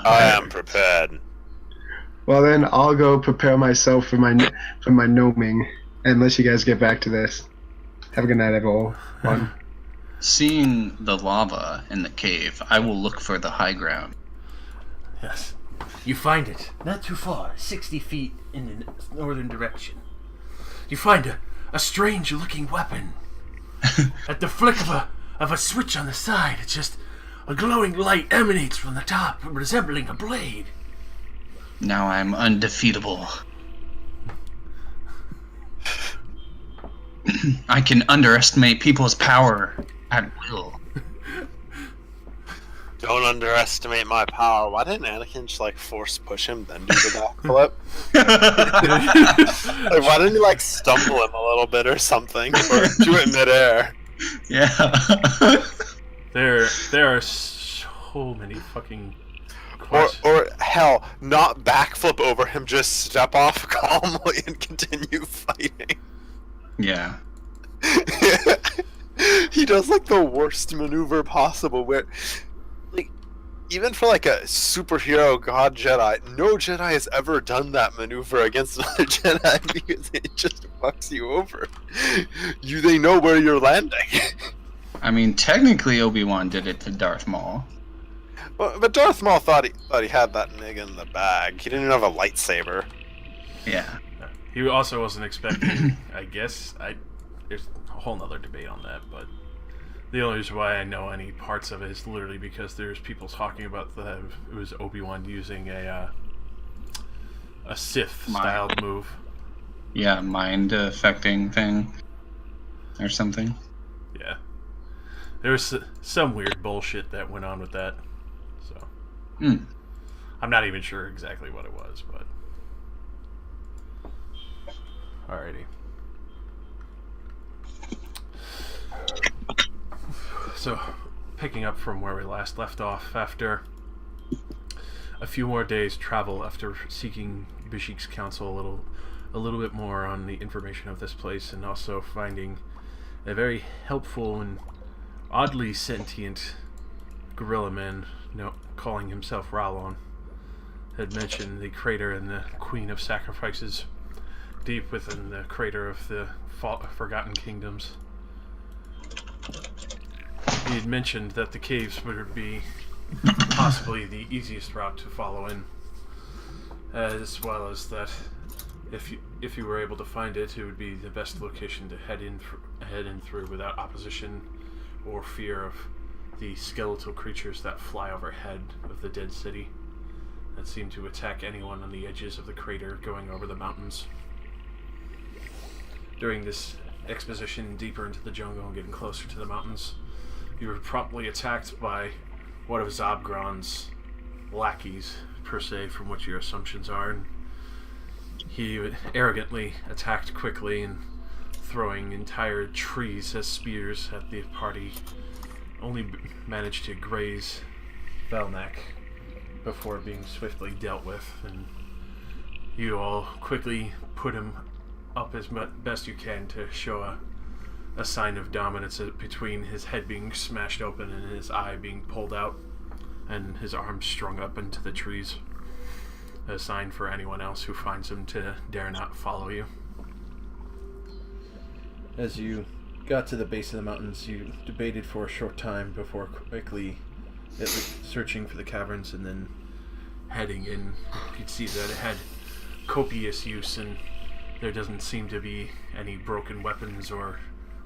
I am prepared. Well, then I'll go prepare myself for my gnoming, and let you guys get back to this. Have a good night, everyone. Seeing the lava in the cave, I will look for the high ground. Yes. You find it, not too far, 60 feet in the northern direction. You find a strange-looking weapon. At the flick of a switch on the side, it's just a glowing light emanates from the top, resembling a blade. Now I'm undefeatable. I can underestimate people's power at will. Don't underestimate my power. Why didn't Anakin just force push him, then do the backflip? Why didn't he stumble him a little bit or something, or do it midair? Yeah. There are so many fucking questions. Or hell, not backflip over him, just step off calmly and continue fighting. Yeah. He does the worst maneuver possible, where even for a superhero god Jedi, no Jedi has ever done that maneuver against another Jedi because it just fucks you over. They know where you're landing. I mean, technically Obi-Wan did it to Darth Maul. But Darth Maul thought he had that nigga in the bag. He didn't even have a lightsaber. Yeah. He also wasn't expecting, I guess, there's a whole nother debate on that, but the only reason why I know any parts of it is literally because there's people talking about it was Obi-Wan using a Sith-styled move. Yeah, mind-affecting thing. Or something. Yeah. There was some weird bullshit that went on with that, so... I'm not even sure exactly what it was, but... Alrighty. So, picking up from where we last left off, after a few more days' travel, after seeking Bashik's counsel a little bit more on the information of this place, and also finding a very helpful and oddly sentient gorilla man, calling himself Ralon, had mentioned the crater and the Queen of Sacrifices deep within the crater of the Forgotten Kingdoms. He had mentioned that the caves would be possibly the easiest route to follow in, as well as that if you were able to find it, it would be the best location to head in through without opposition or fear of the skeletal creatures that fly overhead of the dead city that seem to attack anyone on the edges of the crater going over the mountains. During this exposition deeper into the jungle and getting closer to the mountains, you were promptly attacked by one of Zobgron's lackeys, per se, from what your assumptions are. And he arrogantly attacked quickly and throwing entire trees as spears at the party, only managed to graze Belknap before being swiftly dealt with, and you all quickly put him up as best you can to show a sign of dominance between his head being smashed open and his eye being pulled out and his arms strung up into the trees, a sign for anyone else who finds him to dare not follow you. As you got to the base of the mountains, you debated for a short time before quickly searching for the caverns and then heading in. You could see that it had copious use, and there doesn't seem to be any broken weapons or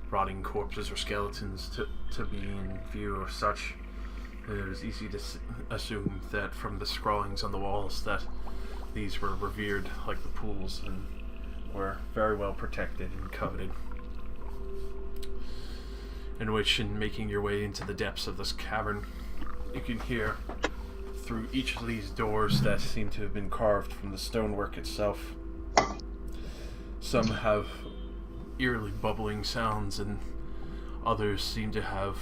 rotting corpses or skeletons to be in view of such. It was easy to assume that from the scrawlings on the walls that these were revered like the pools and were very well protected and coveted. In which, in making your way into the depths of this cavern, you can hear through each of these doors that seem to have been carved from the stonework itself. Some have eerily bubbling sounds, and others seem to have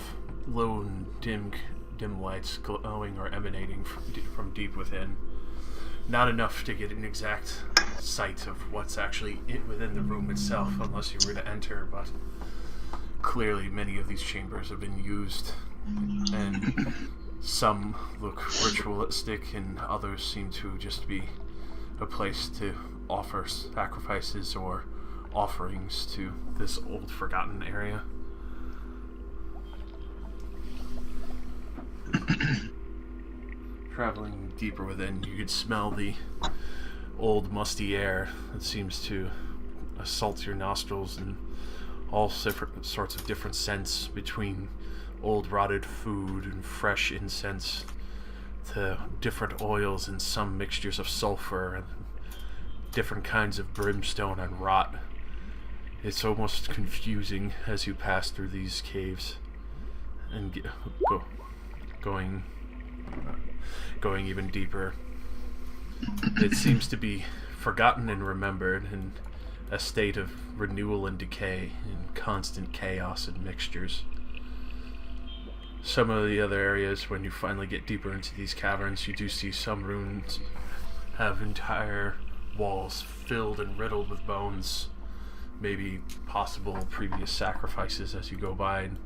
low and dim lights glowing or emanating from deep within. Not enough to get an exact sight of what's actually within the room itself, unless you were to enter, but clearly many of these chambers have been used and Some look ritualistic, and others seem to just be a place to offer sacrifices or offerings to this old forgotten area. Traveling deeper within, you could smell the old musty air that seems to assault your nostrils, and all sorts of different scents, between old rotted food and fresh incense to different oils and some mixtures of sulfur and different kinds of brimstone and rot. It's almost confusing as you pass through these caves and going even deeper. It seems to be forgotten and remembered in a state of renewal and decay and constant chaos and mixtures. Some of the other areas, when you finally get deeper into these caverns, you do see some ruins have entire walls filled and riddled with bones, maybe possible previous sacrifices as you go by, and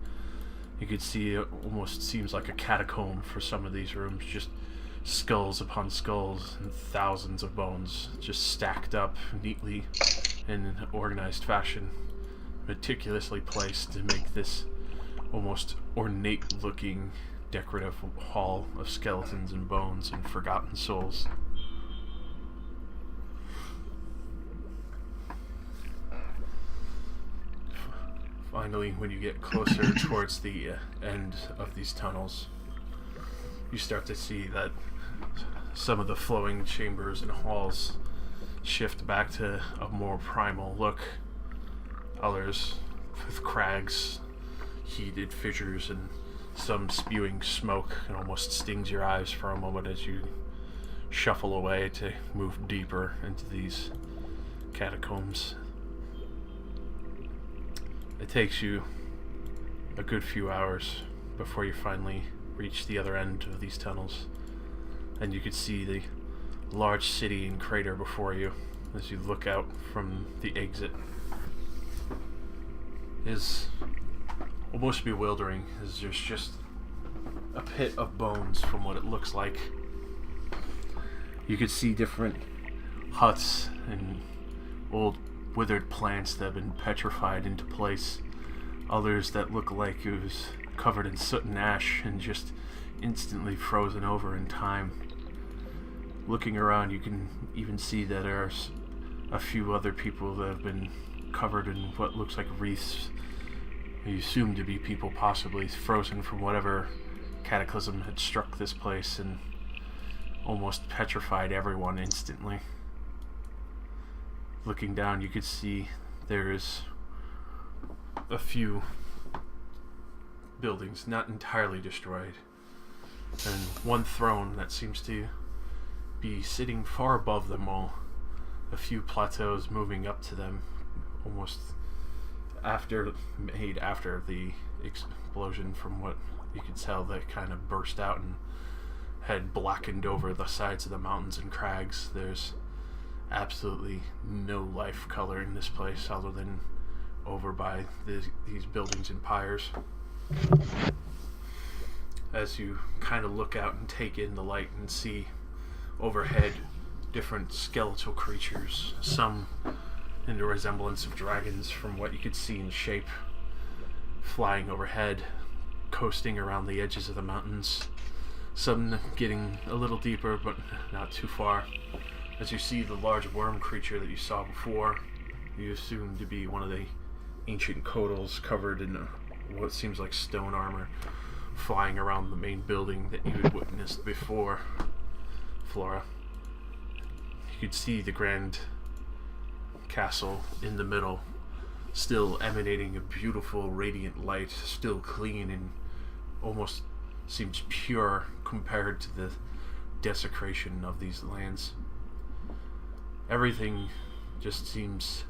you could see it almost seems like a catacomb for some of these rooms, just skulls upon skulls and thousands of bones just stacked up neatly in an organized fashion, meticulously placed to make this almost ornate looking decorative hall of skeletons and bones and forgotten souls. Finally, when you get closer towards the end of these tunnels, you start to see that some of the flowing chambers and halls shift back to a more primal look. Others with crags, heated fissures, and some spewing smoke. It almost stings your eyes for a moment as you shuffle away to move deeper into these catacombs. It takes you a good few hours before you finally reach the other end of these tunnels, and you can see the large city and crater before you as you look out from the exit. It is almost bewildering, as there's just a pit of bones from what it looks like. You could see different huts and old withered plants that have been petrified into place. Others that look like it was covered in soot and ash and just instantly frozen over in time. Looking around, you can even see that there's a few other people that have been covered in what looks like wreaths. You assume to be people possibly frozen from whatever cataclysm had struck this place and almost petrified everyone instantly. Looking down, you could see there's a few buildings not entirely destroyed, and one throne that seems to be sitting far above them all. A few plateaus moving up to them, almost made after the explosion, from what you could tell, that kind of burst out and had blackened over the sides of the mountains and crags. There's absolutely no life color in this place other than over by these buildings and pyres. As you kind of look out and take in the light and see overhead different skeletal creatures, some in the resemblance of dragons from what you could see in shape, flying overhead, coasting around the edges of the mountains, some getting a little deeper but not too far. As you see the large worm creature that you saw before, you assume to be one of the ancient Kodals covered in what seems like stone armor, flying around the main building that you had witnessed before, Flora. You could see the grand castle in the middle, still emanating a beautiful radiant light, still clean and almost seems pure compared to the desecration of these lands. Everything just seems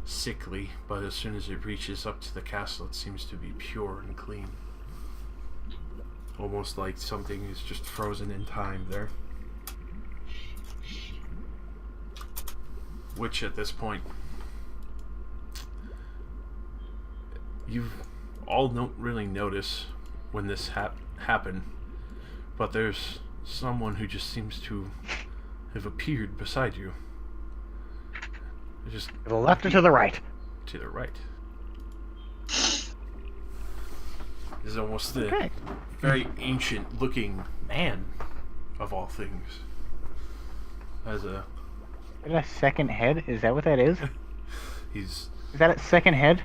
sickly, but as soon as it reaches up to the castle, it seems to be pure and clean. Almost like something is just frozen in time there. Which at this point, you all don't really notice when this happened, but there's someone who just seems to have appeared beside you. Just To the left or to the right? to the right. This is almost the Okay. very ancient-looking man, of all things. Has a Is that a second head? Is that what that is? he's. Is that a second head?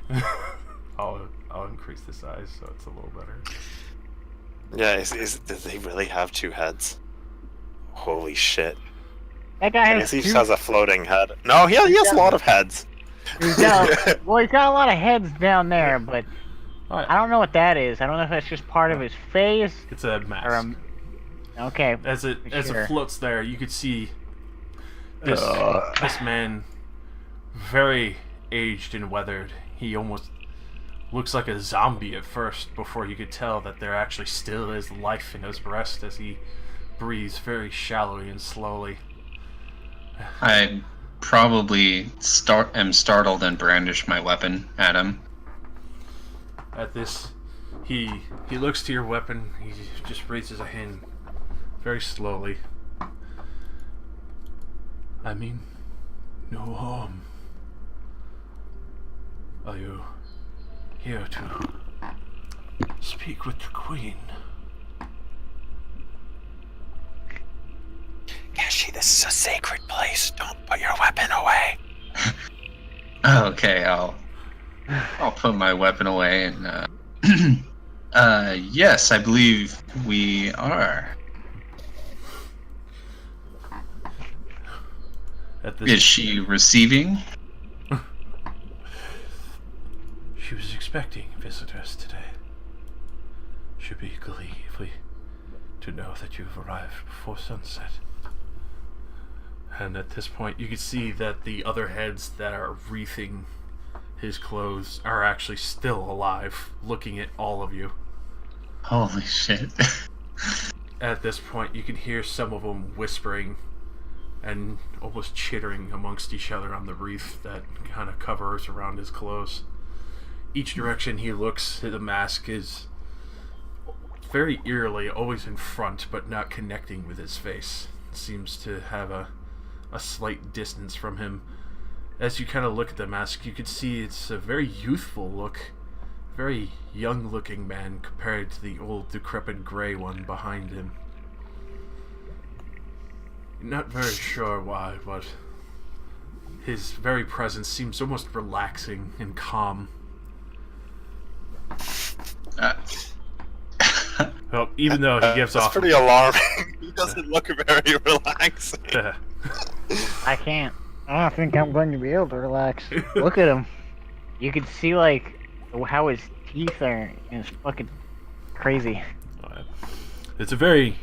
I'll increase the size so it's a little better. Yeah, does he really have 2 heads? Holy shit. That guy I has guess he two. just has a floating head. No, he has a lot of heads. He's got a lot of heads down there, but Alright, I don't know what that is. I don't know if that's just part of his face it's a mask. or okay. As it Sure. floats there, you could see this man, very aged and weathered. He almost looks like a zombie at first, before you could tell that there actually still is life in his breast as he breathes very shallowly and slowly. I probably am startled and brandish my weapon at him. At this, he looks to your weapon. He just raises a hand very slowly. I mean, no harm. Are you here to speak with the Queen? Gashi, this is a sacred place. Don't put your weapon away. Okay, I'll put my weapon away and yes, I believe we are. At this, Is she receiving? she was expecting visitors today. Should be gleefully to know that you've arrived before sunset. And at this point, you can see that the other heads that are wreathing his clothes are actually still alive, looking at all of you. Holy shit. At this point, you can hear some of them whispering and almost chittering amongst each other on the wreath that kind of covers around his clothes. Each direction he looks, the mask is very eerily always in front, but not connecting with his face. Seems to have a slight distance from him. As you kind of look at the mask, you can see it's a very youthful look, very young looking man compared to the old decrepit gray one behind him. Not very sure why, but his very presence seems almost relaxing and calm. Well, even though he gives That's off pretty alarming. He doesn't look very relaxing. I can't. I don't think I'm going to be able to relax. Look at him. You can see like how his teeth are. And it's fucking crazy. It's a very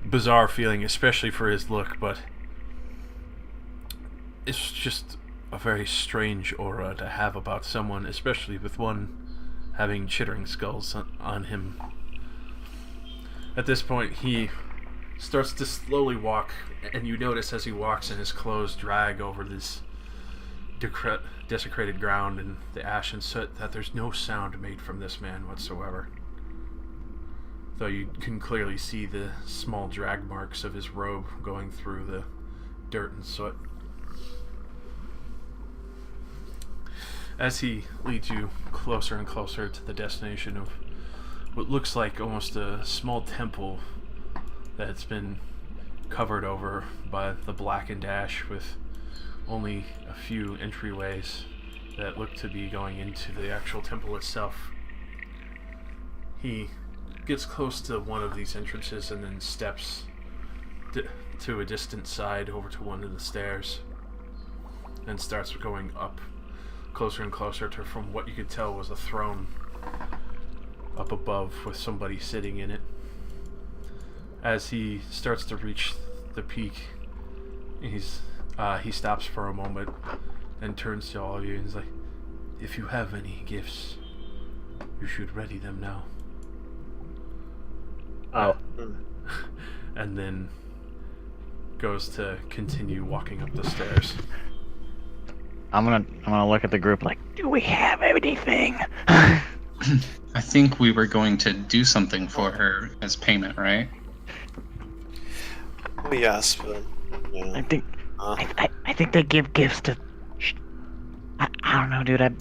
bizarre feeling, especially for his look, but it's just a very strange aura to have about someone, especially with one having chittering skulls on him. At this point, he starts to slowly walk, and you notice as he walks and his clothes drag over this desecrated ground and the ash and soot that there's no sound made from this man whatsoever. Though you can clearly see the small drag marks of his robe going through the dirt and soot. As he leads you closer and closer to the destination of what looks like almost a small temple that's been covered over by the blackened ash with only a few entryways that look to be going into the actual temple itself. He gets close to one of these entrances and then steps to a distant side over to one of the stairs and starts going up closer and closer to, from what you could tell was a throne up above with somebody sitting in it. As he starts to reach the peak, he stops for a moment and turns to all of you and is like, if you have any gifts, you should ready them now. Oh. And then goes to continue walking up the stairs. I'm gonna look at the group like, do we have anything? I think we were going to do something for her as payment, right? yes, but yeah. I think Uh, I think they give gifts to. I don't know, dude.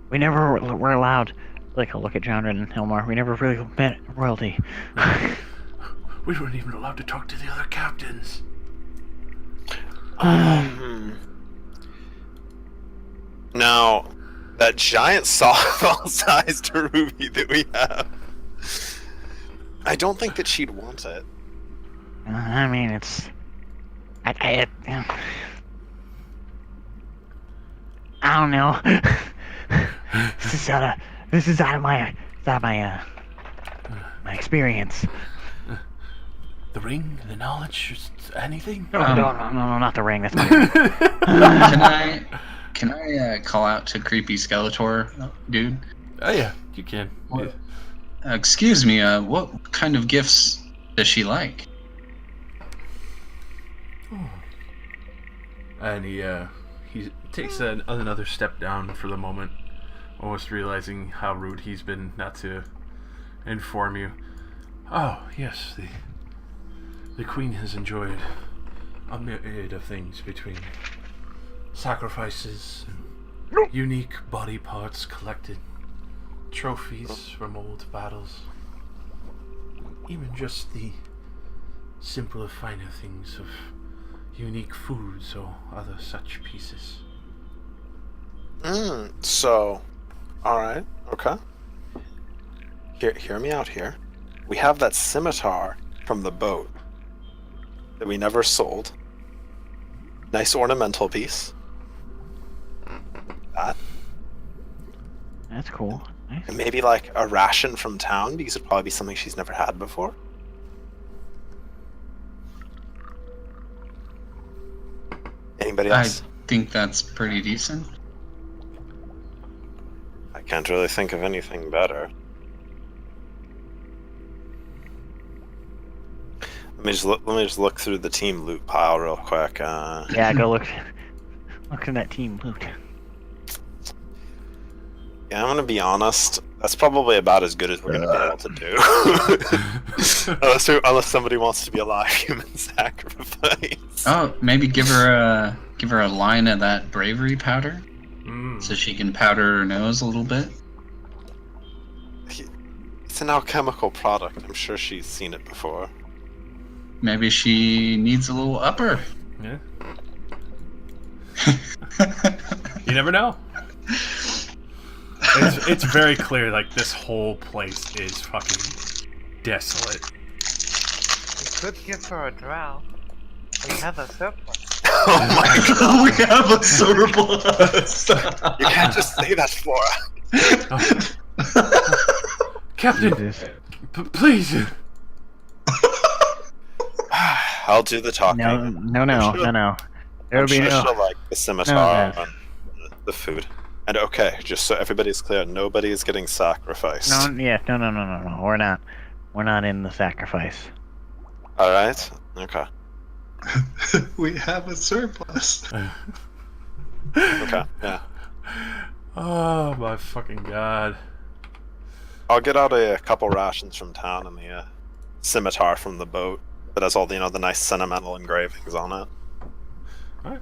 We never were allowed. Like, I'll look at John and Hilmar. We never really met royalty. We weren't even allowed to talk to the other captains. Now, that giant softball-sized ruby that we have, I don't think that she'd want it. I mean, it's. I don't know. This is out of my my experience. The ring, the knowledge, just anything? No, not the ring. That's my Can I call out to creepy Skeletor, dude? Oh yeah, you can. What? Excuse me. What kind of gifts does she like? And he takes another step down for the moment, almost realizing how rude he's been not to inform you. Oh yes, the queen has enjoyed a myriad of things between sacrifices and unique body parts collected, trophies from old battles, even just the simpler, finer things of unique foods or other such pieces. So, alright, okay. Hear me out here. We have that scimitar from the boat that we never sold. Nice ornamental piece. That's cool. Nice. And maybe like a ration from town, because it'd probably be something she's never had before. Anybody else? I think that's pretty decent. I can't really think of anything better. Let me just look through the team loot pile real quick. Yeah, go look in that team loot. Yeah, I'm gonna be honest. That's probably about as good as we're gonna be able to do, unless somebody wants to be a live human sacrifice. Oh, maybe give her a line of that bravery powder, so she can powder her nose a little bit. It's an alchemical product. I'm sure she's seen it before. Maybe she needs a little upper. Yeah. You never know. It's very clear, like, this whole place is fucking desolate. We could give her a drow. We have a surplus. Oh my god! We have a surplus. You can't just say that, Flora. Captain, please. I'll do the talking. No. I'm sure no. she'll like the scimitar No. and the food. And okay, just so everybody's clear, nobody is getting sacrificed. No. We're not in the sacrifice. All right. Okay. We have a surplus. Okay. Yeah. Oh my fucking god. I'll get out a couple rations from town and the scimitar from the boat that has all the the nice sentimental engravings on it. Alright.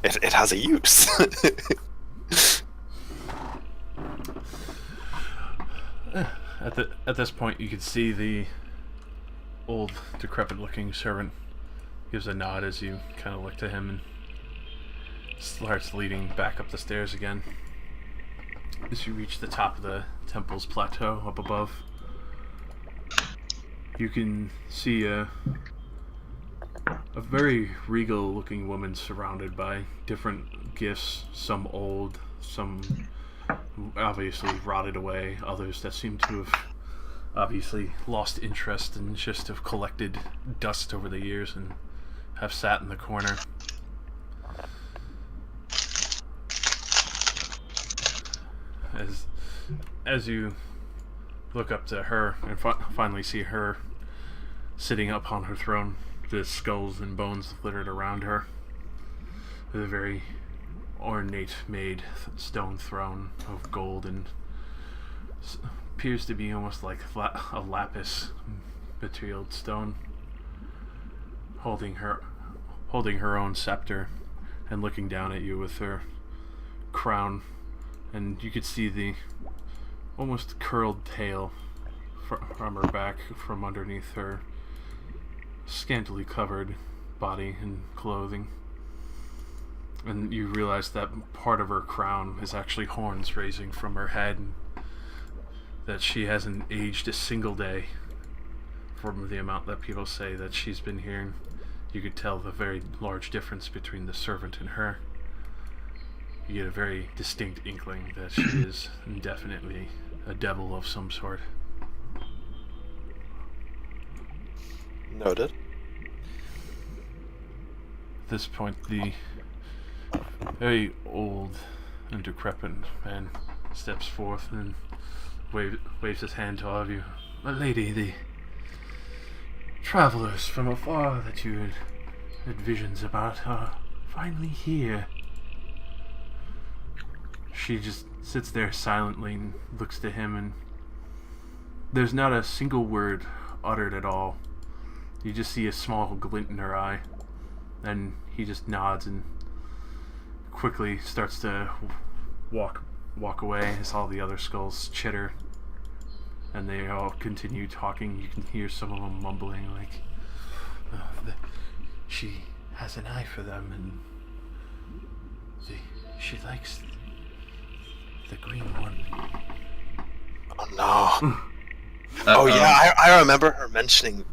It has a use. At this point, you can see the old, decrepit-looking servant gives a nod as you kind of look to him and starts leading back up the stairs again. As you reach the top of the temple's plateau up above, you can see a very regal-looking woman surrounded by different gifts, some old, some obviously rotted away, others that seem to have obviously lost interest and just have collected dust over the years and have sat in the corner. As you look up to her and finally see her sitting up on her throne, the skulls and bones littered around her, with a very ornate made stone throne of gold and appears to be almost like a lapis materialed stone. holding her own scepter and looking down at you with her crown, and you could see the almost curled tail from her back from underneath her scantily covered body and clothing. And you realize that part of her crown is actually horns raising from her head, and that she hasn't aged a single day from the amount that people say that she's been here. And you could tell the very large difference between the servant and her. You get a very distinct inkling that she is definitely a devil of some sort. Noted. At this point, the very old and decrepit man steps forth and waves his hand to all of you. My lady, the travelers from afar that you had visions about are finally here. She just sits there silently and looks to him, and there's not a single word uttered at all. You just see a small glint in her eye, and he just nods and quickly starts to walk away as all the other skulls chitter, and they all continue talking. You can hear some of them mumbling like, she has an eye for them, and she likes the green one. Oh no. Oh yeah, I remember her mentioning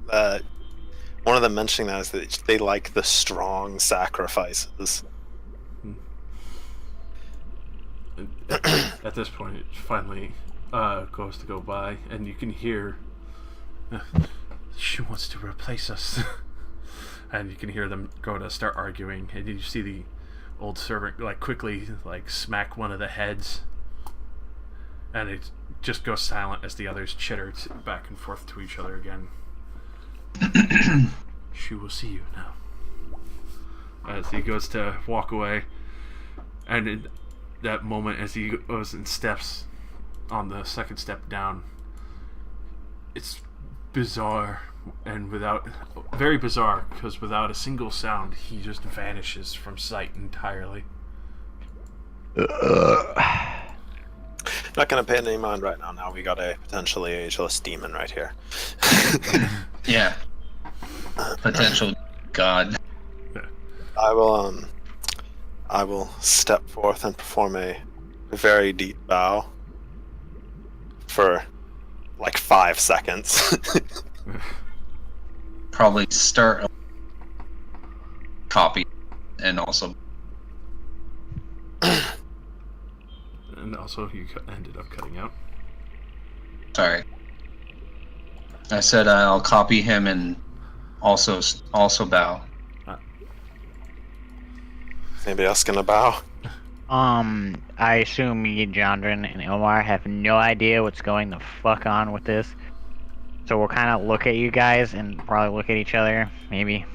one of them mentioning that is that they like the strong sacrifices. At this point, it finally goes to go by, and you can hear, she wants to replace us. And you can hear them go to start arguing, and you see the old servant quickly smack one of the heads, and it just goes silent as the others chitter back and forth to each other again. She will see you now. As he goes to walk away, and in that moment, as he goes and steps on the second step down, it's bizarre, and very bizarre, because without a single sound, he just vanishes from sight entirely. Not gonna pay any mind right now. Now we got a potentially ageless demon right here. Yeah. Potential god. I will step forth and perform a very deep bow for 5 seconds. Probably start a copy and also. And also, you ended up cutting out. Sorry. I said I'll copy him and also bow. Anybody else gonna bow? I assume me, Jondren, and Ilmar have no idea what's going the fuck on with this. So we'll kind of look at you guys and probably look at each other. Maybe.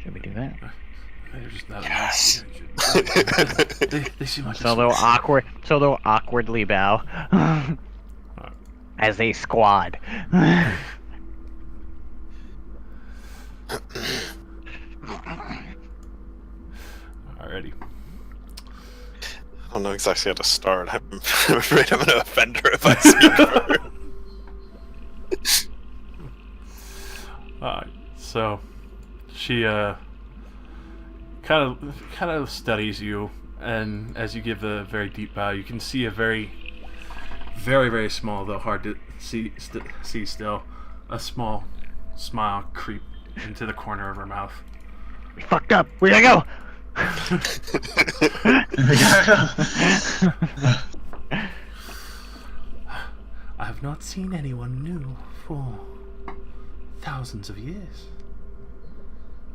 Should we do that? Yes. They seem like So they'll awkwardly bow as a squad. Alrighty. I don't know exactly how to start. I'm afraid I'm gonna offend her if I speak for her. So she kind of studies you, and as you give a very deep bow, you can see a very, very, very small, though hard to see still, a small smile creep into the corner of her mouth. We fucked up. We gotta go. I have not seen anyone new for thousands of years.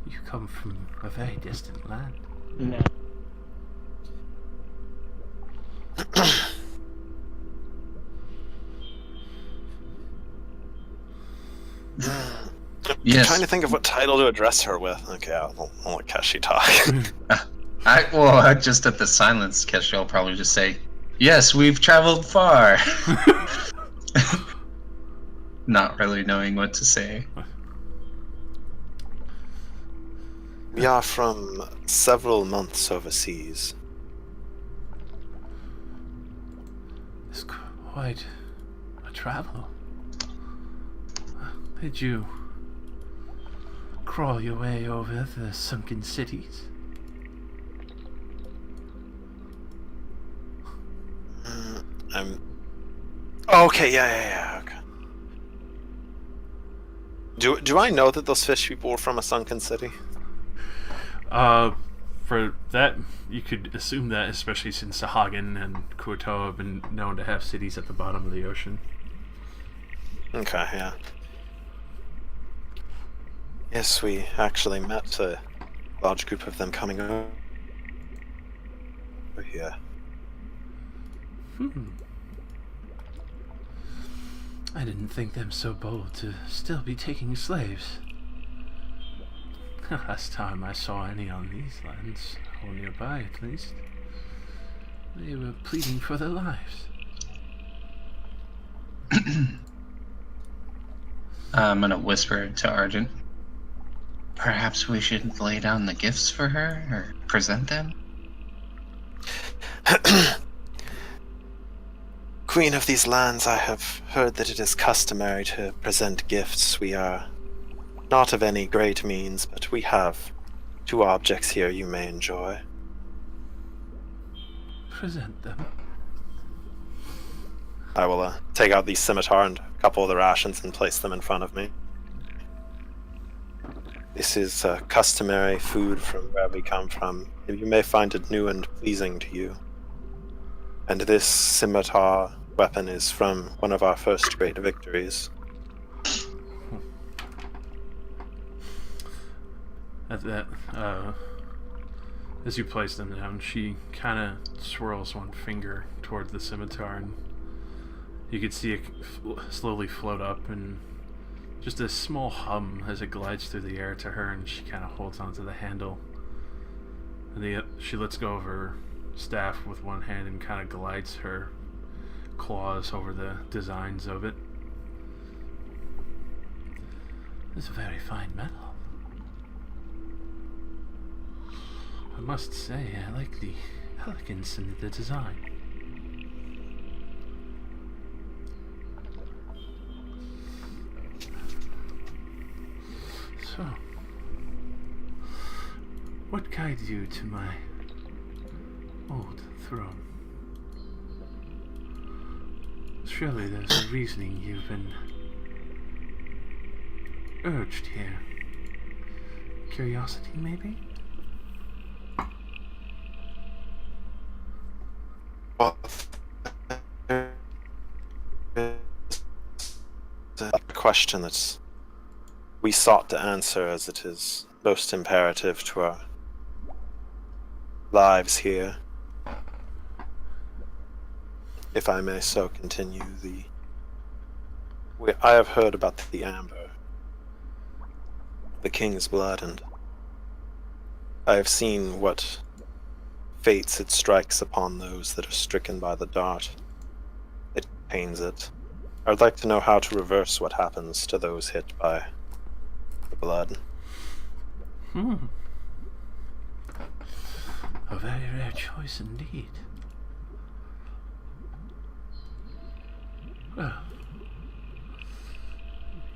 You come from a very distant land. No. I'm Yes. trying to think of what title to address her with. Okay, I'll let Keshi talk. Just at the silence, Keshi will probably just say, "Yes, we've traveled far." Uh, Not really knowing what to say. We are from several months overseas. It's quite a travel. Did you crawl your way over the sunken cities? Oh, okay, yeah, okay. Do I know that those fish people were from a sunken city? For that, you could assume that, especially since Sahagin and Kuoto have been known to have cities at the bottom of the ocean. Okay, yeah. Yes, we actually met a large group of them coming over here. I didn't think them so bold to still be taking slaves. Last time I saw any on these lands, or nearby at least, they were pleading for their lives. I'm gonna whisper to Argent. Perhaps we should lay down the gifts for her, or present them? Queen of these lands, I have heard that it is customary to present gifts. We are not of any great means, but we have 2 objects here you may enjoy. Present them. I will take out the scimitar and a couple of the rations and place them in front of me. This is customary food from where we come from. You may find it new and pleasing to you. And this scimitar weapon is from one of our first great victories. At that, as you place them down, she kind of swirls one finger towards the scimitar, and you can see it slowly float up, and just a small hum as it glides through the air to her, and she kind of holds onto the handle. And she lets go of her staff with one hand and kind of glides her claws over the designs of it. It's a very fine metal. I must say, I like the elegance in the design. So, what guides you to my old throne? Surely there's a reasoning you've been urged here. Curiosity, maybe? Well, a question that we sought to answer, as it is most imperative to our lives here. If I may so continue, I have heard about the amber, the king's blood, and I have seen what fates it strikes upon those that are stricken by the dart. It pains it. I would like to know how to reverse what happens to those hit by the blood. A very rare choice indeed. Well,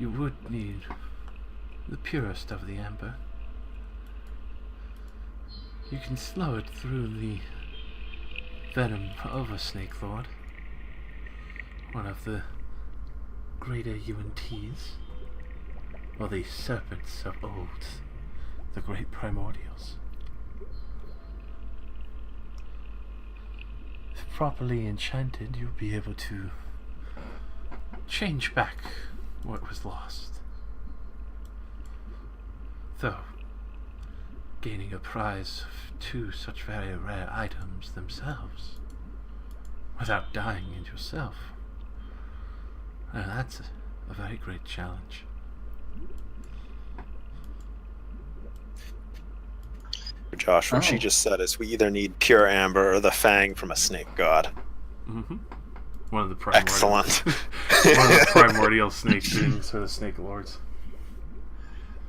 you would need the purest of the amber. You can slow it through the venom of a Snake Lord, one of the greater UNTs, or the serpents of old, the great primordials. If properly enchanted, you'll be able to change back what was lost. Though, gaining a prize of 2 such very rare items themselves, without dying in yourself, that's a very great challenge. Josh, what she just said is we either need pure amber or the fang from a snake god. One of the primordial, Excellent. one of the primordial snake beings or the snake lords.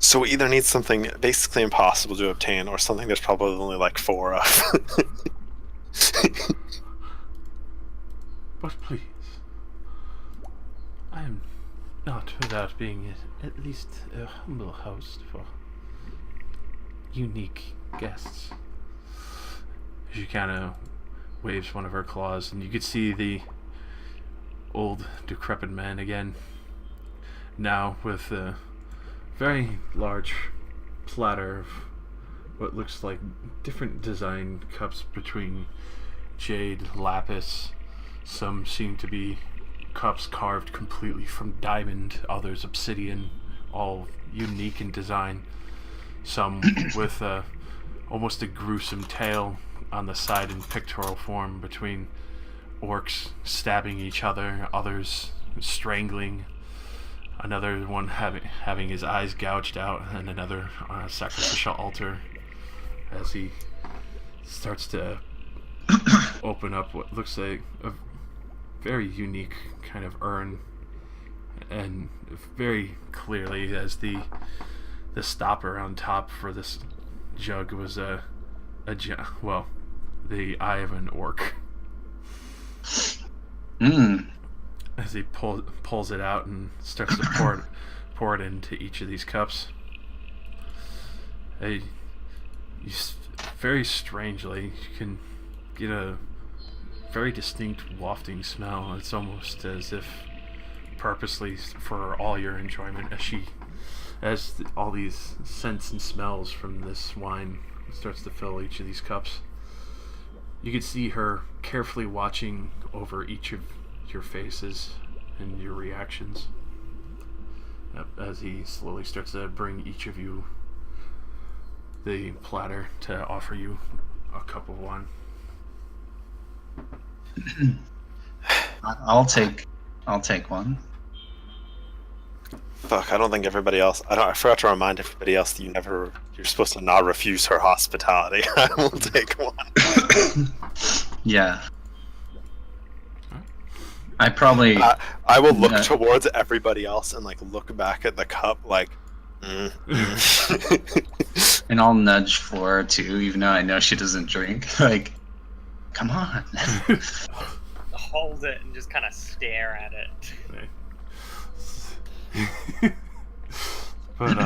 So we either need something basically impossible to obtain, or something there's probably only like 4 of. But please, I am not without being at least a humble host for unique guests. She kind of waves one of her claws, and you could see the old, decrepit man again, now with a very large platter of what looks like different design cups between jade, lapis. Some seem to be cups carved completely from diamond, others obsidian, all unique in design. Some with almost a gruesome tale on the side in pictorial form between orcs stabbing each other, others strangling, another one having his eyes gouged out, and another on a sacrificial altar as he starts to open up what looks like a very unique kind of urn, and very clearly as the stopper on top for this jug was the eye of an orc. As he pulls it out and starts to pour it into each of these cups. Very strangely, you can get a very distinct wafting smell. It's almost as if purposely for all your enjoyment, as all these scents and smells from this wine starts to fill each of these cups. You can see her carefully watching over each of your faces and your reactions as he slowly starts to bring each of you the platter to offer you a cup of wine. I'll take one. Fuck, I don't think everybody else. I forgot to remind everybody else that you're supposed to not refuse her hospitality. I will take one. Yeah. I probably. I will look towards everybody else and like look back at the cup like. And I'll nudge Flora too, even though I know she doesn't drink. Like, come on. Hold it and just kind of stare at it. But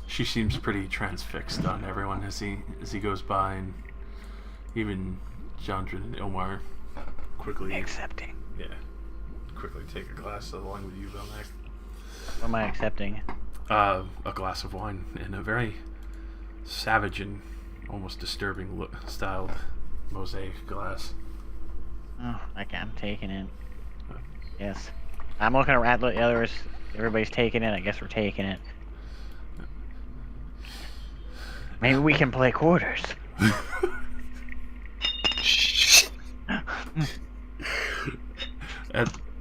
she seems pretty transfixed on everyone as he goes by, and even Jandrin and Ilmar quickly Accepting. Yeah, quickly take a glass along with you, Belmac. What am I accepting? A glass of wine in a very savage and almost disturbing styled mosaic glass. Oh, okay, I'm taking it. Yes. I'm looking around the others. Everybody's taking it. I guess we're taking it. Maybe we can play quarters.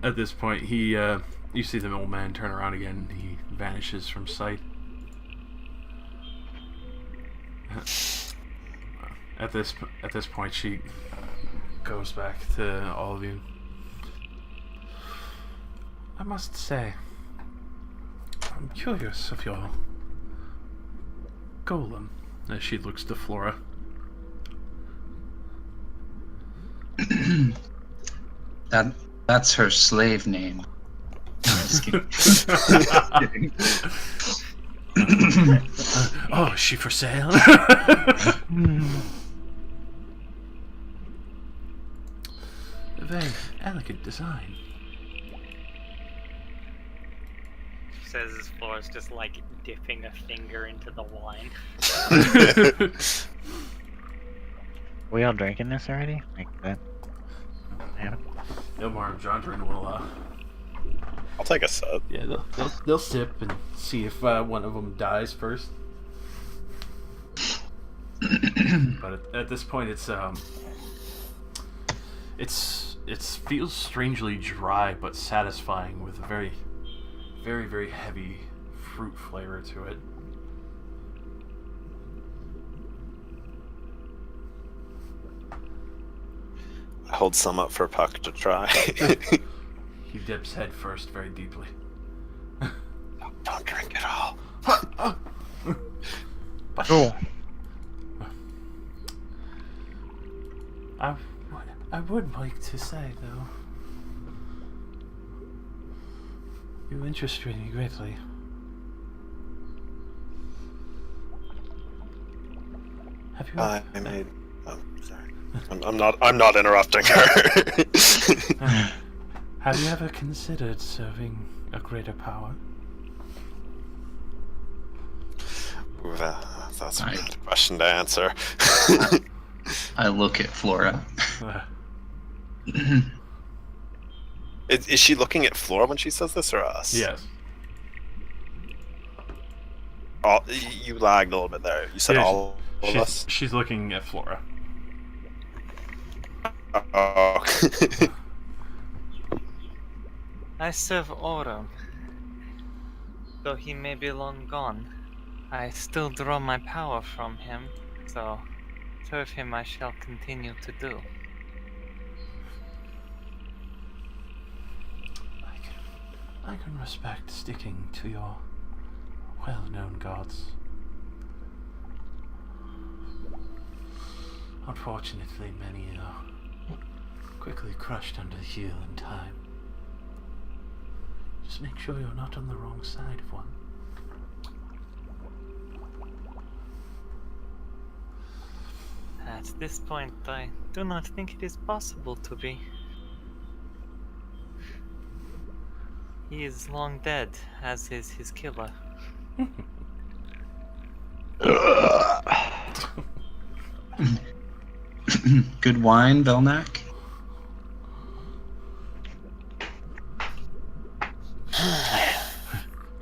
At this point, you see the old man turn around again. He vanishes from sight. At this point, she goes back to all of you. I must say, I'm curious of your golem. As she looks to Flora. That's her slave name. Just kidding. Oh, is she for sale? A very elegant design. Says as Flora's just like dipping a finger into the wine. We all drinking this already? Like that? Yeah. Ilmar and Jandrin will, I'll take a sip. yeah, they'll sip and see if one of them dies first. But at this point, it feels strangely dry but satisfying with a very, very, very heavy fruit flavor to it. I hold some up for Puck to try. He dips head first very deeply. Don't drink it all. Cool. I would like to say, though, you interest me greatly. Have you? I made. Oh, sorry. I'm not interrupting her. Have you ever considered serving a greater power? Ooh, that's a good question to answer. I look at Flora. Is she looking at Flora when she says this, or us? Yes. Oh, you lagged a little bit there. You said Yeah, all of us? She's looking at Flora. Oh. I serve Aurum. Though he may be long gone, I still draw my power from him, so serve him I shall continue to do. I can respect sticking to your well-known gods. Unfortunately, many are quickly crushed under heel in time. Just make sure you're not on the wrong side of one. At this point, I do not think it is possible to be. He is long dead, as is his killer. Good wine, Velnak?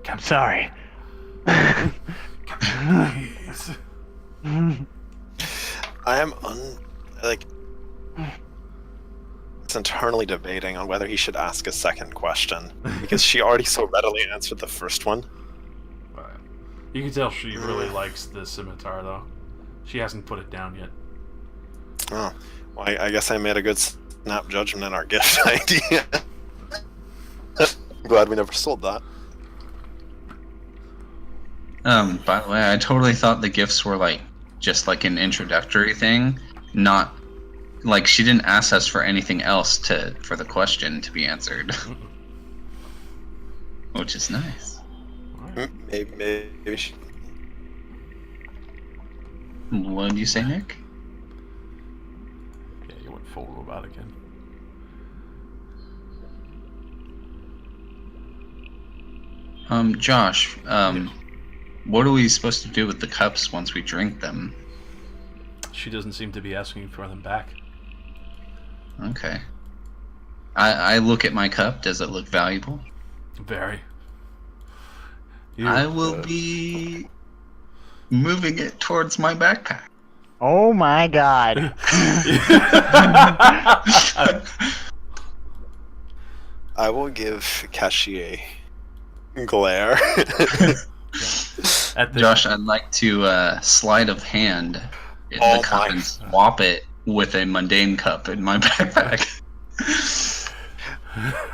I'm sorry. Please. I am it's internally debating on whether he should ask a second question because she already so readily answered the first one. You can tell she really likes the scimitar, though. She hasn't put it down yet. Oh, well, I guess I made a good snap judgment in our gift idea. I'm glad we never sold that. By the way, I totally thought the gifts were like just like an introductory thing, not like she didn't ask us for anything else for the question to be answered, which is nice. Maybe she... What did you say, Nick? Yeah, you went full robot again. Josh, what are we supposed to do with the cups once we drink them? She doesn't seem to be asking for them back. Okay. I look at my cup. Does it look valuable? Very. I will be moving it towards my backpack. Oh my god. I will give Kashi a glare. Josh, I'd like to sleight of hand in the cup and swap it with a mundane cup in my backpack.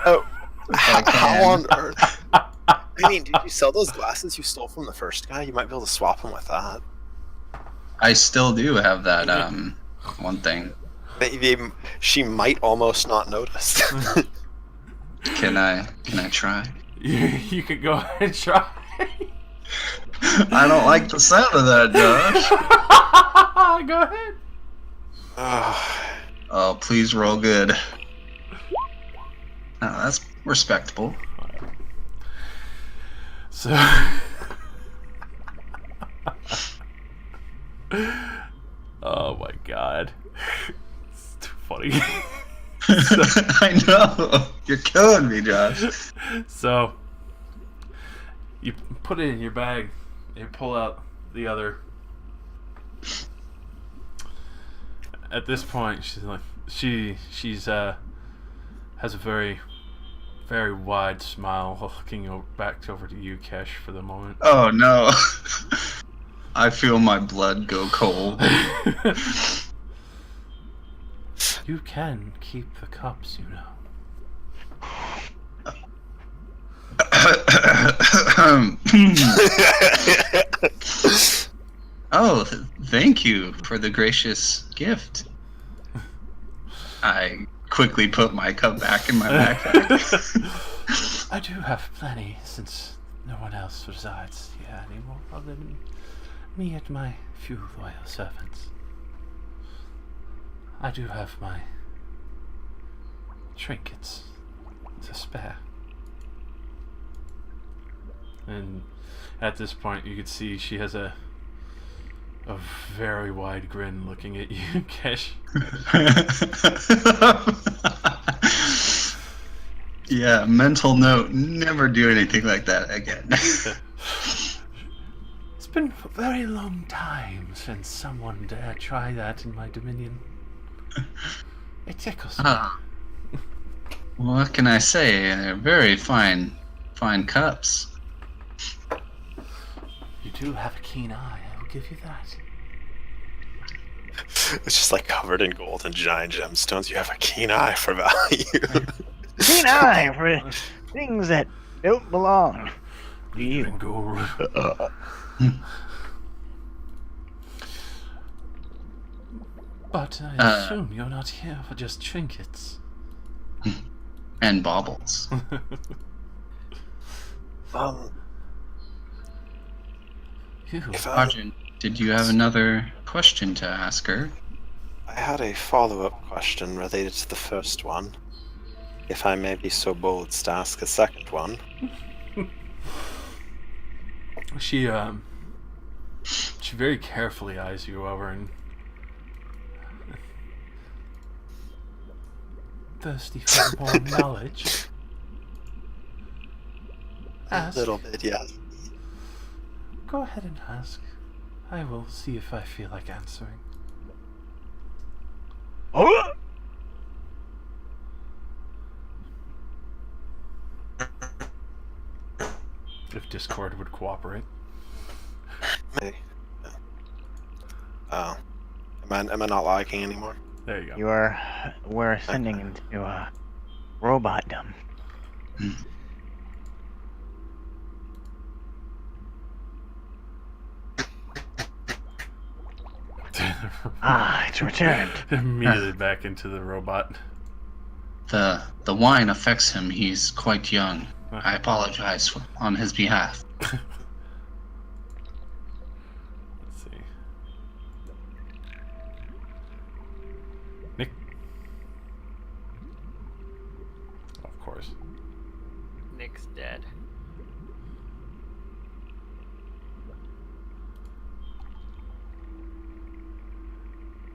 Oh, how on earth? I mean, did you sell those glasses you stole from the first guy? You might be able to swap them with that. I still do have that one thing. She might almost not notice. Can I try? You could go ahead and try. I don't like the sound of that, Josh. Go ahead. Oh, please roll good. Oh, that's respectable. So, oh my god, it's too funny. I know, you're killing me, Josh. So, you put it in your bag. You pull out the other. At this point, she's like, she's has a very, very wide smile, looking back over to you, Kesh, for the moment. Oh no. I feel my blood go cold. You can keep the cups, you know. Oh, thank you for the gracious gift. I quickly put my cup back in my backpack. I do have plenty, since no one else resides here anymore other than me and my few loyal servants. I do have my trinkets to spare. And at this point, you can see she has a very wide grin looking at you, Kesh. Yeah, mental note, never do anything like that again. It's been a very long time since someone dared try that in my dominion. It tickles me. What can I say? They're very fine cups. You do have a keen eye, I will give you that. It's just like covered in gold and giant gemstones. You have a keen eye for value. Keen eye for things that don't belong to you. But I assume you're not here for just trinkets. And baubles. Arjun, did you have another question to ask her? I had a follow-up question related to the first one. If I may be so bold as to ask a second one. She very carefully eyes you over and thirsty for more knowledge. Ask. A little bit, yeah. Go ahead and ask. I will see if I feel like answering. Oh! If Discord would cooperate. Maybe. Yeah. Oh. Am I not liking anymore? There you go. We're ascending into robotdom. It's returned. Immediately back into the robot. The wine affects him. He's quite young. I apologize on his behalf. Let's see. Nick? Of course. Nick's dead.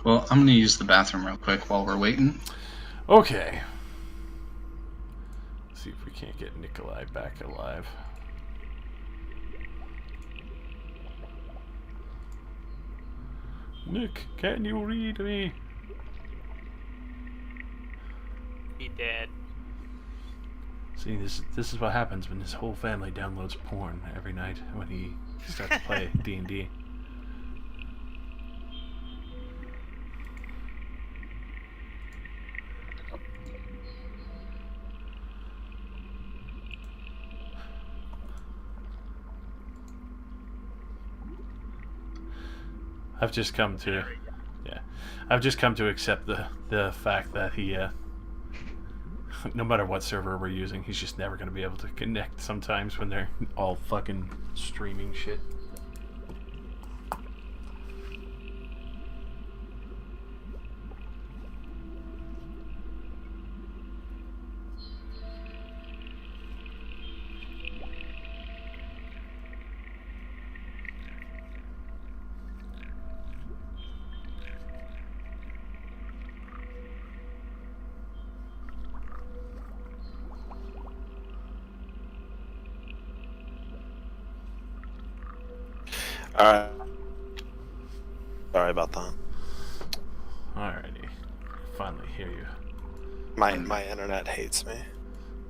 Well, I'm gonna use the bathroom real quick while we're waiting. Okay. Let's see if we can't get Nikolai back alive. Nick, can you read me? He dead. See, this is what happens when his whole family downloads porn every night when he starts to play D&D. I've just come to accept the fact that he no matter what server we're using, he's just never going to be able to connect sometimes when they're all fucking streaming shit. Alright. Sorry about that. Alrighty. Finally hear you. My internet hates me.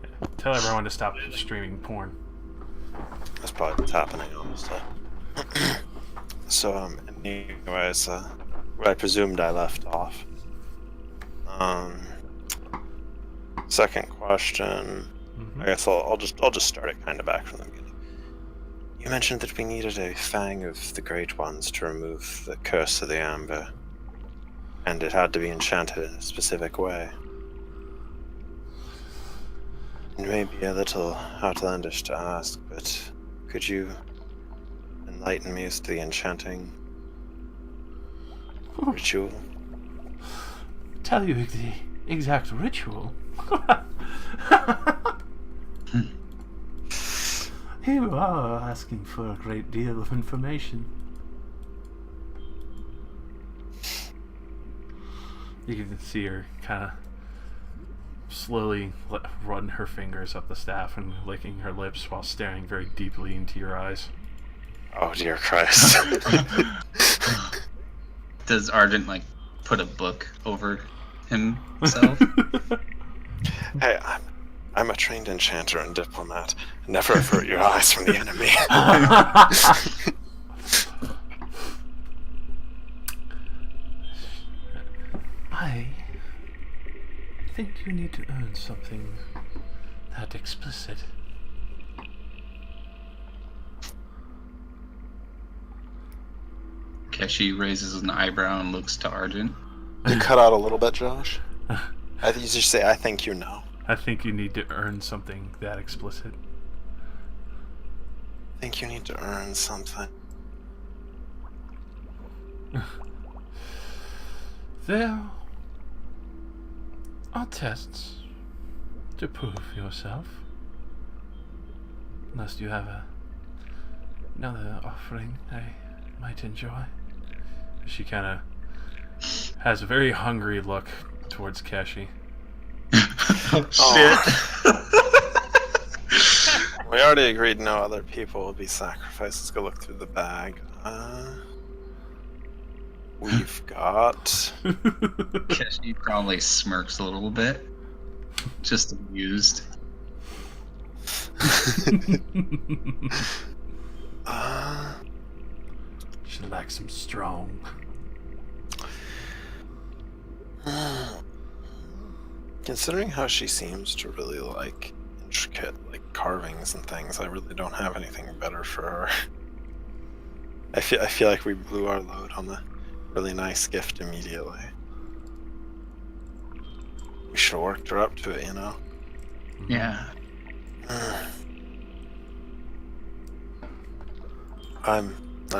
Yeah. Tell everyone to stop streaming porn. That's probably what's happening almost. So, anyways, where I presumed I left off. Second question. I guess I'll just start it kind of back from the beginning. You mentioned that we needed a Fang of the Great Ones to remove the curse of the Amber. And it had to be enchanted in a specific way. It may be a little outlandish to ask, but could you enlighten me as to the enchanting ritual? Tell you the exact ritual. You are asking for a great deal of information. You can see her kind of slowly run her fingers up the staff and licking her lips while staring very deeply into your eyes. Oh dear Christ. Does Argent like put a book over himself? Hey, I'm a trained enchanter and diplomat. Never avert your eyes from the enemy. I think you need to earn something that explicit. Keshi raises an eyebrow and looks to Argent. You cut out a little bit, Josh. I think you just say, I think you know. I think you need to earn something that explicit. I think you need to earn something. There are tests to prove yourself. Unless you have another offering I might enjoy. She kind of has a very hungry look towards Keshi. Shit. We already agreed no other people will be sacrificed. Let's go look through the bag. We've got... Keshi probably smirks a little bit. Just amused. She likes some strong. Considering how she seems to really like intricate like carvings and things, I really don't have anything better for her. I feel like we blew our load on the really nice gift immediately. We should have worked her up to it, you know? Yeah. I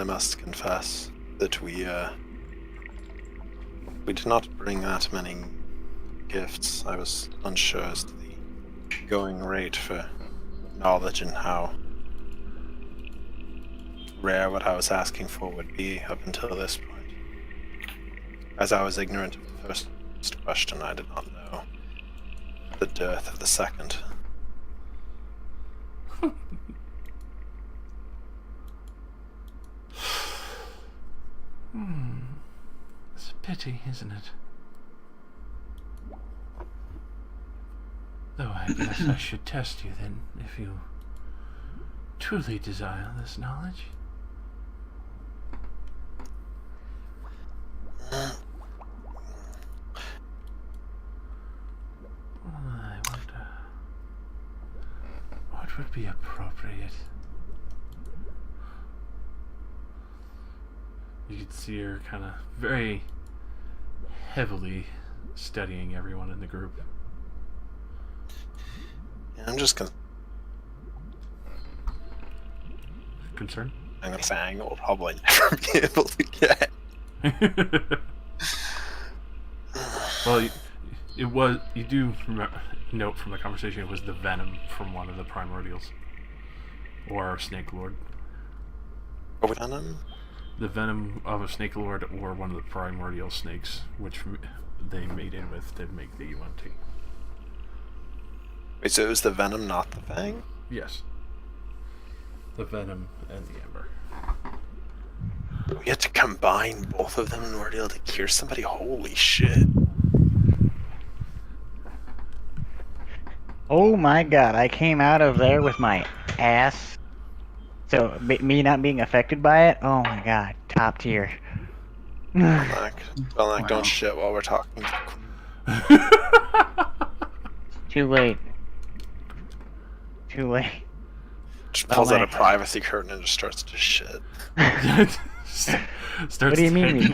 must confess that we did not bring that many gifts. I was unsure as to the going rate for knowledge and how rare what I was asking for would be up until this point. As I was ignorant of the first question, I did not know the dearth of the second. It's a pity, isn't it? Though I guess I should test you then, if you truly desire this knowledge. I wonder what would be appropriate. You could see her kind of very heavily studying everyone in the group. Yeah, I'm just Concerned? a Fang will probably never be able to get. Well, you do note from the conversation it was the venom from one of the primordials. Or Snake Lord. Venom? The venom of a Snake Lord or one of the primordial snakes, which they mated with to make the UNT. Wait, so it was the Venom, not the Fang? Yes. The venom and the amber. We had to combine both of them in order to cure somebody? Holy shit. Oh my god, I came out of there with my ass. So, me not being affected by it? Oh my god, top tier. Don't Wow. don't shit while we're talking. Too late. Too late. Just pulls out a my- privacy curtain and just starts to shit. What do you mean?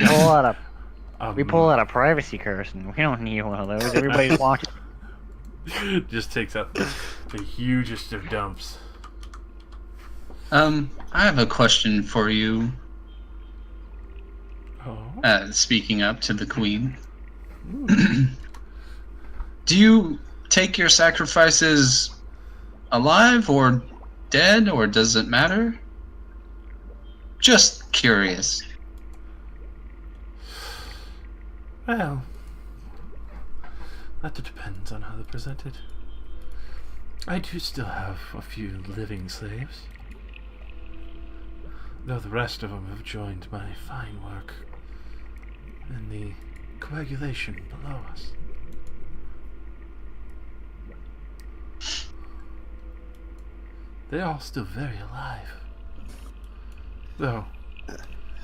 We pull out a privacy curtain. We don't need one of those. Everybody's watching. Just takes out the hugest of dumps. I have a question for you. Oh. Speaking up to the queen. Do you take your sacrifices alive or dead, or does it matter? Just curious. Well, that depends on how they're presented. I do still have a few living slaves, though the rest of them have joined my fine work in the coagulation below us. They're all still very alive. Though,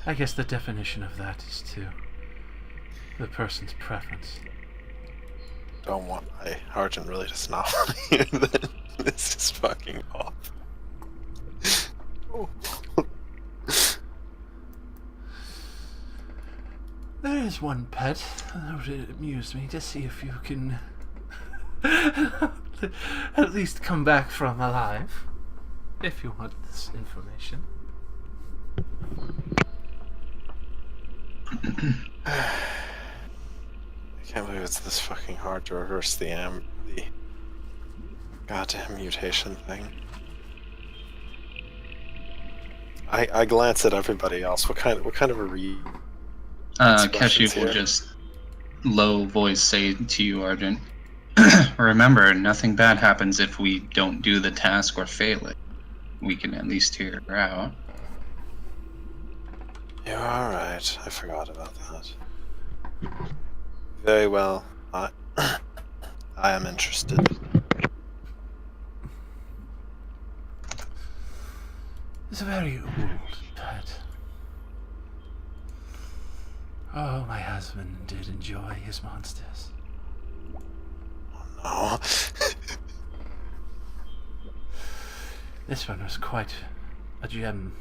I guess the definition of that is to the person's preference. Don't want my Argent really to snap on you. This is fucking off. There is one pet that would amuse me to see if you can at least come back from alive. If you want this information. I can't believe it's this fucking hard to reverse the goddamn mutation thing. I glance at everybody else. What kind of a read? Keshiv will here. just low voice say to you, Argent, remember, nothing bad happens if we don't do the task or fail it. We can at least hear her out. You're alright. I forgot about that. Very well. I am interested. It's a very old pet. Oh, my husband did enjoy his monsters. Oh. This one was quite a gem.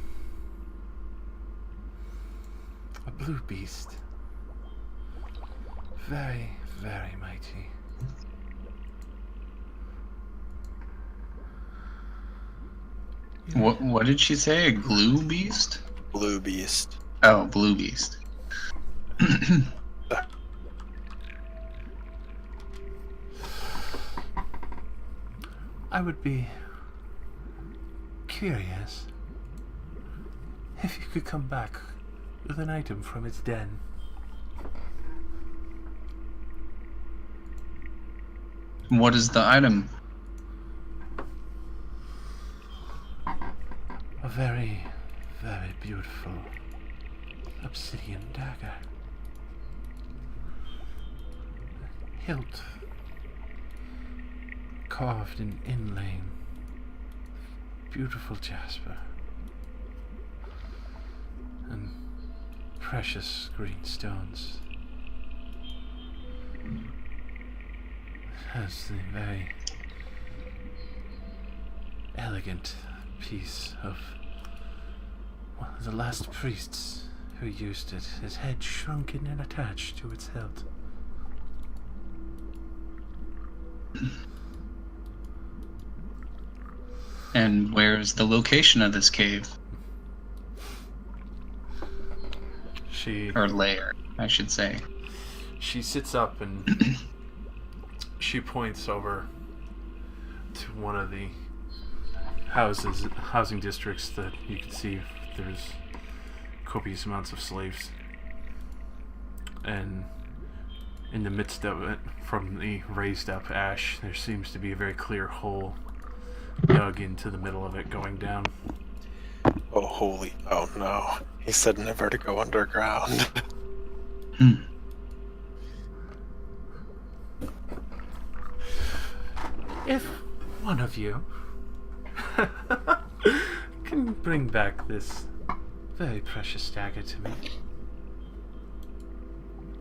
A blue beast. Very, very mighty. What did she say? A glue beast? Blue beast. Oh, blue beast. I would be curious if you could come back with an item from its den. What is the item? A very, very beautiful obsidian dagger. Hilt carved in inlaying beautiful jasper and precious green stones. It has the very elegant piece of one of the last priests who used it, his head shrunken and attached to its hilt. And where's the location of this cave? Or lair, I should say. She sits up and she points over to one of the housing districts that you can see there's copious amounts of slaves. And in the midst of it, from the raised up ash, there seems to be a very clear hole dug into the middle of it going down. Oh no. He said never to go underground. If one of you can bring back this very precious dagger to me,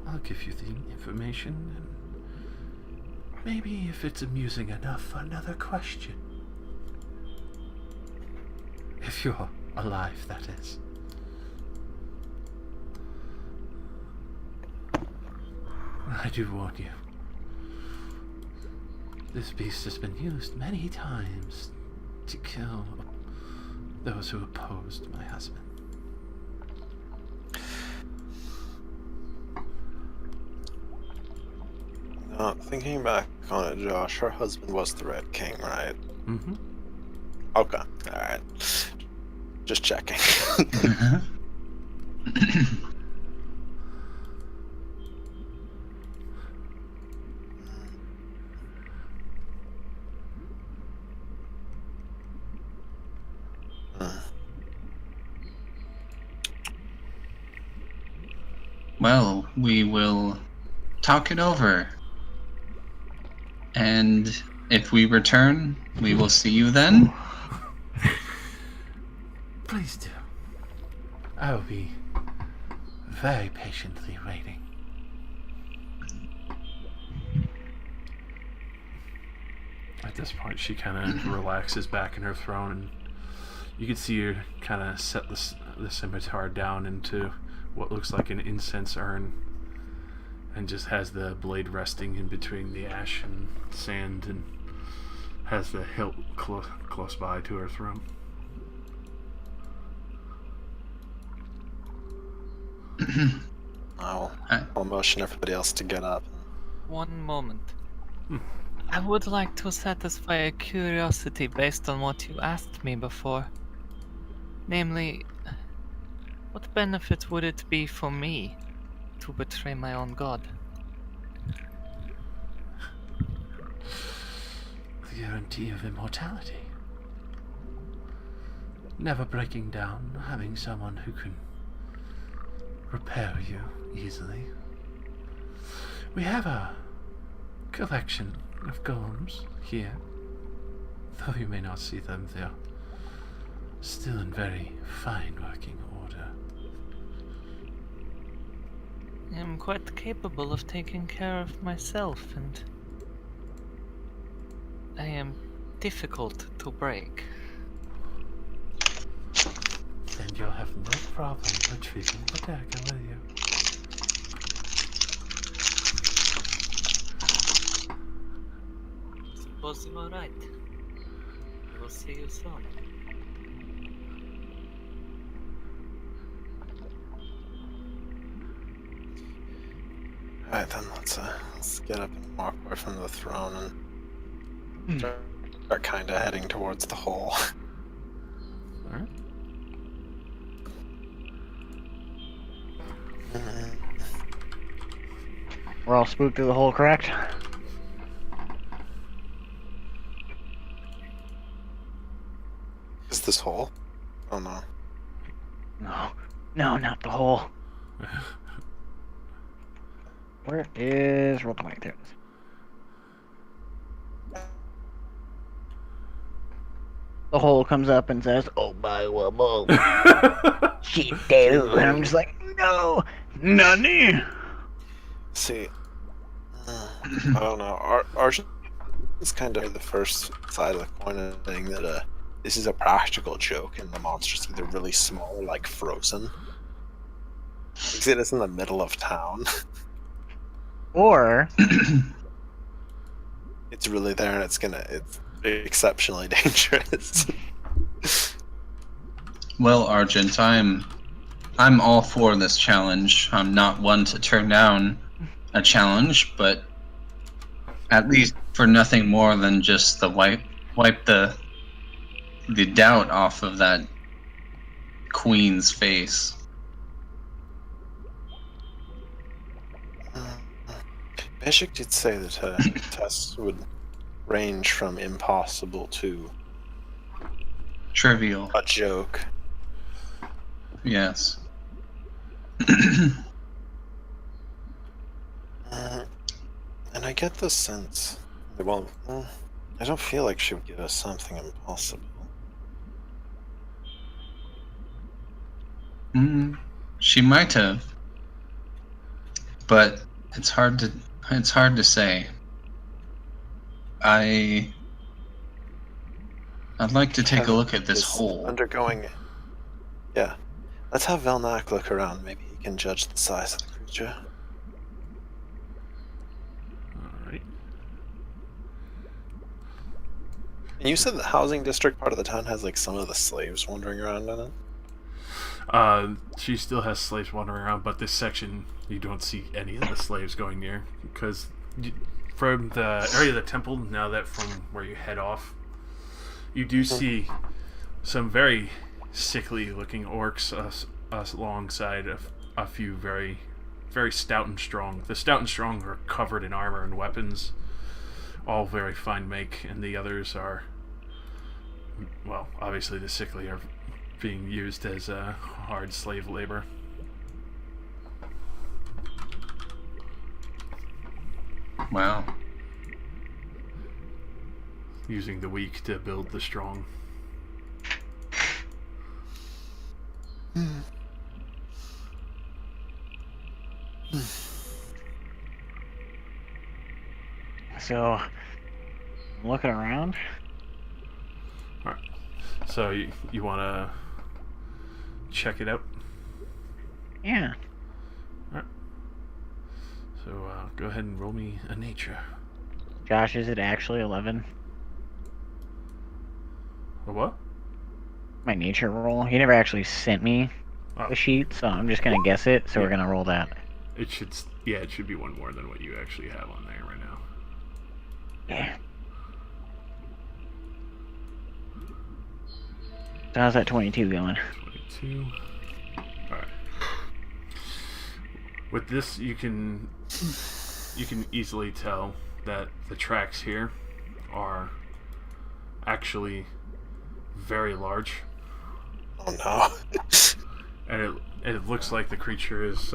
I'll give you the information, and maybe if it's amusing enough, another question. If you're alive, that is. I do warn you. This beast has been used many times to kill those who opposed my husband. Thinking back on it, Josh, her husband was the Red King, right? Mm-hmm. Okay, alright. Just checking. Well, we will talk it over. And if we return, we will see you then. Please do. I will be very patiently waiting. At this point, she kind of relaxes back in her throne, and you can see her kind of set the scimitar down into what looks like an incense urn, and just has the blade resting in between the ash and sand, and has the hilt close by to her throne. I'll motion everybody else to get up. One moment. I would like to satisfy a curiosity based on what you asked me before. Namely, what benefit would it be for me to betray my own god? The guarantee of immortality. Never breaking down, having someone who can repair you easily. We have a collection of golems here. Though you may not see them, they're still in very fine working order. I am quite capable of taking care of myself, and I am difficult to break. Then you'll have no problem retrieving the dagger, will you? Suppose you are right. I will see you soon. Alright then, let's get up and walk away from the throne and start kind of heading towards the hole. Alright. We're all spooked through the hole, correct? Is this hole? Oh no. No, not the hole. Where is roll mic? There it is. The hole comes up and says, "Oh my wobble." Shit, dude. And I'm just like, no, nani. See, I don't know. Ours is kind of the first side of the coin of the thing that this is a practical joke, and the monster's either really small or like frozen. Because it is in the middle of town. Or It's really there, and it's exceptionally dangerous. Well, Argent, I'm all for this challenge. I'm not one to turn down a challenge, but at least for nothing more than just the wipe the doubt off of that queen's face. Bishop did say that tests would range from impossible to Trivial. a joke. Yes. And I get the sense that, well, I don't feel like she would give us something impossible. She might have, but it's hard to say. I I'd like to take a look at this is hole. undergoing. Yeah, let's have Velnak look around. Maybe he can judge the size of the creature. Alright. And you said the housing district part of the town has like some of the slaves wandering around in it. She still has slaves wandering around, but this section you don't see any of the slaves going near because from the area of the temple, now that from where you head off, you do see some very sickly looking orcs alongside a few very, very stout and strong. The stout and strong are covered in armor and weapons, all very fine make, and the others are, well, obviously the sickly are being used as hard slave labor. Wow. Using the weak to build the strong. So, I'm looking around. Alright. So you want to check it out? Yeah. So go ahead and roll me a nature. Josh, is it actually 11? A what? My nature roll? He never actually sent me the sheet, so I'm just gonna guess it, so we're gonna roll that. It should, yeah, it should be one more than what you actually have on there right now. Yeah. So how's that 22 going? 22. Alright. With this, you can easily tell that the tracks here are actually very large. Oh no. And it looks like the creature is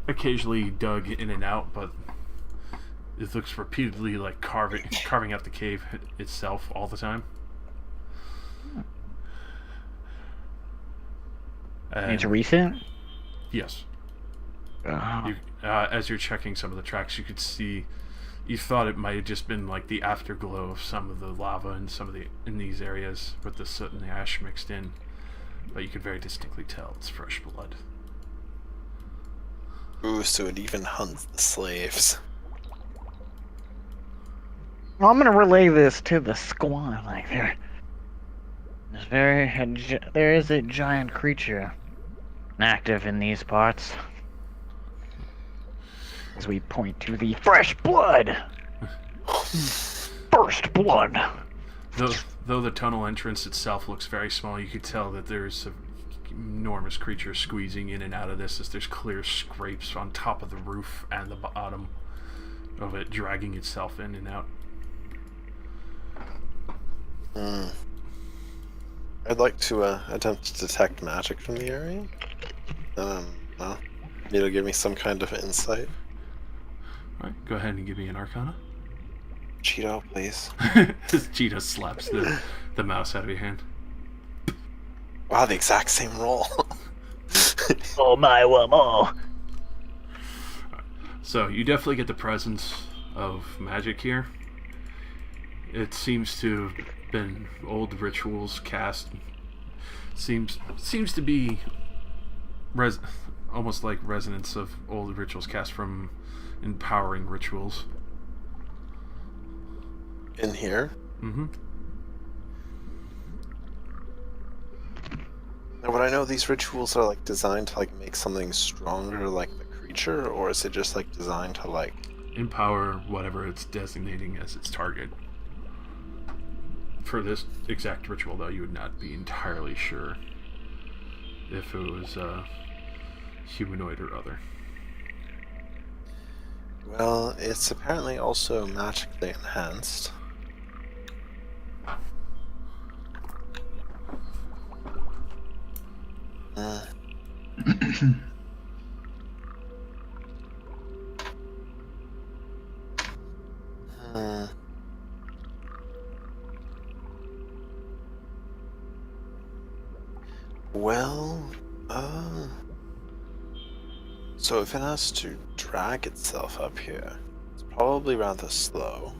occasionally dug in and out, but it looks repeatedly like carving out the cave itself all the time. And It's recent? yes. Oh. As you're checking some of the tracks, you could see. You thought it might have just been like the afterglow of some of the lava in these areas with the soot and the ash mixed in, but you could very distinctly tell it's fresh blood. Ooh, so it even hunts the slaves. Well, I'm gonna relay this to the squad. Like there is a giant creature active in these parts. As we point to the fresh blood, first blood. Though the tunnel entrance itself looks very small, you could tell that there's an enormous creature squeezing in and out of this, as there's clear scrapes on top of the roof and the bottom of it, dragging itself in and out. I'd like to attempt to detect magic from the area. No. It'll give me some kind of insight. Alright, go ahead and give me an Arcana. Cheeto, please. This Cheetah slaps the mouse out of your hand. Wow, the exact same roll. Oh my, one more. So you definitely get the presence of magic here. It seems to have been old rituals cast. Seems to be almost like resonance of old rituals cast from empowering rituals. In here? Mm-hmm. Now, would I know these rituals are like designed to like make something stronger, like the creature, or is it just like designed to like empower whatever it's designating as its target? For this exact ritual, though, you would not be entirely sure if it was humanoid or other. Well, it's apparently also magically enhanced. Well, so if it has to drag itself up here, it's probably rather slow.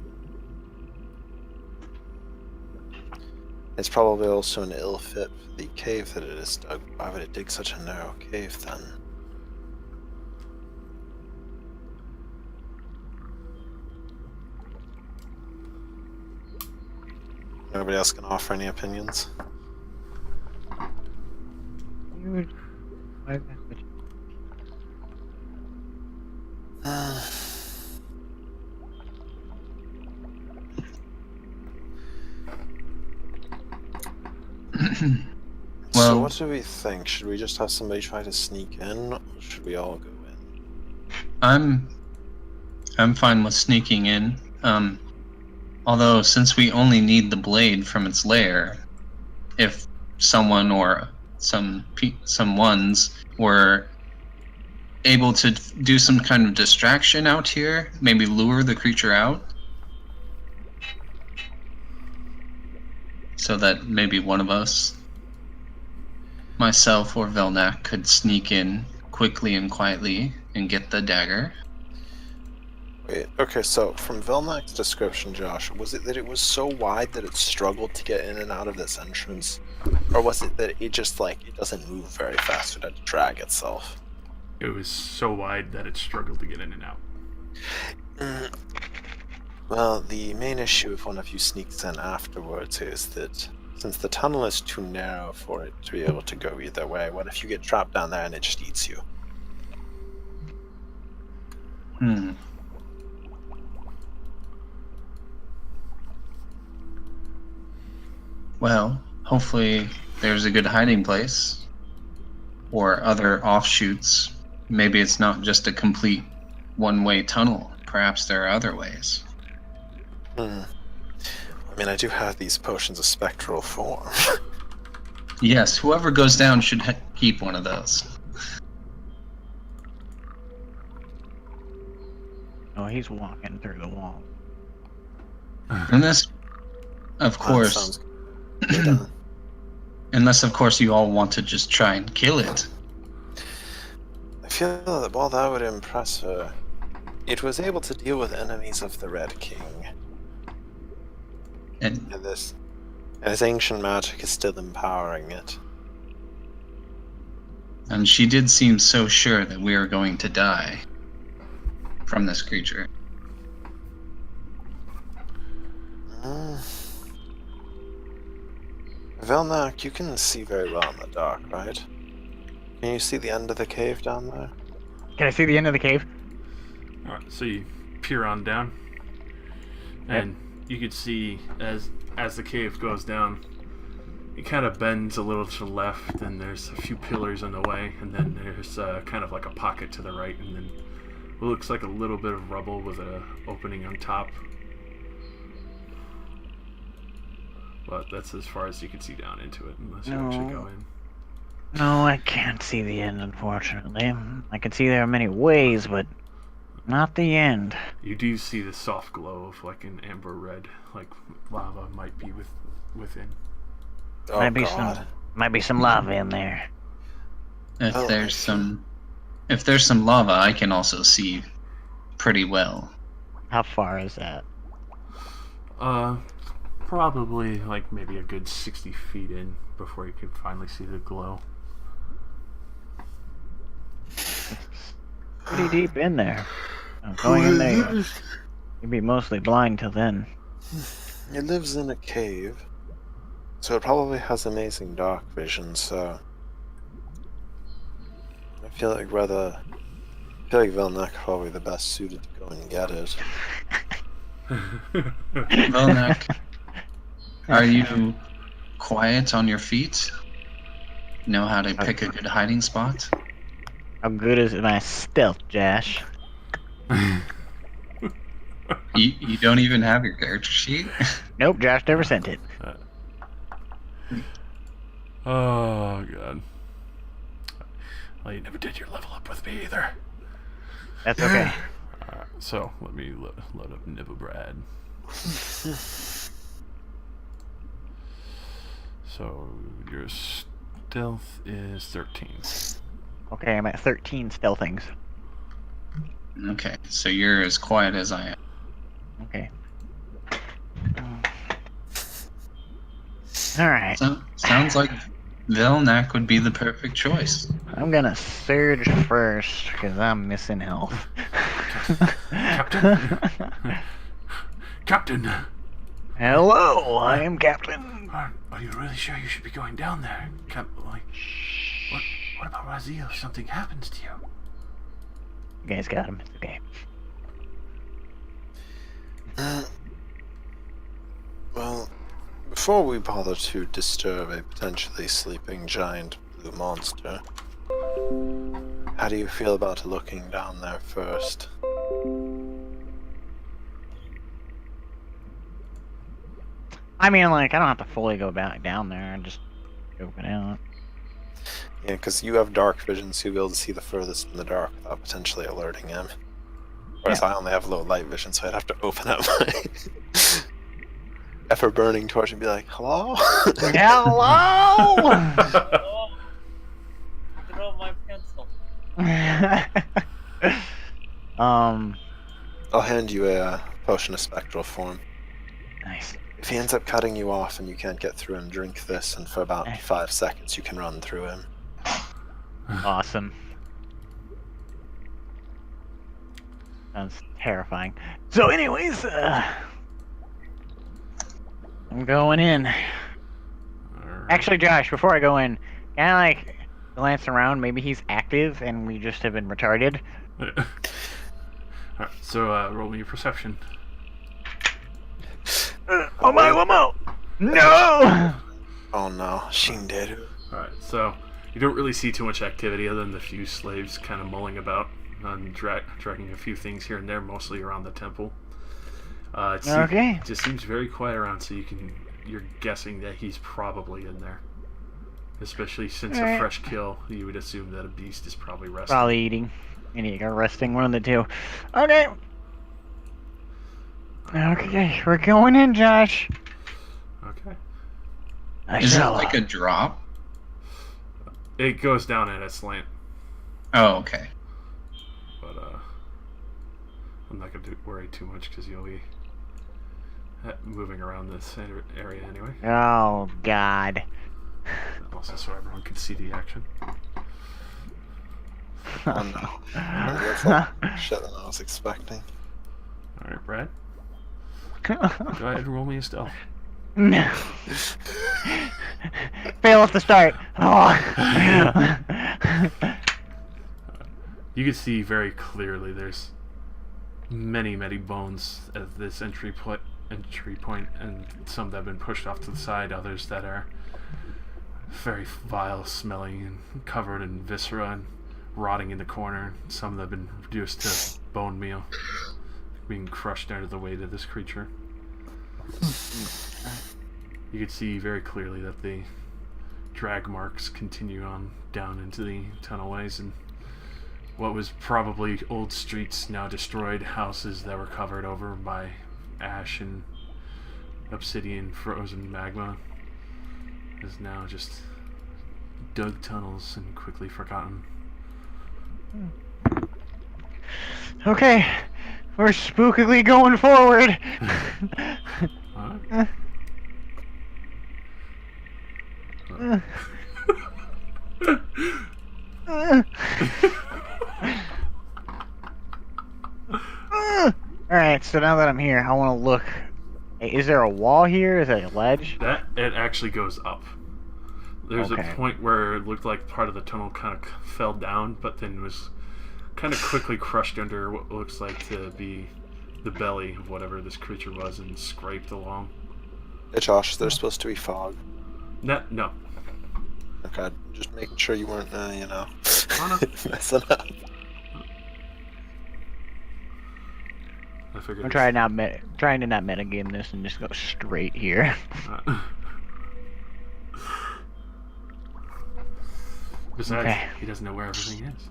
It's probably also an ill fit for the cave that it is dug. Why would it dig such a narrow cave then? Nobody else can offer any opinions? So Well, what do we think? Should we just have somebody try to sneak in, or should we all go in? I'm fine with sneaking in. Although since we only need the blade from its lair, if someone or some ones were able to do some kind of distraction out here, maybe lure the creature out, so that maybe one of us, myself or Velnak, could sneak in quickly and quietly and get the dagger. Wait, okay, so from Velnak's description, Josh, was it that it was so wide that it struggled to get in and out of this entrance? Or was it that it just, like, it doesn't move very fast, it had to drag itself? It was so wide that it struggled to get in and out. Well, the main issue if one of you sneaks in afterwards is that since the tunnel is too narrow for it to be able to go either way, what if you get trapped down there and it just eats you? Well, hopefully there's a good hiding place or other offshoots. Maybe it's not just a complete one-way tunnel. Perhaps there are other ways. I mean, I do have these potions of spectral form. Yes, whoever goes down should keep one of those. Oh, he's walking through the wall. Unless, of course, Sounds good. unless of course you all want to just try and kill it. I feel that while that would impress her, it was able to deal with enemies of the Red King. And And his ancient magic is still empowering it. and she did seem so sure that we are going to die from this creature. Velnak, you can see very well in the dark, right? Can you see the end of the cave down there? Can I see the end of the cave? Alright, so you peer on down, and you could see as the cave goes down, it kind of bends a little to the left, and there's a few pillars in the way, and then there's kind of like a pocket to the right, and then it looks like a little bit of rubble with a opening on top. But that's as far as you can see down into it, unless you actually go in. No, I can't see the end, unfortunately. I can see there are many ways, but not the end. You do see the soft glow of like an amber red, like lava might be within. Oh, Might be some lava in there. If Oh, there's some lava, I can also see pretty well. How far is that? Probably like maybe a good 60 feet in before you can finally see the glow. Pretty deep in there. Going in there, you'd be mostly blind till then. It lives in a cave, so it probably has amazing dark vision, so I feel like Velnak is probably the best suited to go and get it. Velnak, are you quiet on your feet? Know how to pick a good hiding spot? How good is my stealth, Josh? You don't even have your character sheet? Nope, Josh never sent it. Oh god. Well, you never did your level up with me either. That's okay. Alright, so let me load up Nibblbrad. So your stealth is 13. Okay, I'm at 13 stealthings. Okay, so you're as quiet as I am. Okay. Alright. Sounds like Velnak would be the perfect choice. I'm gonna surge first, because I'm missing health. Captain? Captain! Hello, I am Captain. Are you really sure you should be going down there? What about Raziel if something happens to you? You guys got him. It's okay. Well, before we bother to disturb a potentially sleeping giant blue monster, how do you feel about looking down there first? I mean, like, I don't have to fully go back down there and just open out. Yeah, because you have dark vision, so you'll be able to see the furthest in the dark without potentially alerting him. Whereas I only have low light vision, so I'd have to open up my ever burning torch and be like, "Hello." Hello! Oh, throw my pencil. I'll hand you a potion of spectral form. Nice. If he ends up cutting you off and you can't get through him, drink this, and for about 5 seconds you can run through him. Awesome. Sounds terrifying. So anyways, I'm going in. Actually, Josh, before I go in, can I, like, glance around? Maybe he's active and we just have been retarded. Alright, so roll me your perception. Oh my, one more! No! Oh no, Shinderu. Alright, so you don't really see too much activity other than the few slaves kind of mulling about and dragging a few things here and there, mostly around the temple. It just seems very quiet around, so you're guessing that he's probably in there. Especially since a fresh kill, you would assume that a beast is probably resting. Probably eating. Or resting, one of the two. Okay. Okay, we're going in, Josh. Okay. Is it like a drop? It goes down at a slant. Oh, okay. But I'm not going to worry too much because you'll be moving around this area anyway. Oh, God. Also, so everyone can see the action. Oh no. That's like shit that I was expecting. Alright, Brad. Go ahead and roll me a stealth. No. Fail off the start. Oh. You can see very clearly there's many bones at this entry point, and some that have been pushed off to the side, others that are very vile smelling and covered in viscera and rotting in the corner. Some that have been reduced to bone meal, being crushed under the weight of this creature. You can see very clearly that the drag marks continue on down into the tunnelways, and what was probably old streets, now destroyed houses that were covered over by ash and obsidian frozen magma, is now just dug tunnels and quickly forgotten. Okay, we're spookily going forward. Alright. Alright, so now that I'm here, I want to look. Hey, is there a wall here? Is there a ledge? That it actually goes up. There's Okay. a point where it looked like part of the tunnel kind of fell down, but then was kind of quickly crushed under what looks like to be the belly of whatever this creature was and scraped along. Hey Josh, there's supposed to be fog. No. Okay, just making sure you weren't, no. messing up. I figured. I'm trying to not metagame this and just go straight here. Besides, Okay. he doesn't know where everything is.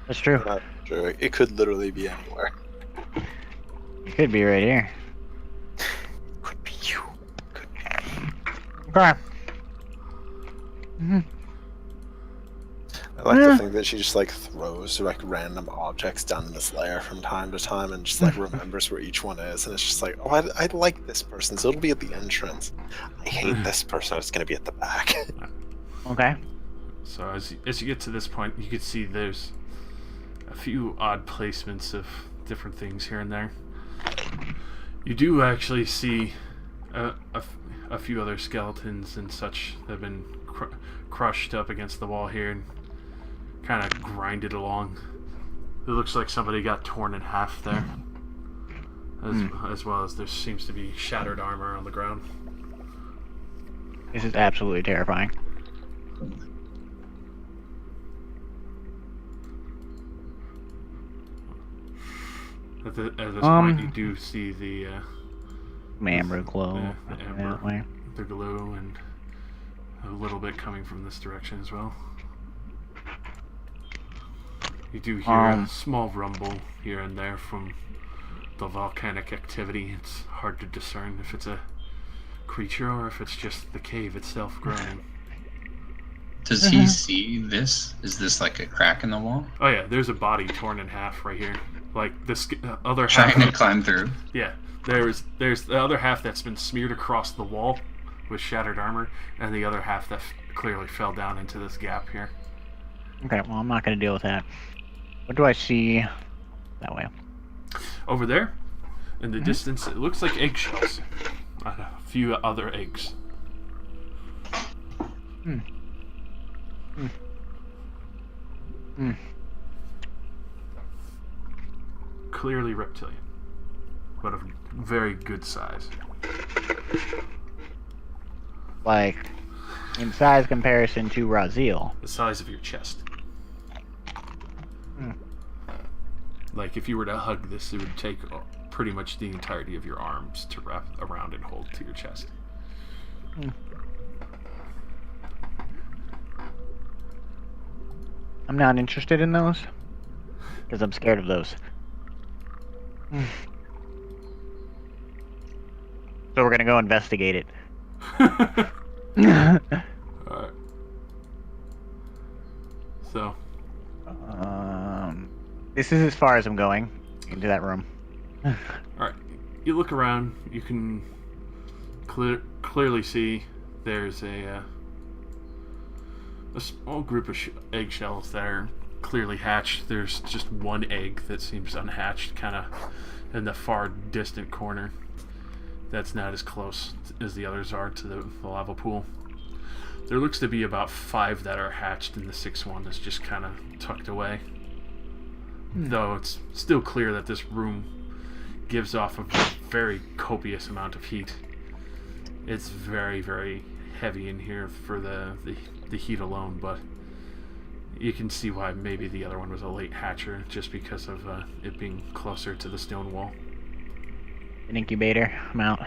That's true. Not sure. It could literally be anywhere. It could be right here. Could be you. Could be me. Okay. I like to think that she just like throws like random objects down in this lair from time to time and just like remembers where each one is, and it's just like, oh, I like this person, so it'll be at the entrance. I hate this person, it's gonna be at the back. Okay. So as you get to this point, you can see there's a few odd placements of different things here and there. You do actually see a few other skeletons and such that have been crushed up against the wall here and kind of grinded along. It looks like somebody got torn in half there. As well as there seems to be shattered armor on the ground. This is absolutely terrifying. At this point, you do see the amber glow. the amber, the glow, and a little bit coming from this direction as well. You do hear a small rumble here and there from the volcanic activity. It's hard to discern if it's a creature or if it's just the cave itself growing. Does he see this? Is this like a crack in the wall? Oh yeah, there's a body torn in half right here. Like this other half. Trying to climb through. Yeah, there's the other half that's been smeared across the wall with shattered armor, and the other half that clearly fell down into this gap here. Okay, well I'm not gonna deal with that. What do I see that way? Over there, in the distance, it looks like eggshells. A few other eggs. Clearly reptilian, but of very good size. Like, in size comparison to Raziel. The size of your chest. Like, if you were to hug this, it would take pretty much the entirety of your arms to wrap around and hold to your chest. I'm not interested in those, because I'm scared of those. So we're gonna go investigate it. Alright. So. This is as far as I'm going into that room. Alright. You look around, you can clearly see there's a small group of eggshells that are clearly hatched. There's just one egg that seems unhatched, kind of in the far distant corner. That's not as close as the others are to the lava pool. There looks to be about 5 that are hatched, and the 6th one is just kind of tucked away. Though it's still clear that this room gives off a very copious amount of heat. It's very, very heavy in here for the heat alone, but you can see why maybe the other one was a late hatcher, just because of it being closer to the stone wall. An incubator. I'm out.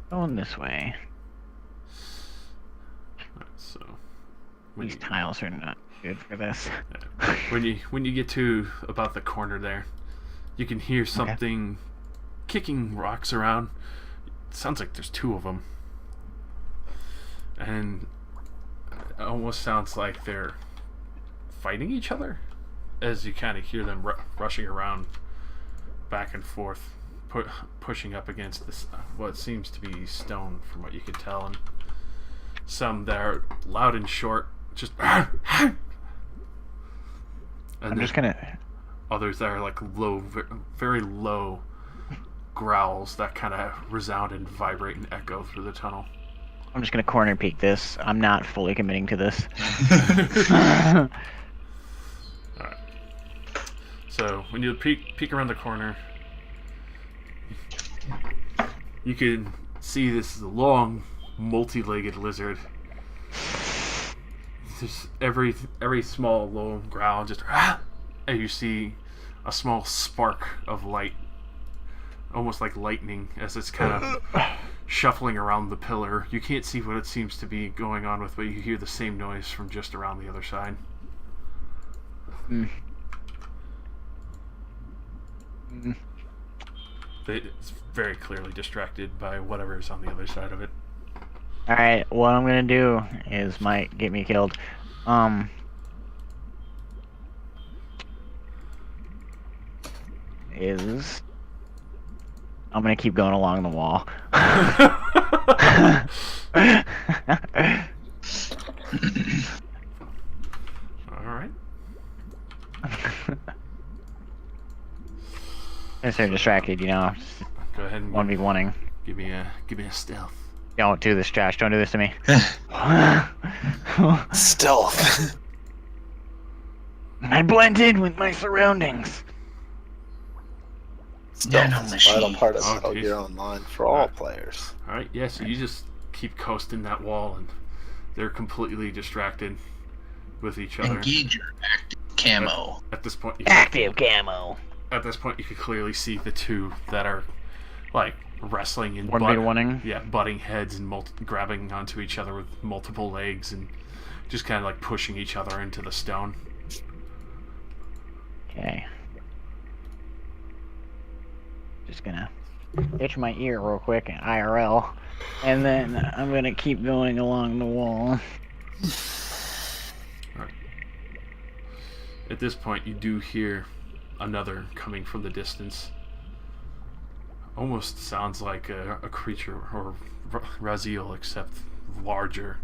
Going this way. So These tiles are not good for this. when you get to about the corner there, you can hear something kicking rocks around. It sounds like there's 2 of them, and it almost sounds like they're fighting each other as you kind of hear them rushing around back and forth, pushing up against this what seems to be stone from what you can tell, and some that are loud and short, just and I'm just gonna. Others that are like low, very low growls that kind of resound and vibrate and echo through the tunnel. I'm just gonna corner peek this. I'm not fully committing to this. Alright. So when you peek around the corner, you can see this long, multi-legged lizard. Just every small low growl, just and you see a small spark of light, almost like lightning, as it's kind of shuffling around the pillar. You can't see what it seems to be going on with, but you hear the same noise from just around the other side. Mm. It's very clearly distracted by whatever is on the other side of it. Alright, what I'm gonna do is might get me killed. Is I'm gonna keep going along the wall. Alright. Since they're distracted, you know, Go ahead and 1v1ing. give me a stealth. Don't do this, Josh. Don't do this to me. Stealth. I blend in with my surroundings. Stealth is a vital part of Oh, Metal geez. Gear Online for all Alright. players. Alright, yeah, so you just keep coasting that wall and they're completely distracted with each other. Engage your active camo. At this point, Active camo. At this point, you could clearly see the two that are, like, wrestling and 1v1ing. yeah, butting heads and grabbing onto each other with multiple legs and just kind of like pushing each other into the stone. Okay. Just gonna itch my ear real quick in IRL, and then I'm gonna keep going along the wall. At this point, you do hear another coming from the distance. Almost sounds like a creature or Raziel, except larger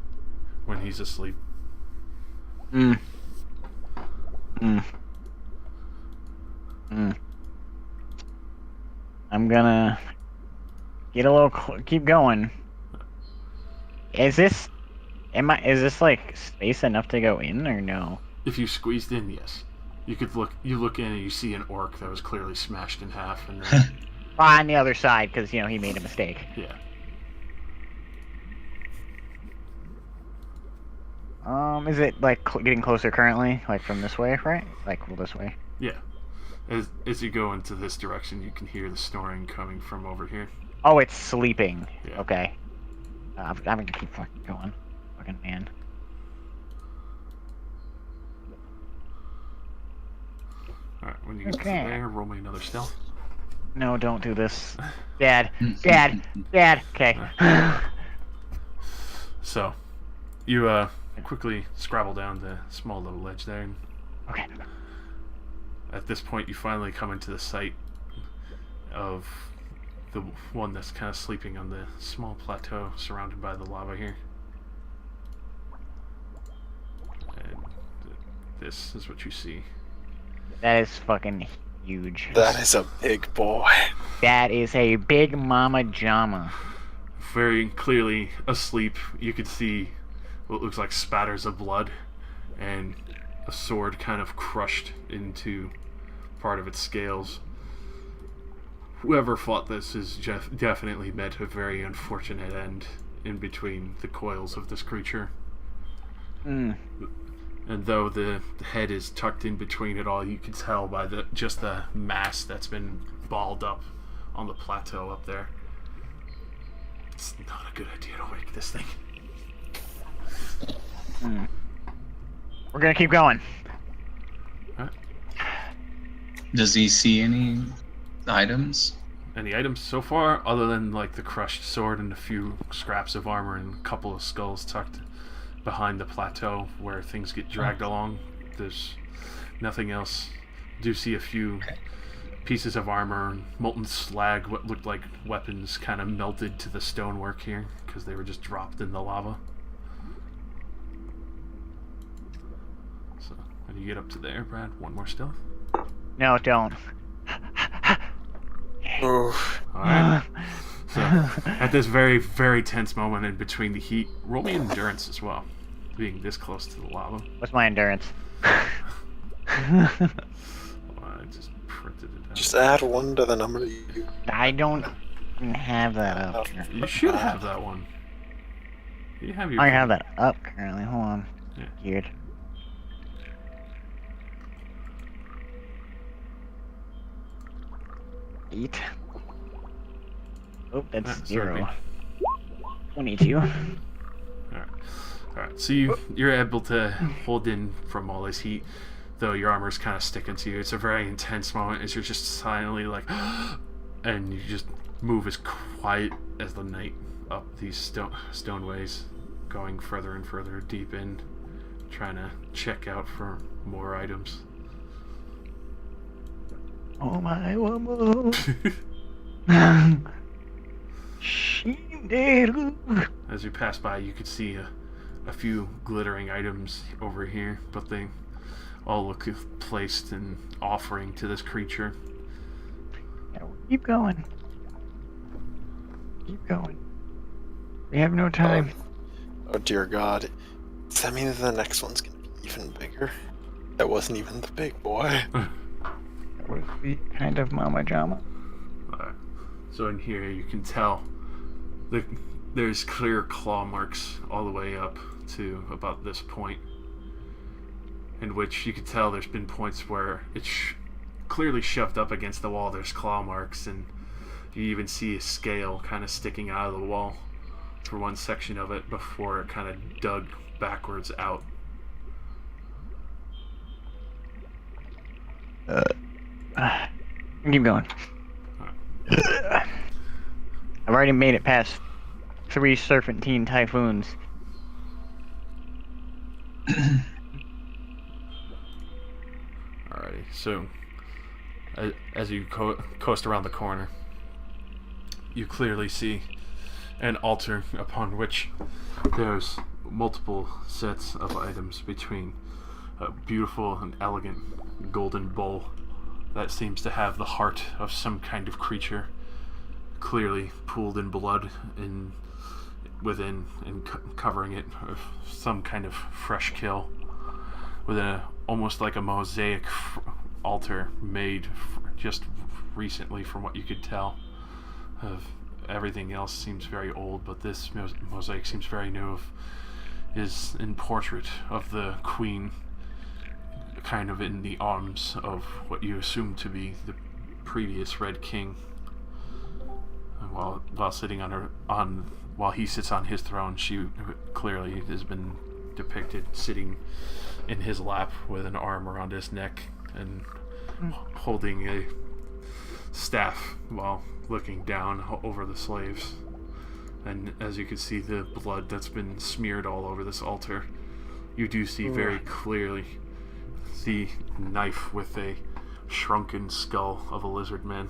when he's asleep. I'm gonna get a little keep going. Is this like space enough to go in or no? If you squeezed in, yes. You look in and you see an orc that was clearly smashed in half, and then, On the other side, because you know he made a mistake. yeah. Is it like getting closer currently, like from this way, right? Like this way. Yeah. As you go into this direction, you can hear the snoring coming from over here. Oh, it's sleeping. Yeah. Okay. I'm gonna keep fucking going. Fucking man. Alright, when you get Okay. to there, roll me another stealth. No, don't do this. Dad. Dad. Dad. Okay. So, you quickly scrabble down the small little ledge there, and Okay. at this point you finally come into the sight of the one that's kind of sleeping on the small plateau surrounded by the lava here. And this is what you see. That is fucking huge. That is a big boy. That is a big mama jama. Very clearly asleep, you could see what looks like spatters of blood and a sword kind of crushed into part of its scales. Whoever fought this has definitely met a very unfortunate end in between the coils of this creature. Mm. And though the head is tucked in between it all, you can tell by just the mass that's been balled up on the plateau up there. It's not a good idea to wake this thing. Mm. We're gonna keep going. Does he see any items? Any items so far, other than like the crushed sword and a few scraps of armor and a couple of skulls tucked behind the plateau where things get dragged along, there's nothing else. Do see a few pieces of armor and molten slag, what looked like weapons, kind of melted to the stonework here because they were just dropped in the lava. So when you get up to there, Brad, one more stealth. No, don't. Oof. Alright. So at this very, very tense moment in between the heat, roll me endurance as well, being this close to the lava. What's my endurance? I just printed it out. Just add 1 to the number you. I don't have that up. You should have that one. You have your. I have that up currently. Hold on. Yeah. Weird. Eight. Oh, that's Ah, 0. sorry. 22. Alright. So you're able to hold in from all this heat. though your armor's kind of sticking to you. It's a very intense moment as you're just silently like, and you just move as quiet as the night up these stone ways, going further and further deep in, trying to check out for more items. Oh my woman. As you pass by, you could see a few glittering items over here, but they all look placed in offering to this creature. Yeah, keep going. Keep going. We have no time. Oh dear God. Does that mean that the next one's gonna be even bigger? That wasn't even the big boy. That was the kind of Mama Jama. So in here you can tell there's clear claw marks all the way up to about this point, in which you can tell there's been points where it's clearly shoved up against the wall. There's claw marks, and you even see a scale kind of sticking out of the wall for one section of it before it kind of dug backwards out. Keep going. I've already made it past 3 serpentine typhoons. Alrighty, so as you coast around the corner, you clearly see an altar upon which there's multiple sets of items between a beautiful and elegant golden bowl that seems to have the heart of some kind of creature, clearly pooled in blood within and covering it with some kind of fresh kill, with almost like a mosaic altar made just recently, from what you could tell. Everything else seems very old, but this mosaic seems very new. Is in portrait of the queen, kind of in the arms of what you assume to be the previous Red King, while sitting while he sits on his throne. She clearly has been depicted sitting in his lap with an arm around his neck and holding a staff while looking down over the slaves. And as you can see the blood that's been smeared all over this altar, you do see very clearly the knife with a shrunken skull of a lizard man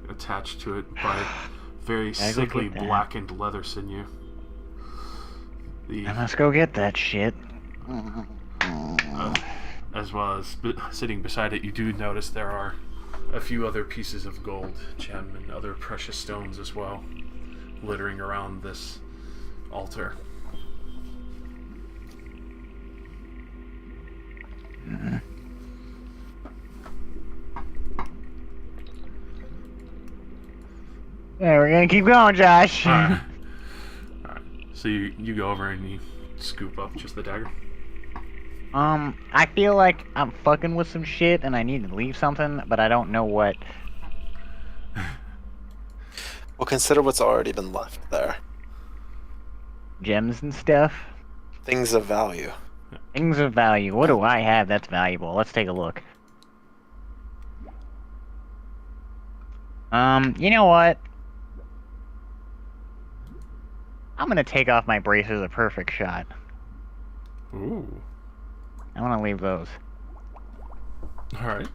attached to it by very sickly blackened leather sinew. Let's go get that shit. As well as sitting beside it, you do notice there are a few other pieces of gold, gem, and other precious stones as well, littering around this altar. Yeah, we're gonna keep going, Josh. Alright. So you go over and you scoop up just the dagger. I feel like I'm fucking with some shit and I need to leave something, but I don't know what. Well, consider what's already been left there. Gems and stuff? Things of value. Things of value. What do I have that's valuable? Let's take a look. You know what? I'm gonna take off my braces a perfect shot. Ooh. I wanna leave those. Alright.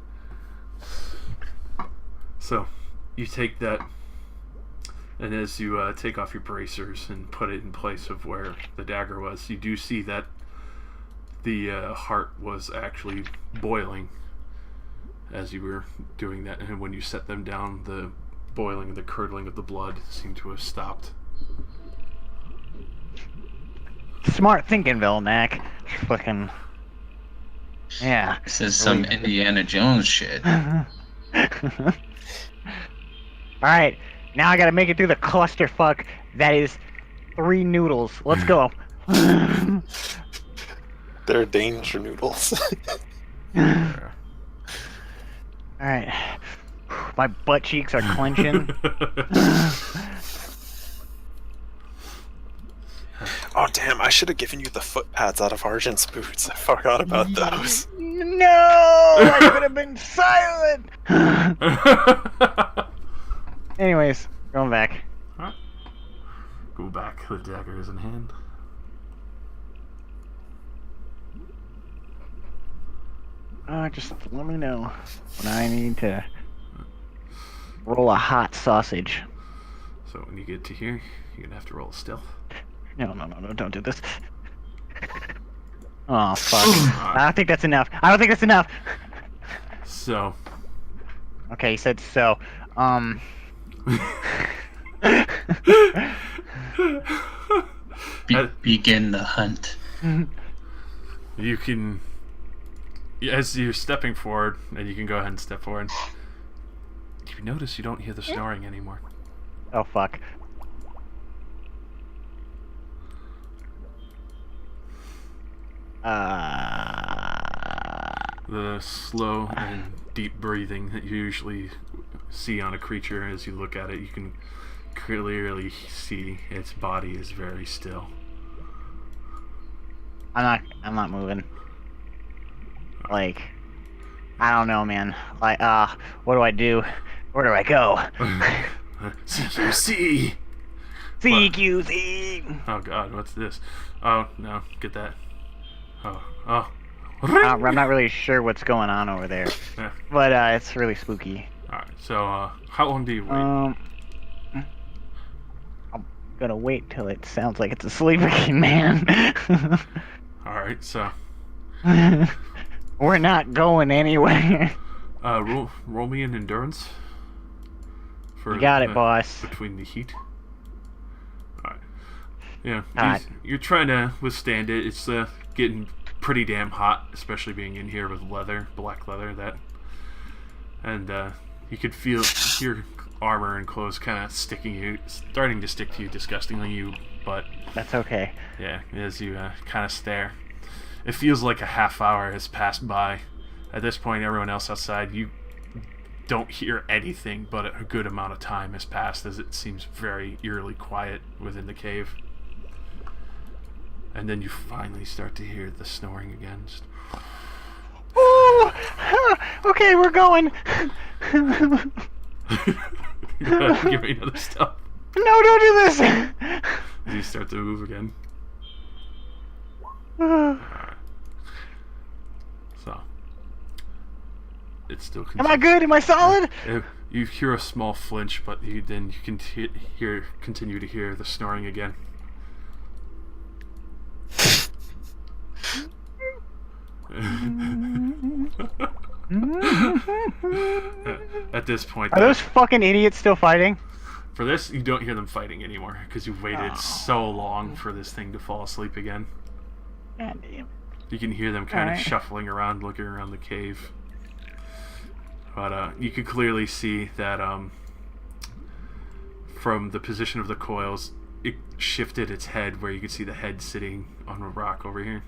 So, you take that, and as you take off your bracers and put it in place of where the dagger was, you do see that the heart was actually boiling as you were doing that, and when you set them down, the boiling, the curdling of the blood seemed to have stopped. Smart thinking, Vilnac. Fucking. Yeah. This is some Indiana Jones shit. Alright, now I gotta make it through the clusterfuck that is 3 noodles. Let's go. They're danger noodles. Alright. My butt cheeks are clenching. Oh damn, I should have given you the foot pads out of Argent's boots. I forgot about those. No! I could have been silent! Anyways, going back. Go back. The dagger is in hand. Just let me know when I need to roll a hot sausage. So when you get to here, you're gonna have to roll a stealth. No, don't do this. Oh, fuck. I don't think that's enough. I don't think that's enough! So. Okay, he said so. Begin the hunt. You can, as you're stepping forward, and you can go ahead and step forward. You notice you don't hear the snoring anymore. Oh, fuck. The slow and deep breathing that you usually see on a creature as you look at it, you can clearly see its body is very still. I'm not moving. Like, I don't know, man. Like, what do I do? Where do I go? CQC! CQC! Oh god, what's this? Oh, no, get that. Oh. I'm not really sure what's going on over there. Yeah. But, it's really spooky. Alright, so, how long do you wait? I'm gonna wait till it sounds like it's asleep again, man. Alright, so, We're not going anywhere. roll me an endurance. For, You got it, boss. Between the heat. Alright. Yeah, Alright. you're trying to withstand it. It's getting pretty damn hot, especially being in here with leather, black leather, and you could feel your armor and clothes kind of starting to stick to you disgustingly, but That's okay. yeah, as you kind of stare, it feels like a half hour has passed by. At this point, everyone else outside, you don't hear anything, but a good amount of time has passed as it seems very eerily quiet within the cave. And then you finally start to hear the snoring again. Just... Ooh! Okay, we're going. Give me another step. No, don't do this. As you start to move again. So, it's still. Am I good? Am I solid? You hear a small flinch, but you continue to hear the snoring again. At this point, Are those fucking idiots still fighting? for this, you don't hear them fighting anymore because you've waited so long for this thing to fall asleep again. God damn. You can hear them kind of Alright. shuffling around, looking around the cave. But you can clearly see that from the position of the coils, it shifted its head where you can see the head sitting on a rock over here.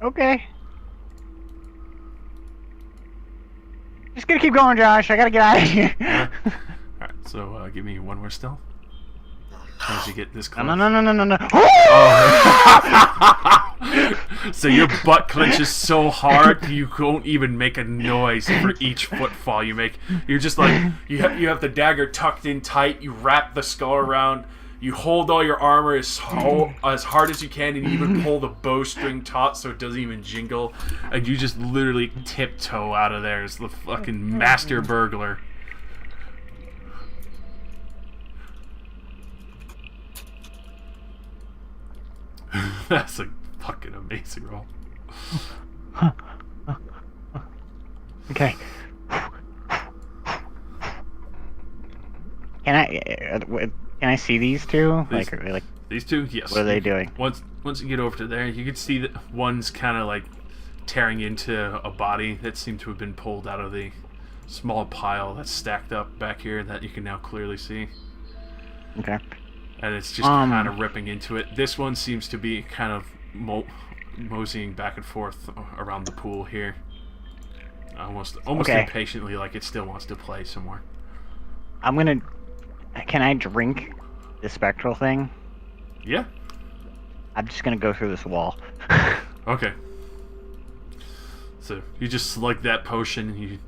Okay. Just gonna keep going, Josh. I gotta get out of here. Alright, so give me one more stealth. As you get this close. No. So your butt clenches so hard you won't even make a noise for each footfall you make. You're just like you have the dagger tucked in tight. You wrap the skull around. You hold all your armor as hard as you can, and you even pull the bowstring taut so it doesn't even jingle. And you just literally tiptoe out of there as the fucking master burglar. That's a fucking amazing roll. Okay. Can I see these two? Like These two, yes. what are they doing? Once you get over to there, you can see that one's kind of like tearing into a body that seemed to have been pulled out of the small pile that's stacked up back here that you can now clearly see. Okay. And it's just kind of ripping into it. This one seems to be kind of moseying back and forth around the pool here. Almost Okay. impatiently, like it still wants to play some more. Can I drink the spectral thing? Yeah. I'm just gonna go through this wall. Okay. So you just slug that potion and you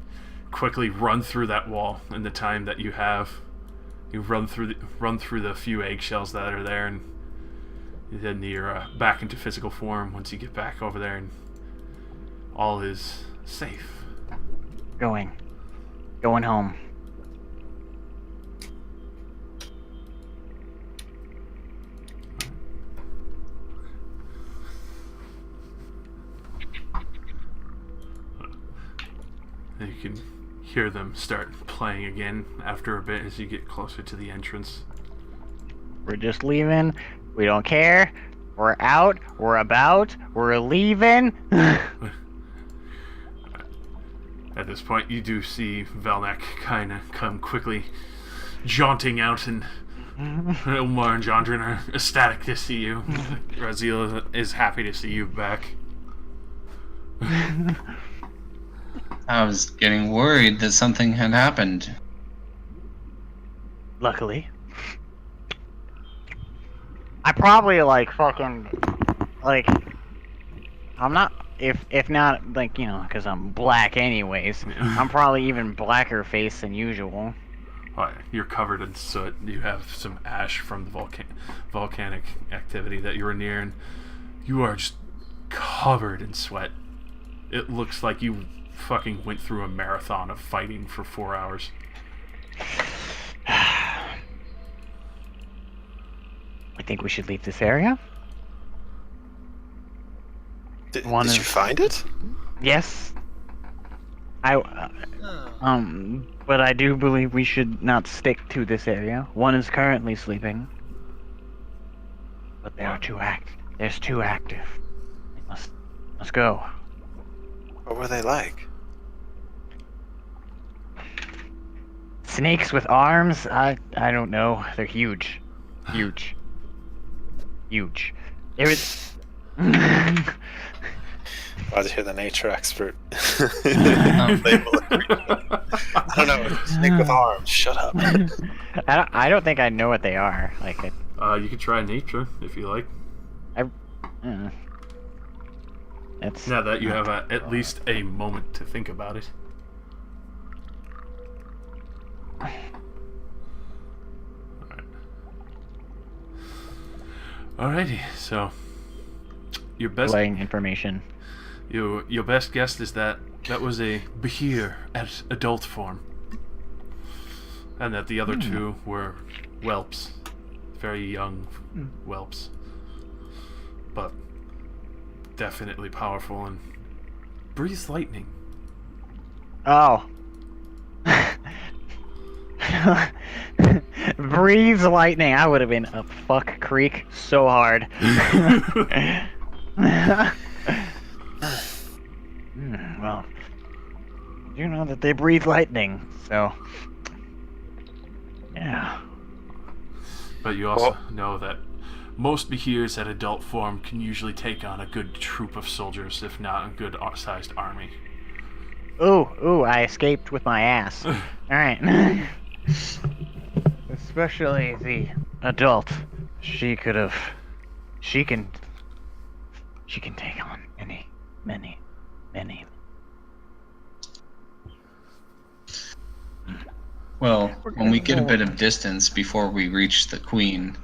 quickly run through that wall in the time that you have. You run through the few eggshells that are there, and then you're back into physical form once you get back over there, and all is safe. Going home. And you can hear them start playing again after a bit as you get closer to the entrance. We're just leaving. We don't care. We're out. We're about. We're leaving. At this point, you do see Velnak kind of come quickly jaunting out, and Omar and Jondrin are ecstatic to see you. Raziel is happy to see you back. I was getting worried that something had happened. Luckily. I probably I'm not, if not, because I'm black anyways, I'm probably even blacker face than usual. Oh, you're covered in soot. You have some ash from the volcanic activity that you were near, and you are just covered in sweat. It looks like you fucking went through a marathon of fighting for 4 hours. I think we should leave this area. Did you find it? Yes. But I do believe we should not stick to this area. One is currently sleeping. But there's too active. We must go. What were they like? Snakes with arms? I don't know. They're huge. Huge. It was... Glad to hear the nature expert. Label it. I don't know. Snake with arms. Shut up. I don't think I know what they are. You could try nature if you like. It's Now that you have at least a moment to think about it. Alrighty, so your best laying information. your best guess is that was a Behir at adult form, and that the other two were whelps, very young whelps, but definitely powerful and breathes lightning. Oh. Breathes lightning. I would have been a fuck creek so hard. Well, you know that they breathe lightning, so yeah. But you also know that most Behirs at adult form can usually take on a good troop of soldiers, if not a good sized army. Ooh, I escaped with my ass. Alright. Especially the adult. She can take on many. Well, when we get a bit of distance before we reach the queen,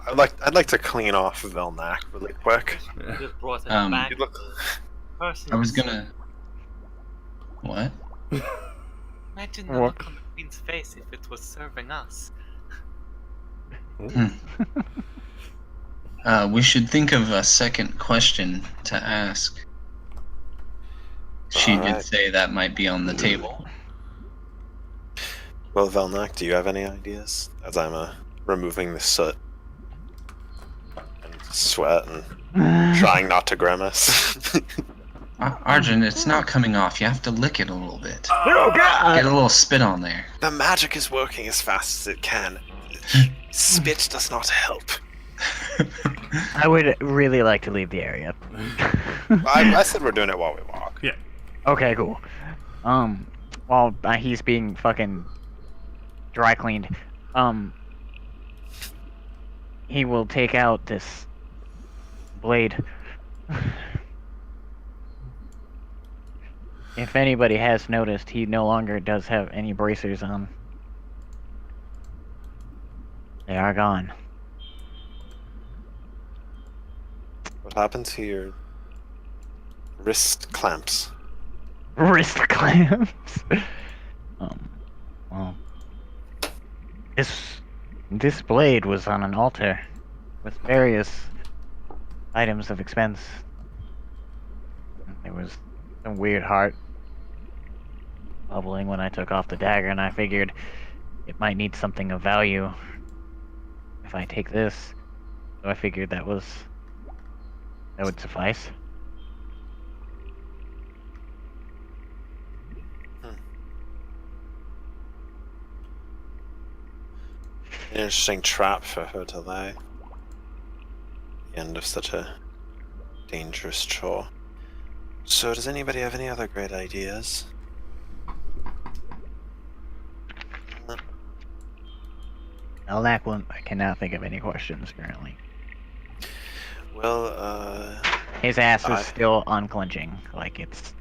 I'd like to clean off Velnak really quick. Just brought it Um, back. You look- I was gonna... What? Imagine the look on the queen's face if it was serving us. We should think of a second question to ask. She did Alright. say that might be on the table. Well, Velnak, do you have any ideas? As I'm removing the soot and sweat and trying not to grimace. Arjun, it's not coming off. You have to lick it a little bit. Oh god! Get a little spit on there. The magic is working as fast as it can. Spit does not help. I would really like to leave the area. I said we're doing it while we walk. Yeah. Okay, cool. While he's being fucking dry cleaned, he will take out this blade. If anybody has noticed, he no longer does have any bracers on. They are gone. What happened to your wrist clamps? Wrist clamps. Well, this blade was on an altar with various items of expense. There was some weird heart bubbling when I took off the dagger, and I figured it might need something of value if I take this. So I figured that would suffice. An interesting trap for her to lay. The end of such a dangerous chore. So, does anybody have any other great ideas? I cannot think of any questions currently. Well, His ass I- is still unclenching, like it's.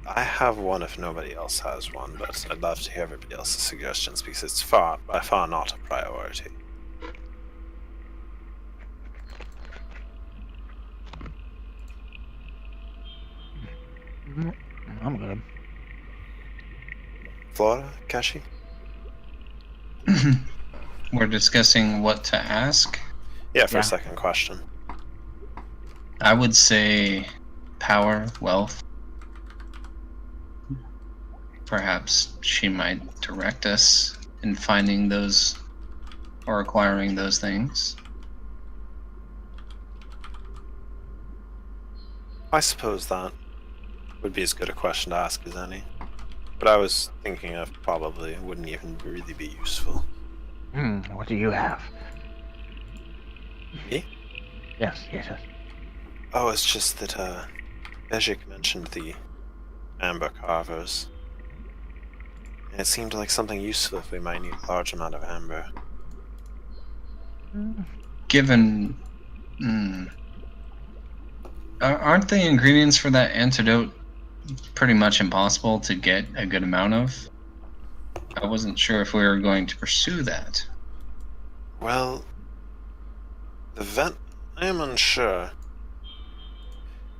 I have one if nobody else has one, but I'd love to hear everybody else's suggestions because it's by far not a priority. I'm good. Flora, Kashi? We're discussing what to ask. Yeah, for Yeah. a second question. I would say power, wealth. Perhaps she might direct us in finding those or acquiring those things. I suppose that would be as good a question to ask as any. But I was thinking of probably wouldn't even really be useful. What do you have? Me? Yes. Oh, it's just that Bejik mentioned the amber carvers. And it seemed like something useful if we might need a large amount of amber. Given, aren't the ingredients for that antidote pretty much impossible to get a good amount of? I wasn't sure if we were going to pursue that. Well, I am unsure.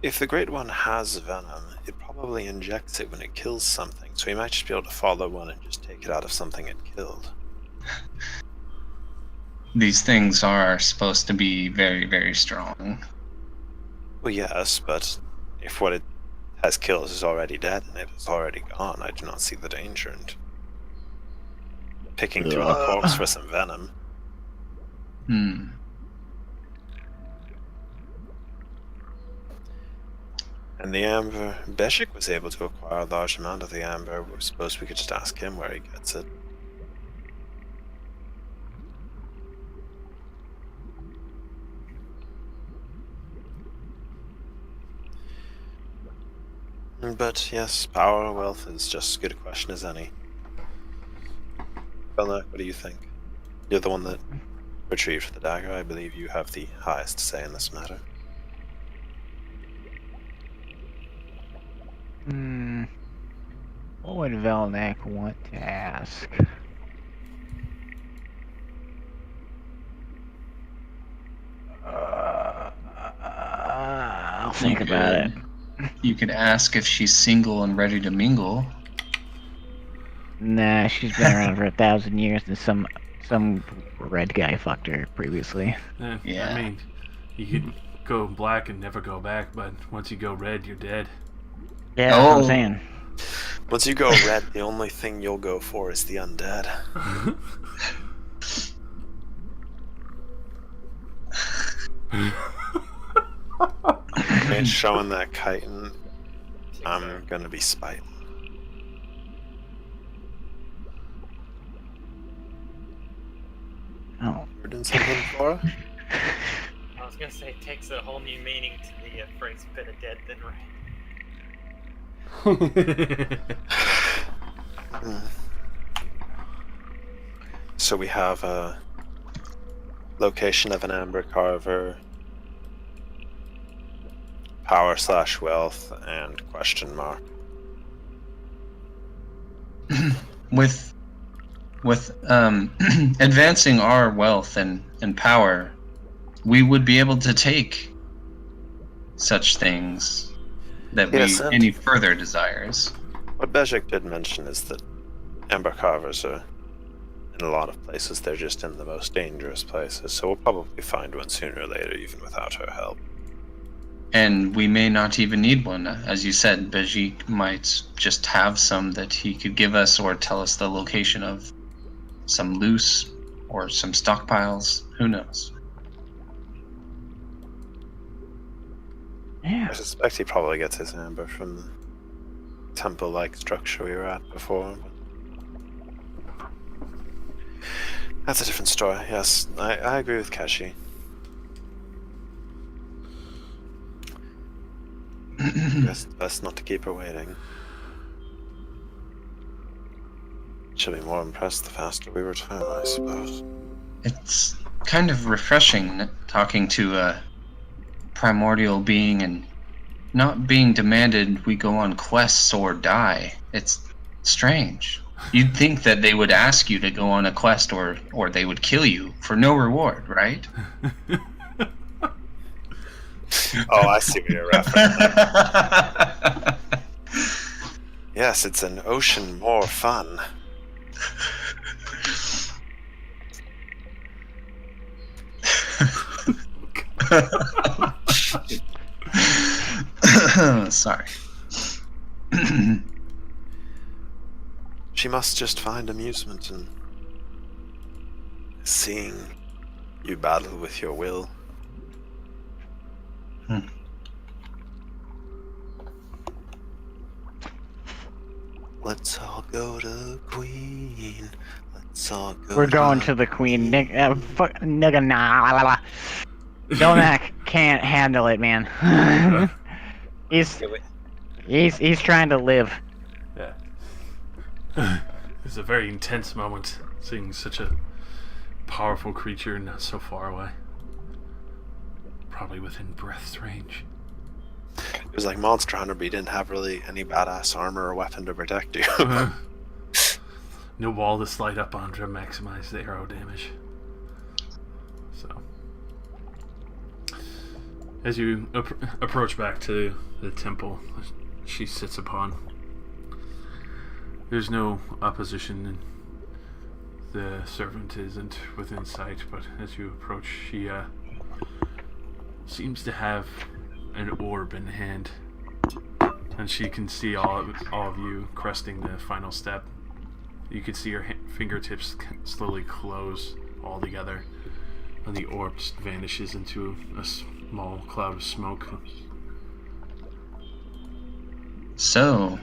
If the Great One has venom, it probably injects it when it kills something, so we might just be able to follow one and just take it out of something it killed. These things are supposed to be very, very strong. Well, yes, but if what it has killed is already dead and it is already gone, I do not see the danger in picking through the corpse for some venom. And the amber, Beshik was able to acquire a large amount of the amber. We suppose we could just ask him where he gets it. But yes, power or wealth is just as good a question as any. Belnak, what do you think? You're the one that retrieved the dagger. I believe you have the highest say in this matter. What would Velnak want to ask? I'll think about it. You could ask if she's single and ready to mingle. Nah, she's been around for 1,000 years, and some red guy fucked her previously. Yeah. I mean, you could go black and never go back, but once you go red, you're dead. Yeah, that's what I'm Oh. saying. Once you go red, the only thing you'll go for is the undead. Ain't showing that chitin. I'm gonna be spiting. Oh. You're doing something, Flora? I was gonna say it takes a whole new meaning to the phrase "better dead than red." So we have a location of an amber carver, power/wealth, and question mark. with advancing our wealth and power, we would be able to take such things that Yes, we and any further desires. what Bezek did mention is that Amber Carvers are in a lot of places, they're just in the most dangerous places, so we'll probably find one sooner or later, even without her help. And we may not even need one. As you said, Bejik might just have some that he could give us or tell us the location of some loose or some stockpiles. Who knows? Yeah. I suspect he probably gets his amber from the temple-like structure we were at before. That's a different story. Yes, I agree with Keshi. Guess it's best not to keep her waiting. She'll be more impressed the faster we return, I suppose. It's kind of refreshing talking to a primordial being and not being demanded we go on quests or die. It's strange. You'd think that they would ask you to go on a quest or they would kill you for no reward, right? Oh, I see what you're referencing. Yes, it's an ocean more fun. Sorry. She must just find amusement in seeing you battle with your will. Let's all go to the Queen. Let's all go. We're going to the Queen. Nigga, nah. Donak can't handle it, man. he's trying to live. Yeah. It's a very intense moment, seeing such a powerful creature not so far away. Probably within breath's range. It was like Monster Hunter, but you didn't have really any badass armor or weapon to protect you. No wall to slide up on to maximize the arrow damage. So, as you approach back to the temple, she sits upon. There's no opposition, and the servant isn't within sight. But as you approach, she seems to have an orb in hand, and she can see all of you cresting the final step. You can see her fingertips slowly close all together, and the orb just vanishes into a small cloud of smoke. So,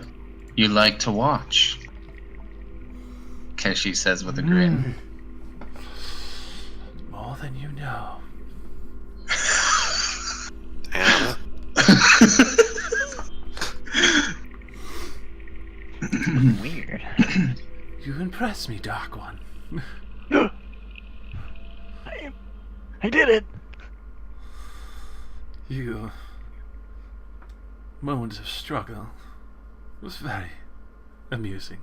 you like to watch? Keshi says with a grin. More than you know. Damn. Weird. You impress me, Dark One. I did it. Your moment of struggle was very amusing.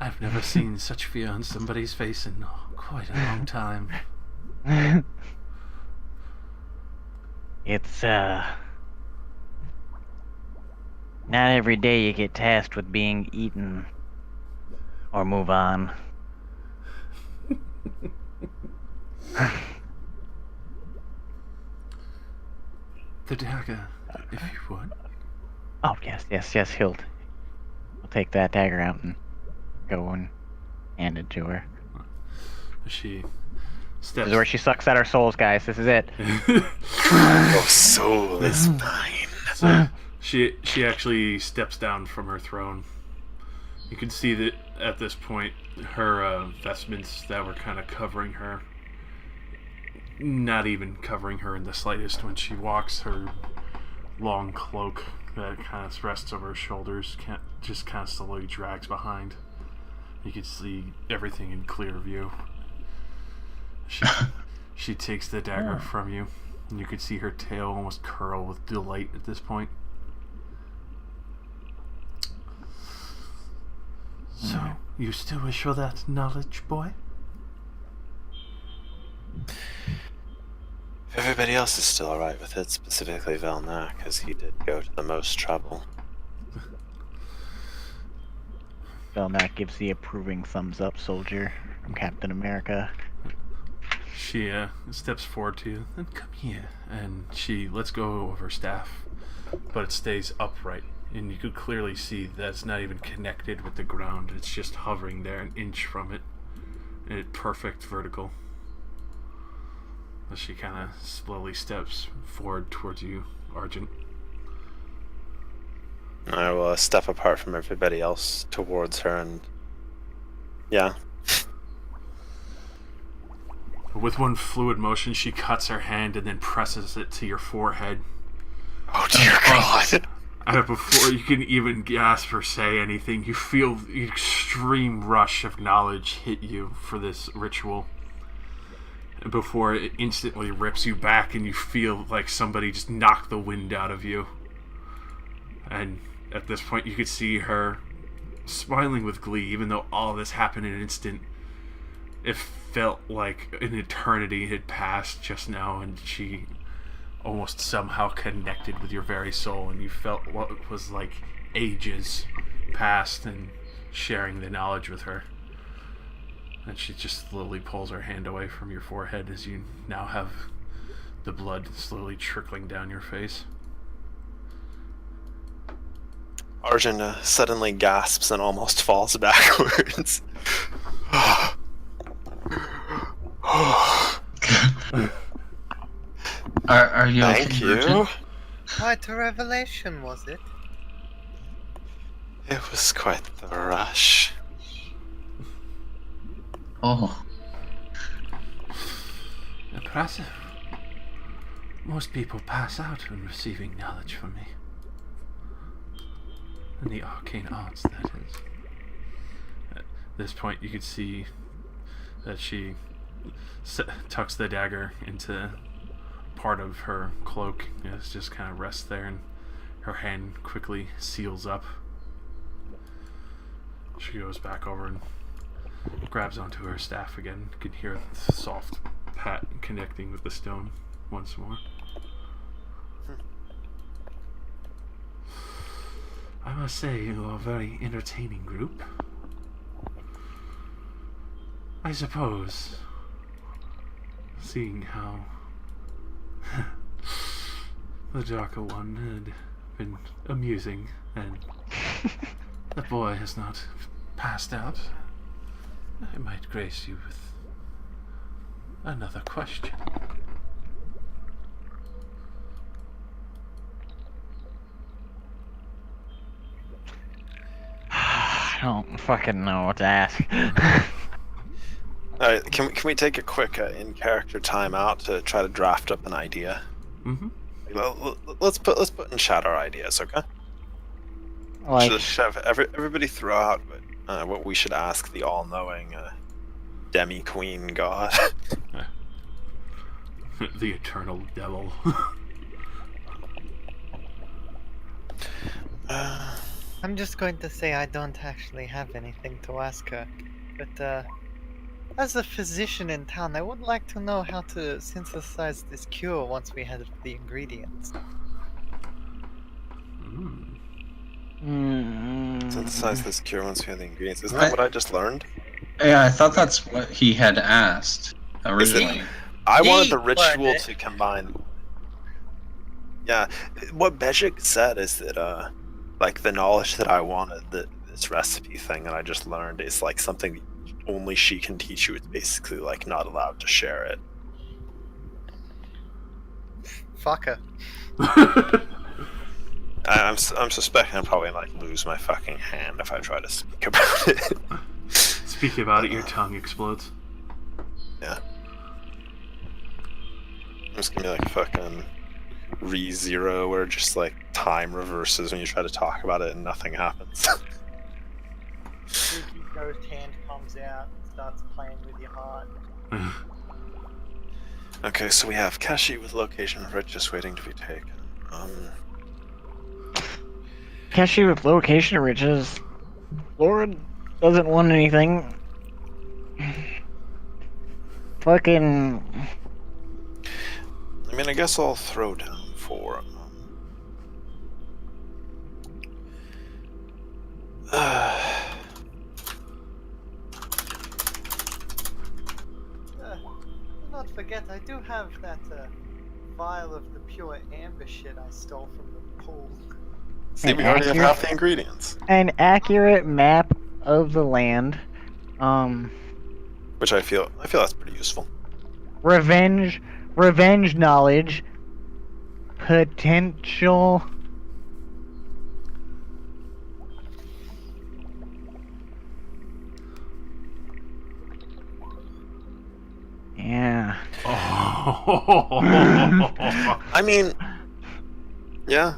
I've never seen such fear on somebody's face in quite a long time. It's not every day you get tasked with being eaten or move on. The dagger, if you would. Oh yes, Hilt. I'll take that dagger out and go and hand it to her. She steps. This is where she sucks out our souls, guys. This is it. Your soul is mine. So she actually steps down from her throne. You can see that at this point, her vestments that were kind of covering her, not even covering her in the slightest. When she walks, her long cloak that kind of rests over her shoulders just kind of slowly drags behind. You can see everything in clear view. She takes the dagger from you, and you can see her tail almost curl with delight at this point. You still wish for that knowledge, boy? If everybody else is still alright with it, specifically Velna, because he did go to the most trouble. Belknap gives the approving thumbs up, soldier, from Captain America. She steps forward to you. Then come here. And she lets go of her staff, but it stays upright. And you could clearly see that it's not even connected with the ground. It's just hovering there an inch from it. And it's perfect vertical. As she kind of slowly steps forward towards you, Argent. I will step apart from everybody else towards her and... Yeah. With one fluid motion, she cuts her hand and then presses it to your forehead. Oh dear God! And before you can even gasp or say anything, you feel the extreme rush of knowledge hit you for this ritual. And before it instantly rips you back and you feel like somebody just knocked the wind out of you. And at this point you could see her smiling with glee, even though all of this happened in an instant. It felt like an eternity had passed just now, and she almost somehow connected with your very soul, and you felt what was like ages passed and sharing the knowledge with her. And she just slowly pulls her hand away from your forehead as you now have the blood slowly trickling down your face. Arjun suddenly gasps and almost falls backwards. Are you okay, Thank Virgin? you. Quite a revelation, was it? It was quite the rush. Oh, Impressive. Most people pass out when receiving knowledge from me. In the arcane arts, that is. At this point, you could see that she tucks the dagger into part of her cloak. It just kind of rests there, and her hand quickly seals up. She goes back over and grabs onto her staff again. You can hear the soft pat connecting with the stone once more. I must say, you are a very entertaining group. I suppose, seeing how the darker one had been amusing and the boy has not passed out, I might grace you with another question. I don't fucking know what to ask. Alright, can we take a quick in-character timeout to try to draft up an idea? Mm-hmm. Let's put in chat our ideas, okay? Like, Should have everybody throw out what we should ask the all-knowing demi-queen god. The eternal devil. I'm just going to say I don't actually have anything to ask her, but as a physician in town, I would like to know how to synthesize this cure once we have the ingredients. Synthesize this cure once we have the ingredients. Isn't that what I just learned? yeah, I thought that's what he had asked originally. I wanted He the ritual learned it. to combine. Yeah, what Bejik said is that like the knowledge that I wanted, this recipe thing that I just learned is like something only she can teach you. It's basically like not allowed to share it. Fuck her. I'm suspecting I'll probably like lose my fucking hand if I try to speak about it. Speak about it, your tongue explodes. Yeah. I'm just gonna be like fucking re-zero where just like time reverses when you try to talk about it and nothing happens. Spooky ghost hand comes out and starts playing with your heart. Okay, so we have Kashi with location of just waiting to be taken. Cashew with location riches. Lord, doesn't want anything. Fucking. I mean, I guess I'll throw down for. Do not forget, I do have that vial of the pure amber shit I stole from the pool. See, we already have half the ingredients. An accurate map of the land. Which I feel that's pretty useful. Revenge knowledge. Potential. Yeah. I mean, yeah.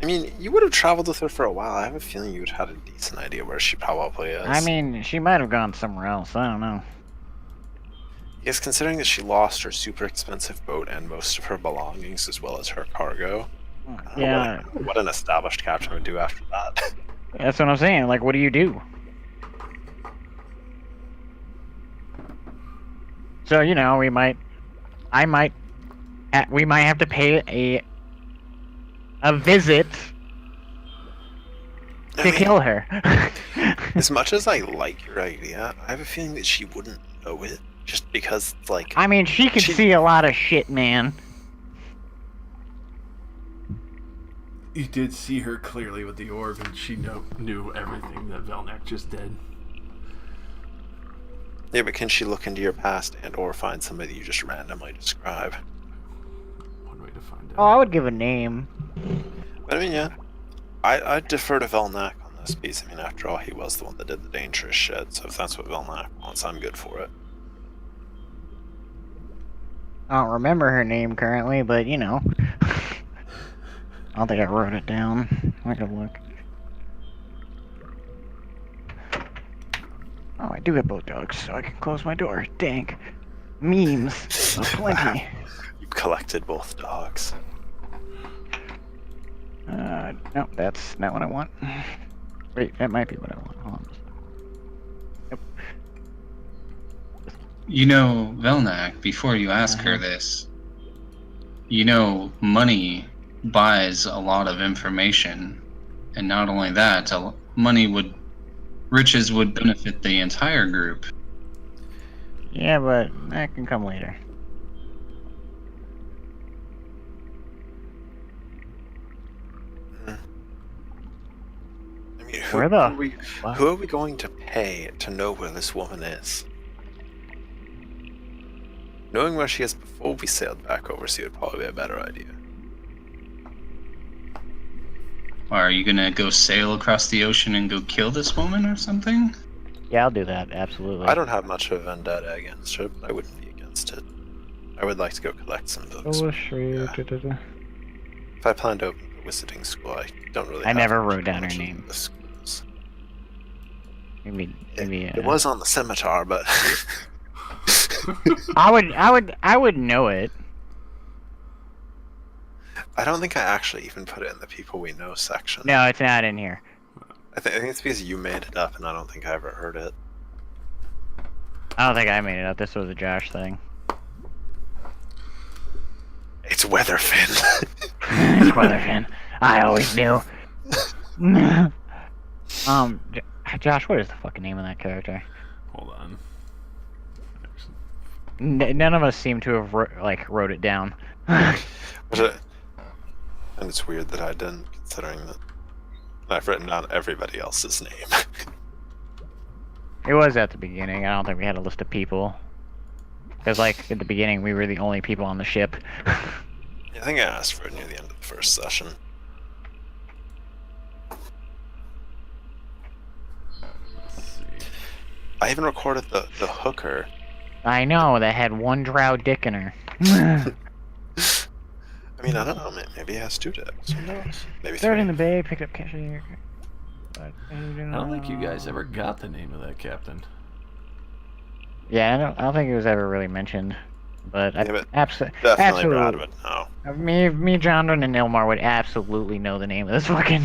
I mean, you would have traveled with her for a while. I have a feeling you would have had a decent idea where she probably is. I mean, she might have gone somewhere else. I don't know. Yes, considering that she lost her super expensive boat and most of her belongings as well as her cargo. I don't know Yeah, what an established captain would do after that. that's what I'm saying. Like, what do you do? So, you know, we might have to pay a visit to kill her. As much as I like your idea, I have a feeling that she wouldn't know it. Just because, like... I mean, she could see a lot of shit, man. You did see her clearly with the orb, and she knew everything that Velnak just did. Yeah, but can she look into your past and or find somebody you just randomly describe? One way to find out. Oh, I would give a name. But I mean, yeah. I'd defer to Velnak on this piece. I mean, after all, he was the one that did the dangerous shit, so if that's what Velnak wants, I'm good for it. I don't remember her name currently, but, you know. I don't think I wrote it down. I can look. Oh, I do have both dogs, so I can close my door. Dang. Memes. Plenty. You've collected both dogs. No, that's not what I want. Wait, that might be what I want. Hold on. Yep. You know, Velnak, before you ask her this, you know, money buys a lot of information. And not only that, riches would benefit the entire group. Yeah, but that can come later. I mean, Where the who are we going to pay to know where this woman is? Knowing where she is before we sailed back overseas would probably be a better idea. Are you gonna go sail across the ocean and go kill this woman or something? Yeah, I'll do that, absolutely. I don't have much of a vendetta against her, but I wouldn't be against it. I would like to go collect some books. If I plan to open a wizarding school, I don't really. I have never much wrote down her knowledge of name. the schools. Maybe, It was on the scimitar, but I would know it. I don't think I actually even put it in the people we know section. No, it's not in here. I think it's because you made it up, and I don't think I ever heard it. I don't think I made it up. This was a Josh thing. It's Weatherfin. It's Weatherfin. I always knew. Josh, what is the fucking name of that character? Hold on. None of us seem to have wrote it down. And it's weird that I didn't, considering that I've written down everybody else's name. It was at the beginning. I don't think we had a list of people. Because, like, at the beginning, we were the only people on the ship. I think I asked for it near the end of the first session. Let's see. I even recorded the hooker. I know, that had one drow dick in her. I mean, I don't know, maybe he has two dicks. Who knows? Maybe Third three. in the bay, picked up cashier. I don't think you guys ever got the name of that captain. Yeah, I don't think it was ever really mentioned. But, Yeah, but absolutely. Definitely Brad would know. Me, John, and Ilmar would absolutely know the name of this fucking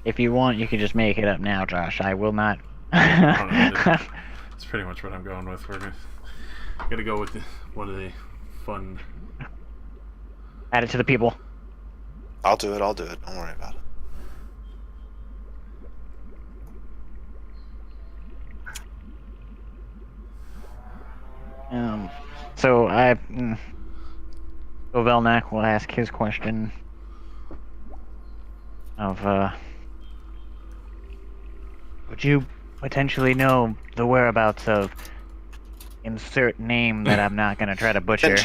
If you want, you can just make it up now, Josh. I will not. It's pretty much what I'm going with. We're gonna go with one of the fun. Add it to the people. I'll do it. Don't worry about it. So so Velnak will ask his question of, would you potentially know the whereabouts of insert name that I'm not gonna try to butcher?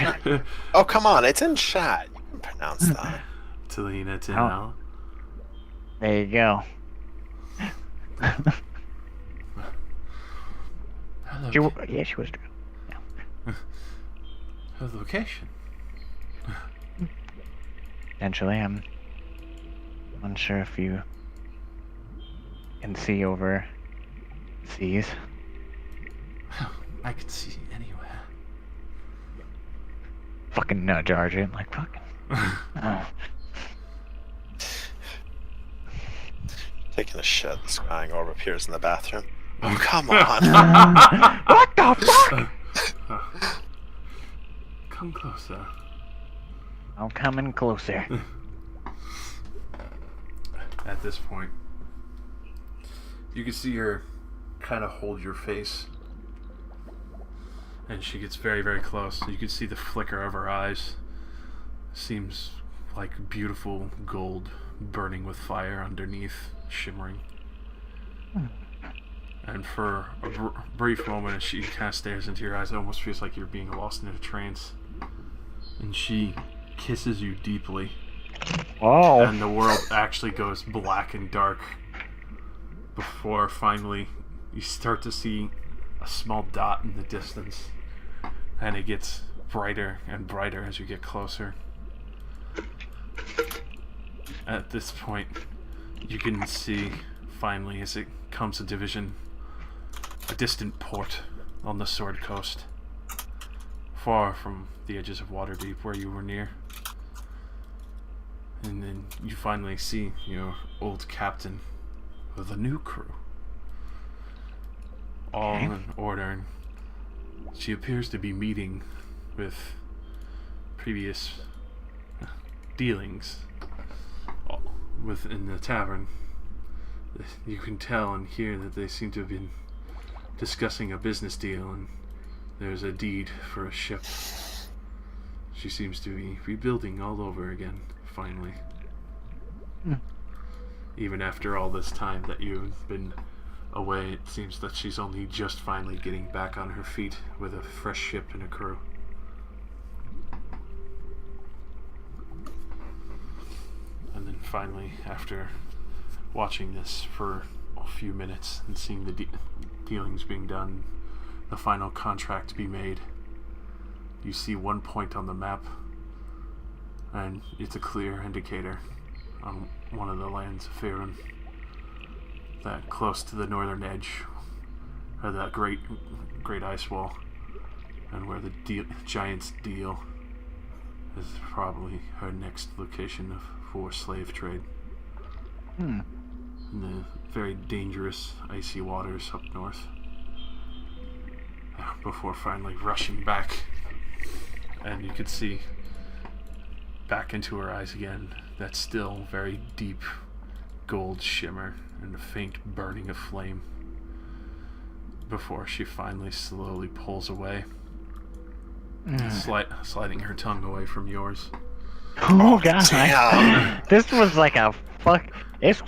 Oh, come on. It's in chat. You can pronounce that. Talina Tinal. There you go. Hello. She was. Her location. Potentially, I'm unsure if you can see over seas. I could see anywhere. Fucking nudge Argent, like fucking. Oh. Taking a shit. The scrying orb appears in the bathroom. Oh, come on. What the fuck? Come closer. I'm coming closer. At this point, you can see her kind of hold your face, and she gets very, very close. You can see the flicker of her eyes. Seems like beautiful gold burning with fire underneath, shimmering. And for a brief moment, as she kind of stares into your eyes, it almost feels like you're being lost in a trance. And she kisses you deeply. Oh. And the world actually goes black and dark before finally you start to see a small dot in the distance. And it gets brighter and brighter as you get closer. At this point, you can see finally as it comes to division a distant port on the Sword Coast, far from the edges of Waterdeep where you were near. And then you finally see your old captain with a new crew, all in order. And she appears to be meeting with previous dealings within the tavern. You can tell and hear that they seem to have been discussing a business deal, and there's a deed for a ship. She seems to be rebuilding all over again, finally. Even after all this time that you've been away, it seems that she's only just finally getting back on her feet with a fresh ship and a crew. And then finally, after watching this for a few minutes and seeing the dealings being done, the final contract be made, you see one point on the map, and it's a clear indicator on one of the lands of Faerun, that close to the northern edge, or that great ice wall, and where the giants deal is probably her next location for slave trade. In the very dangerous icy waters up north, before finally rushing back. And you could see back into her eyes again that still very deep gold shimmer and a faint burning of flame before she finally slowly pulls away, sliding her tongue away from yours. Oh god. This was like a fuck. At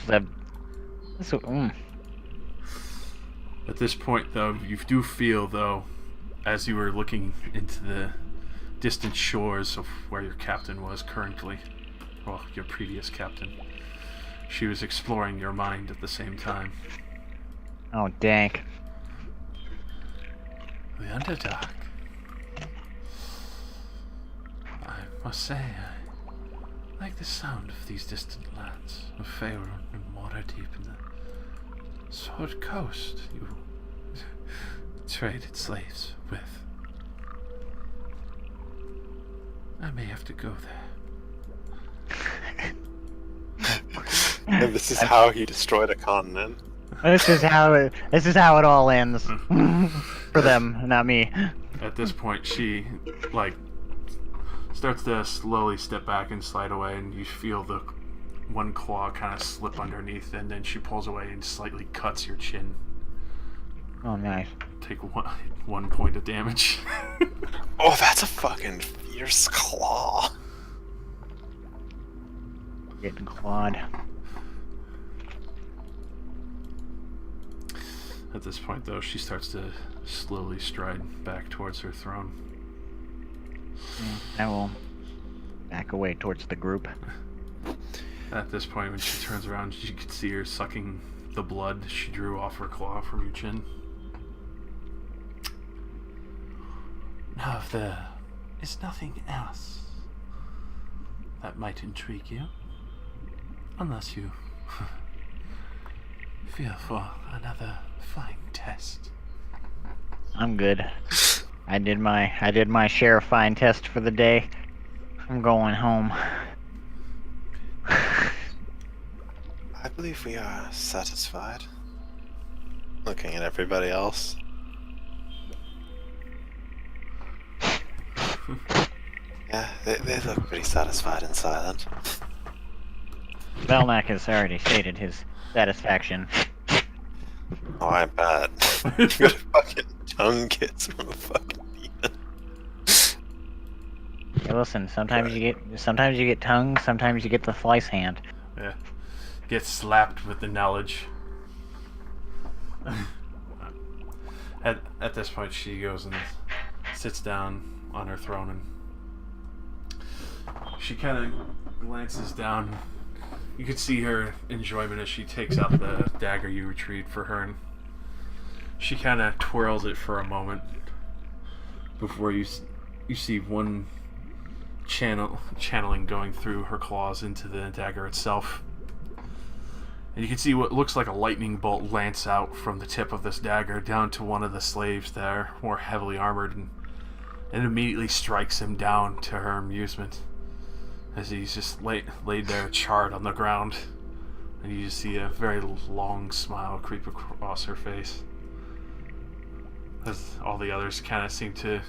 this point, though, you do feel, though, as you were looking into the distant shores of where your captain was currently, well, your previous captain, she was exploring your mind at the same time. Oh, dank. The Underdark. I must say, I like the sound of these distant lands of Faerun and Waterdeep and the Sword Coast you traded slaves with. I may have to go there. And this is how he destroyed a continent. This is how it all ends. For them, not me. At this point, she like starts to slowly step back and slide away, and you feel the one claw kind of slip underneath, and then she pulls away and slightly cuts your chin. Oh, nice. Take 1 point of damage. Oh, that's a fucking fierce claw. Getting clawed. At this point, though, she starts to slowly stride back towards her throne. I will back away towards the group. At this point, when she turns around, you can see her sucking the blood she drew off her claw from your chin. Now, if there is nothing else that might intrigue you, unless you fear for another fine test. I'm good. I did my share of fine test for the day. I'm going home. I believe we are satisfied. Looking at everybody else. Yeah, they look pretty satisfied and silent. Belknap has already stated his satisfaction. Oh, I bet. You got a fucking tongue kiss from a fucking demon. Hey, listen, sometimes you get tongue, sometimes you get the slice hand. Yeah. Gets slapped with the knowledge. At this point, she goes and sits down on her throne, and she kind of glances down. You could see her enjoyment as she takes out the dagger you retrieved for her, and she kind of twirls it for a moment before you see one channeling going through her claws into the dagger itself. And you can see what looks like a lightning bolt lance out from the tip of this dagger down to one of the slaves there, more heavily armored, and immediately strikes him down to her amusement as he's just laid there charred on the ground. And you just see a very long smile creep across her face as all the others kind of seem to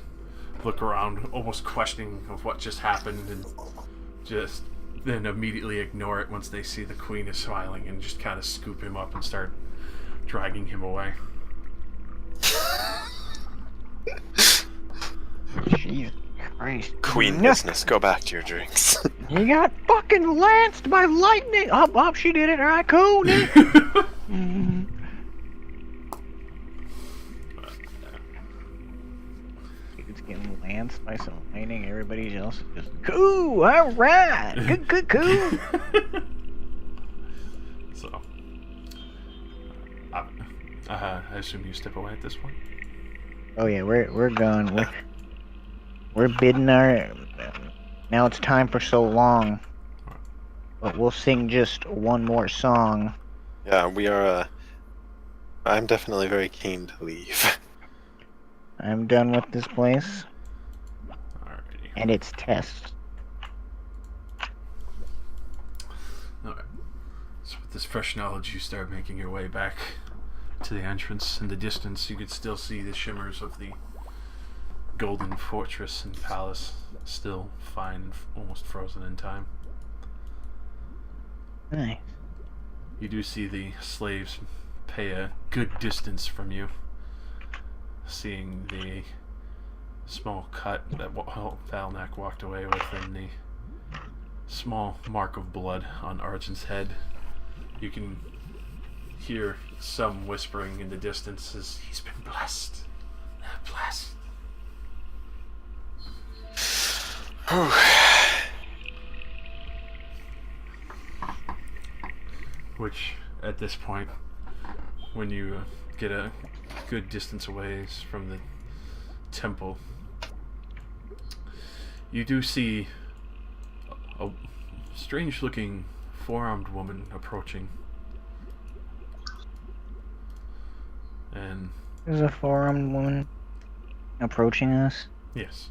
look around, almost questioning of what just happened, and just then immediately ignore it once they see the queen is smiling, and just kind of scoop him up and start dragging him away. Jesus Christ. Queen business, go back to your drinks. You got fucking lanced by lightning! Oh, she did it. Alright, cool. Dude's getting lanced by some lightning. Everybody else is just, cool, alright! Good, cool! So, I assume you step away at this point? Oh yeah, we're gone. We're bidding our... Now it's time for so long. But we'll sing just one more song. Yeah, we are, I'm definitely very keen to leave. I'm done with this place. Alrighty. And its tests. Alright. So with this fresh knowledge, you start making your way back to the entrance. In the distance, you could still see the shimmers of the golden fortress and palace, still fine and almost frozen in time. Nice. You do see the slaves pay a good distance from you, seeing the small cut that Valnak walked away with, and the small mark of blood on Argent's head. You can hear some whispering in the distance as he's been blessed. Blessed. Which, at this point, when you get a good distance away from the temple, you do see a strange-looking four-armed woman approaching. And There's a four-armed woman approaching us. yes,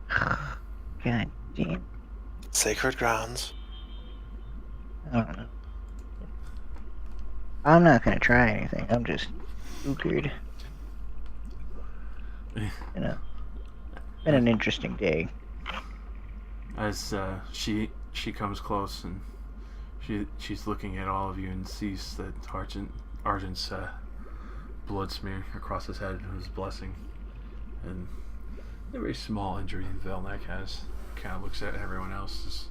God damn. Sacred grounds. I don't know. I'm not gonna try anything. I'm just spookered. You know, been an interesting day. As she comes close and she's looking at all of you and sees that Argent's blood smear across his head and his blessing, and the very small injury Velnek has. Kind of looks at everyone else as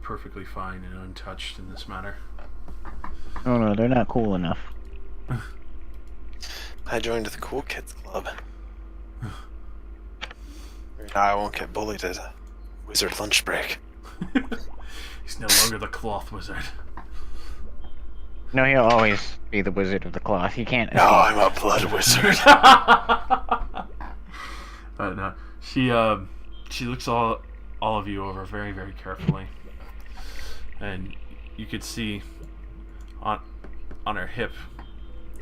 perfectly fine and untouched in this matter. Oh no, they're not cool enough. I joined the cool kids club. Now I won't get bullied at a wizard lunch break. He's no longer the cloth wizard. No, he'll always be the wizard of the cloth. He can't. No, I'm a blood wizard. But no, she looks all of you over very, very carefully, and you could see on her hip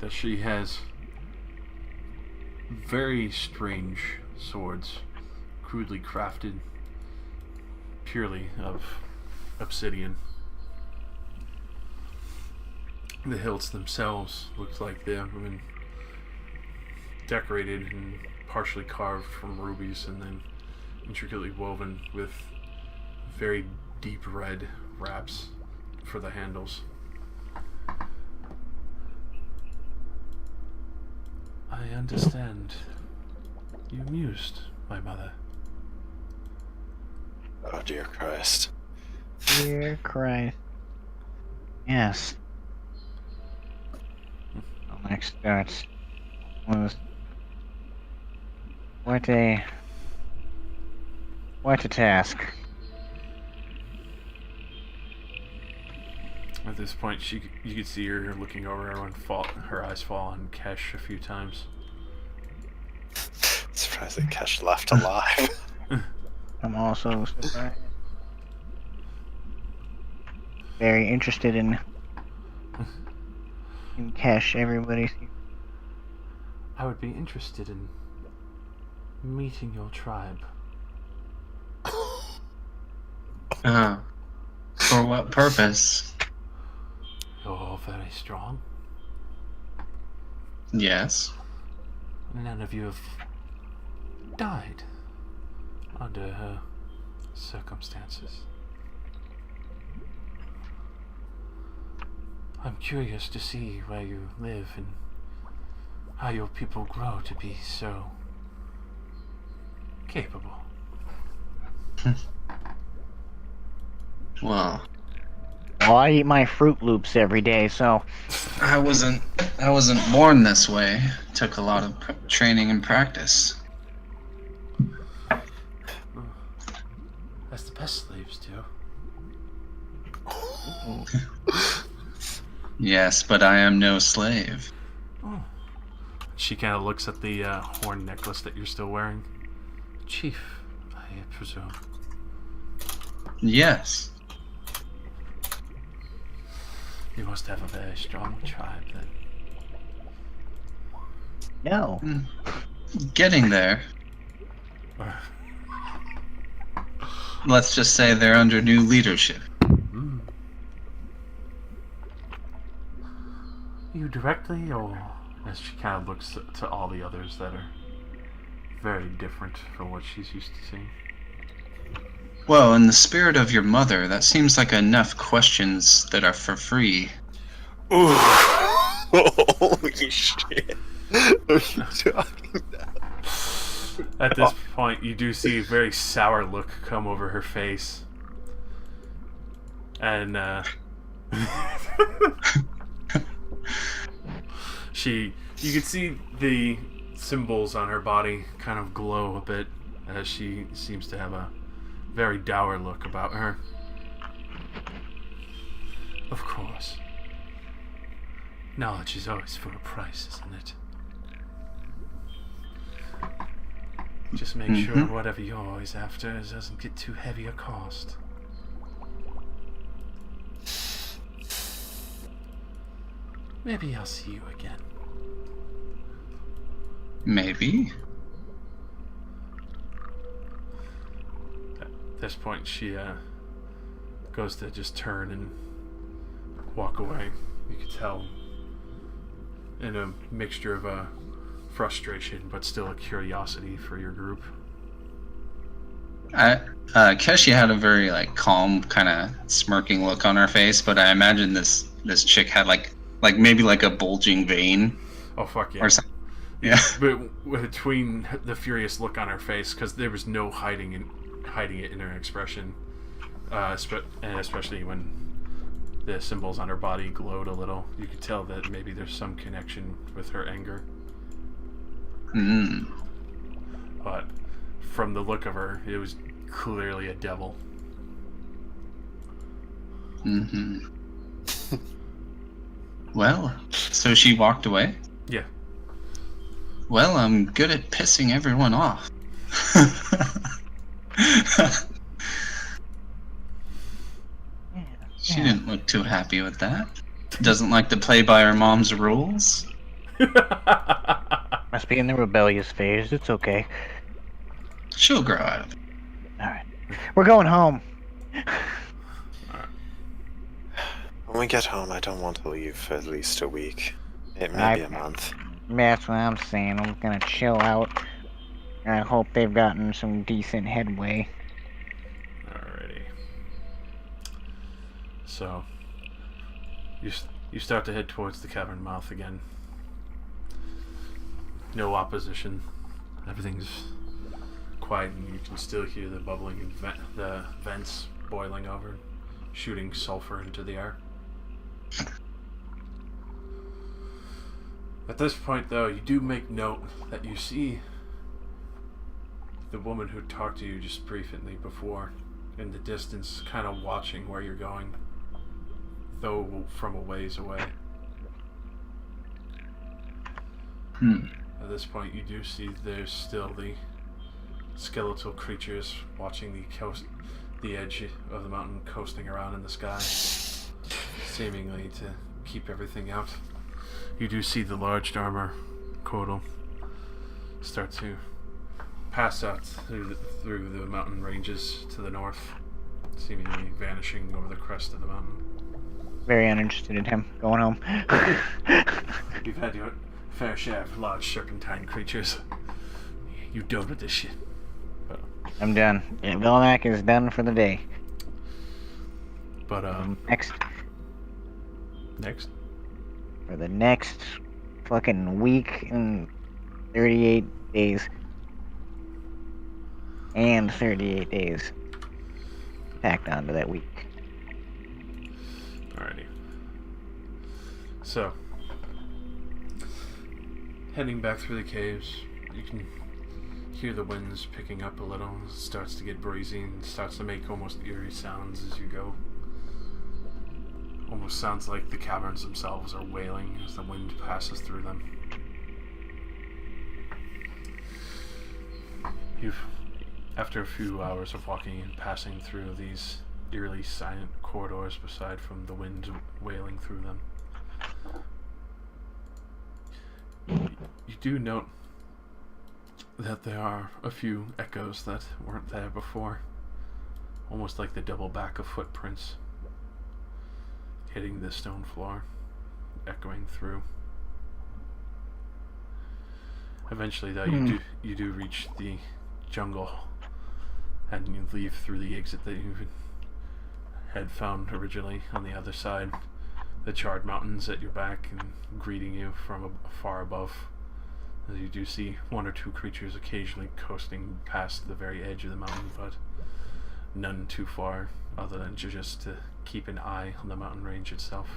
that she has very strange swords, crudely crafted, purely of obsidian. The hilts themselves look like they have been decorated and partially carved from rubies and then intricately woven with very deep red wraps for the handles. I understand. You amused my mother. Oh dear Christ. Dear Christ. Yes. Well, next starts was what a task. At this point, you could see her looking over everyone, her eyes fall on Kesh a few times. Surprised that Kesh left alive. I'm also surprised. Very interested in Kesh, everybody. I would be interested in meeting your tribe. For what purpose? You're very strong. Yes. None of you have died under her circumstances. I'm curious to see where you live and how your people grow to be so capable. Well, I eat my Fruit Loops every day, so I wasn't born this way. Took a lot of training and practice. As the best slaves do. Yes, but I am no slave. Oh. She kind of looks at the horn necklace that you're still wearing. Chief, I presume. Yes. You must have a very strong tribe then. no. Getting there. Let's just say they're under new leadership. You directly, or as she kind of looks to all the others that are very different from what she's used to seeing? Well, in the spirit of your mother, that seems like enough questions that are for free. Ooh. Holy shit. What are you talking about? At this point, you do see a very sour look come over her face. And, you can see the symbols on her body kind of glow a bit as she seems to have a very dour look about her. Of course. Knowledge is always for a price, isn't it? Just make sure whatever you're always after doesn't get too heavy a cost. Maybe I'll see you again. Maybe. At this point, she goes to just turn and walk away. You could tell in a mixture of frustration, but still a curiosity for your group. Keshi had a very like calm, kind of smirking look on her face, but I imagine this chick had like maybe like a bulging vein. Oh fuck yeah! Or something. Yeah. But between the furious look on her face, because there was no hiding it in her expression, and especially when the symbols on her body glowed a little, you could tell that maybe there's some connection with her anger. But from the look of her, it was clearly a devil. Well, so she walked away? Yeah. Well, I'm good at pissing everyone off. She didn't look too happy with that. Doesn't like to play by her mom's rules. Must be in the rebellious phase. It's okay. She'll grow out of it. Alright. We're going home. When we get home, I don't want to leave for at least a week. Maybe a month. That's what I'm saying. I'm gonna chill out. I hope they've gotten some decent headway. Alrighty. So, you start to head towards the cavern mouth again. No opposition. Everything's quiet, and you can still hear the bubbling and the vents boiling over, shooting sulfur into the air. At this point, though, you do make note that you see the woman who talked to you just briefly before in the distance, kind of watching where you're going, though from a ways away. At this point, you do see there's still the skeletal creatures watching the edge of the mountain, coasting around in the sky, seemingly to keep everything out. You do see the large armor Kodal start to pass out through the mountain ranges to the north, seemingly vanishing over the crest of the mountain. Very uninterested in him going home. You've had your fair share of large serpentine creatures. You dealt with this shit. But, I'm done. Yeah, Vilmac is done for the day. but Next. For the next fucking week and 38 days. And 38 days. Tacked onto that week. Alrighty. So, heading back through the caves, you can hear the winds picking up a little. It starts to get breezy and starts to make almost eerie sounds as you go. Almost sounds like the caverns themselves are wailing as the wind passes through them. After a few hours of walking and passing through these eerily silent corridors, aside from the wind wailing through them, you do note that there are a few echoes that weren't there before, almost like the double back of footprints hitting the stone floor, echoing through. Eventually, though, you do reach the jungle, and you leave through the exit that you had found originally on the other side. The charred mountains at your back and greeting you from far above. As you do see one or two creatures occasionally coasting past the very edge of the mountain, but none too far, other than just to keep an eye on the mountain range itself.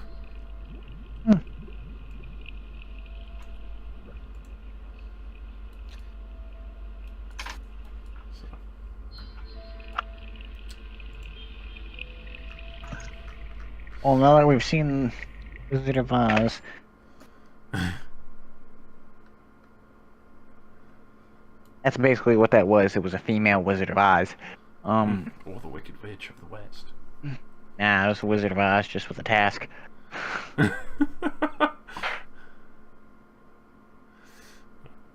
Well, now that we've seen Wizard of Oz, that's basically what that was. It was a female Wizard of Oz. Or the Wicked Witch of the West. Nah, it was a Wizard of Oz just with a task.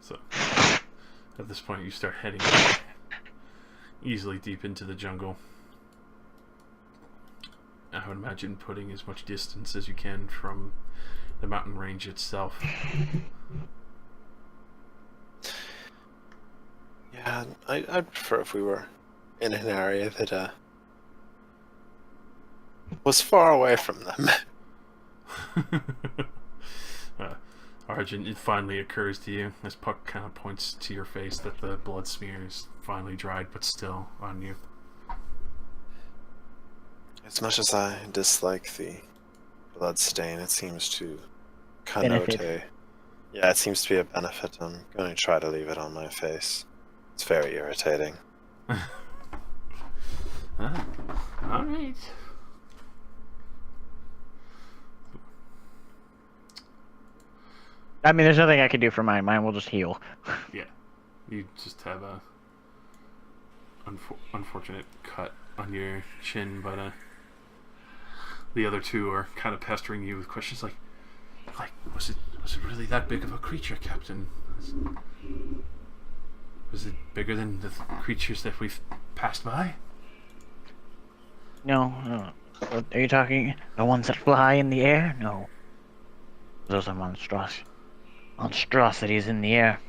So, at this point, you start heading easily deep into the jungle. I would imagine putting as much distance as you can from the mountain range itself. Yeah, I'd prefer if we were in an area that was far away from them. Arjun, it finally occurs to you as Puck kind of points to your face that the blood smear is finally dried but still on you. As much as I dislike the blood stain, it seems to connote Benefit. yeah, it seems to be a benefit. I'm going to try to leave it on my face. It's very irritating. Alright. I mean, there's nothing I can do for mine. Mine will just heal. Yeah. You just have a unfortunate cut on your chin, but the other two are kind of pestering you with questions like was it really that big of a creature, Captain? Was it bigger than the creatures that we've passed by? No. Are you talking the ones that fly in the air? No. Those are monstrosities in the air.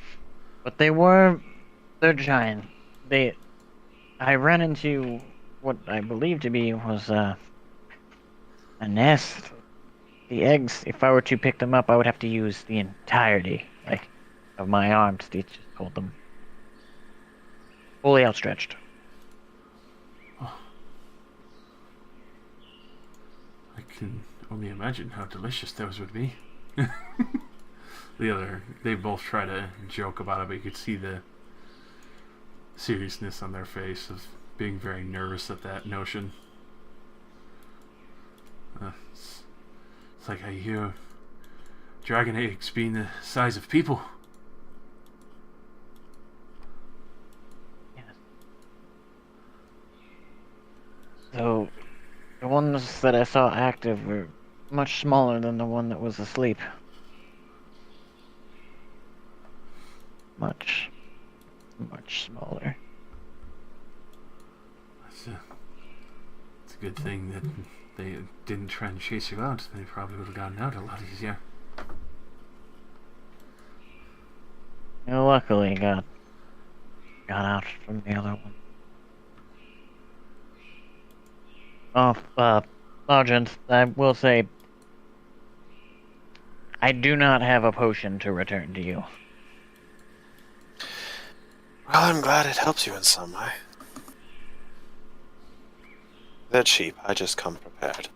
But they're giant. I ran into what I believe to be was a nest. The eggs, if I were to pick them up, I would have to use the entirety, of my arm to just hold them. Fully outstretched. I can only imagine how delicious those would be. They both try to joke about it, but you could see the seriousness on their face of being very nervous at that notion. It's like I hear dragon eggs being the size of people. Yes. So, the ones that I saw active were much smaller than the one that was asleep. Much smaller. It's a good thing that they didn't try and chase you out. They probably would have gotten out a lot easier. Luckily, got out from the other one. Sergeant, I will say, I do not have a potion to return to you. Well, I'm glad it helps you in some way. They're cheap. I just come prepared.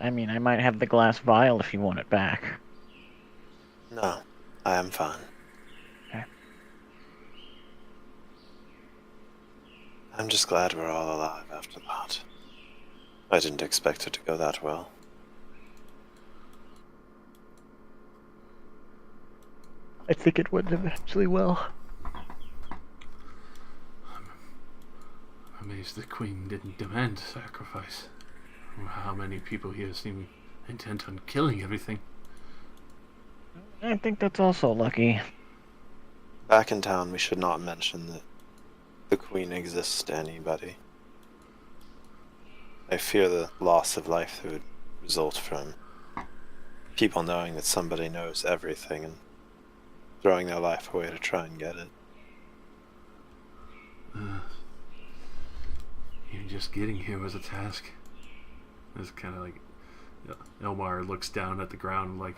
I mean, I might have the glass vial if you want it back. No, I am fine. Okay. I'm just glad we're all alive after that. I didn't expect it to go that well. I think it went eventually well. I'm amazed the Queen didn't demand sacrifice. How many people here seem intent on killing everything? I think that's also lucky. Back in town, we should not mention that the Queen exists to anybody. I fear the loss of life that would result from people knowing that somebody knows everything and throwing their life away to try and get it. Even just getting here was a task. It's kind of like Elmar looks down at the ground, like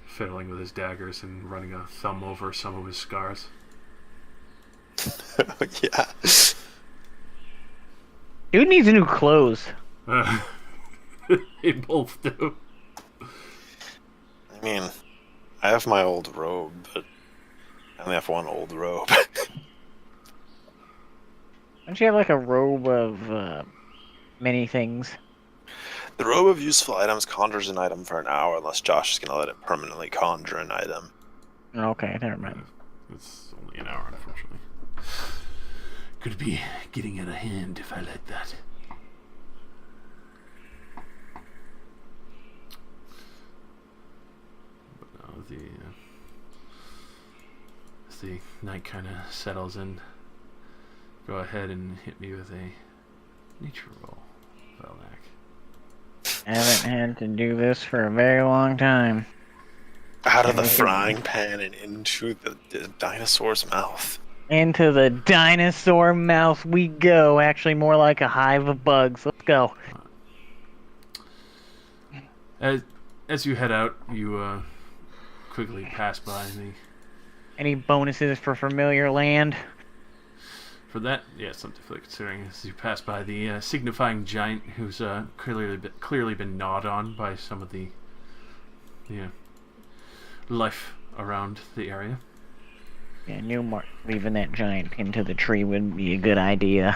fiddling with his daggers and running a thumb over some of his scars. Yeah. Dude needs new clothes. They both do. I mean, I have my old robe, but I only have one old robe. Don't you have like a robe of many things? The robe of useful items conjures an item for an hour unless Josh is going to let it permanently conjure an item. Okay, never mind. It's only an hour, unfortunately. Could be getting out of hand if I let that. But no, as the night kind of settles in, go ahead and hit me with a nature roll, Velnak. Haven't had to do this for a very long time. Out of the Everything- frying pan and into the dinosaur's mouth. Into the dinosaur mouth we go. Actually, more like a hive of bugs. Let's go. As you head out, you quickly pass by the. Any bonuses for familiar land? For that, yeah, something for considering. As you pass by the signifying giant, who's clearly been gnawed on by some of the life around the area. Yeah, I knew leaving that giant into the tree would be a good idea.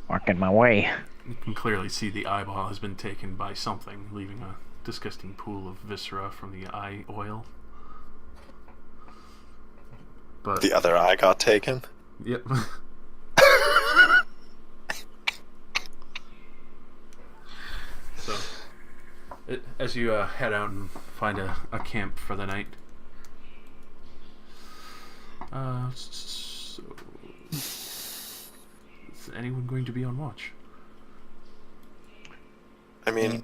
Marking my way. You can clearly see the eyeball has been taken by something, leaving a disgusting pool of viscera from the eye oil. But The other eye got taken. yep. So, as you head out and find a camp for the night. So, is anyone going to be on watch? I mean,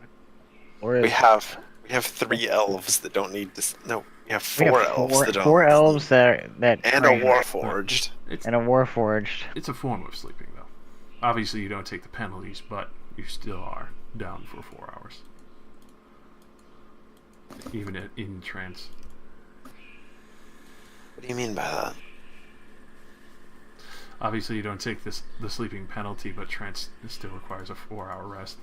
Or we have 3 elves that don't need to. No, we have 4 elves that don't. four elves that And train- a warforged. and a warforged. It's a form of sleeping, though. Obviously, you don't take the penalties, but you still are down for 4 hours, even in trance. What do you mean by that? Obviously, you don't take the sleeping penalty, but trance still requires a 4-hour rest.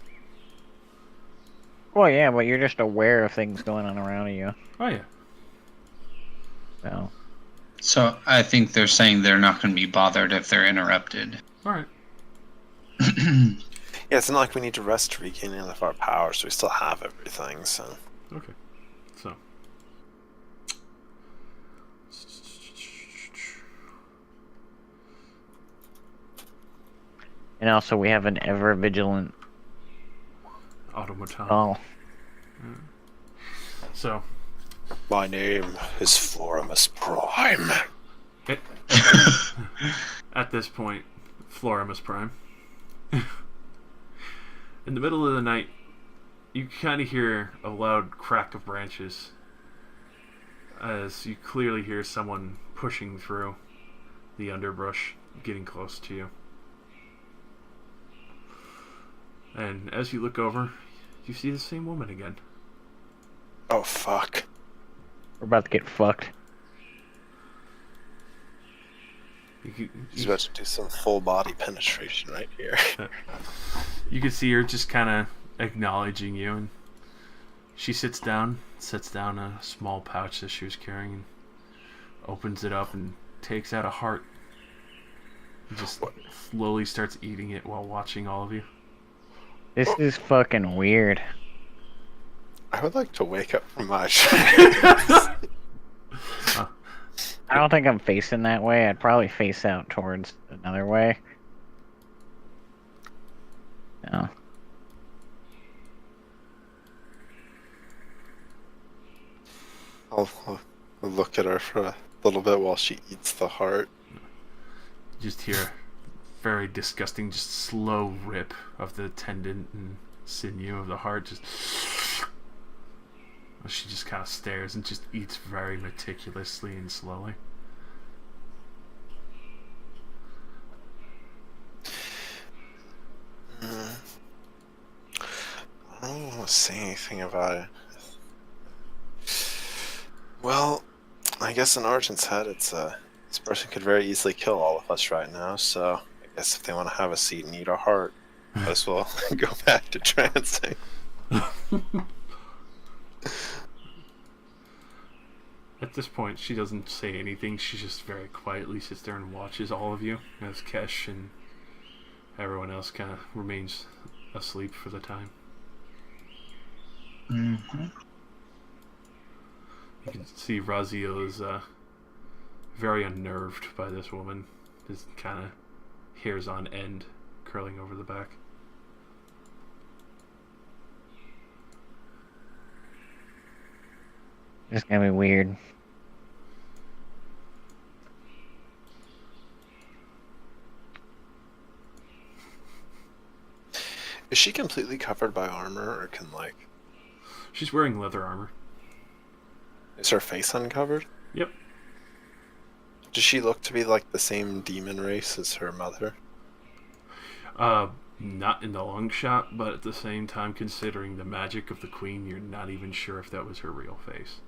Well, yeah, but you're just aware of things going on around you. Oh yeah. So, So I think they're saying they're not going to be bothered if they're interrupted. All right. Yeah, it's not like we need to rest to regain any of our power, so we still have everything. So Okay. So. and also we have an ever vigilant. Automaton. Oh, So. my name is Florimus Prime. At this point, Florimus Prime. In the middle of the night, you kind of hear a loud crack of branches as you clearly hear someone pushing through the underbrush, getting close to you. And as you look over, you see the same woman again. Oh fuck! we're about to get fucked. He's about to do some full body penetration right here. You can see her just kind of acknowledging you, and she sets down a small pouch that she was carrying, and opens it up and takes out a heart. And just slowly starts eating it while watching all of you. This is fucking weird. I would like to wake up from my trance. I don't think I'm facing that way. I'd probably face out towards another way. No. I'll look at her for a little bit while she eats the heart. Just hear a very disgusting, just slow rip of the tendon and sinew of the heart. Just she just kind of stares and just eats very meticulously and slowly. I don't want to say anything about it. Well, I guess in Argent's head, it's this person could very easily kill all of us right now. So I guess if they want to have a seat and eat a heart, might as well go back to trancing. At this point, she doesn't say anything. She just very quietly sits there and watches all of you as Kesh and everyone else kind of remains asleep for the time. Mm-hmm. You can see Razio is very unnerved by this woman. His kind of hairs on end, curling over the back. It's gonna be weird. Is she completely covered by armor, or can, like... She's wearing leather armor. Is her face uncovered? Yep. Does she look to be, like, the same demon race as her mother? Not in the long shot, but at the same time, considering the magic of the queen, you're not even sure if that was her real face.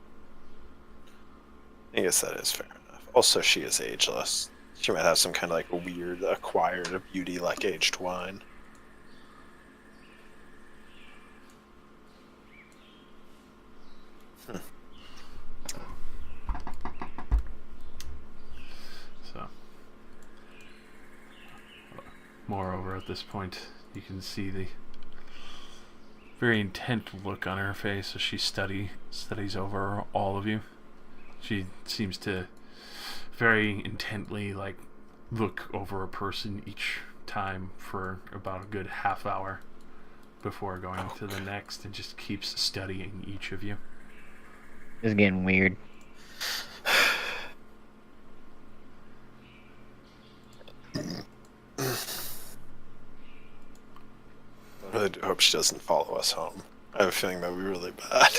I guess that is fair enough. Also, she is ageless. She might have some kind of, like, weird acquired beauty like aged wine. So, moreover, at this point, you can see the very intent look on her face as she studies over all of you. She seems to very intently, like, look over a person each time for about a good half hour before going to the next, and just keeps studying each of you. This is getting weird. I really do hope she doesn't follow us home. I have a feeling that would be really bad.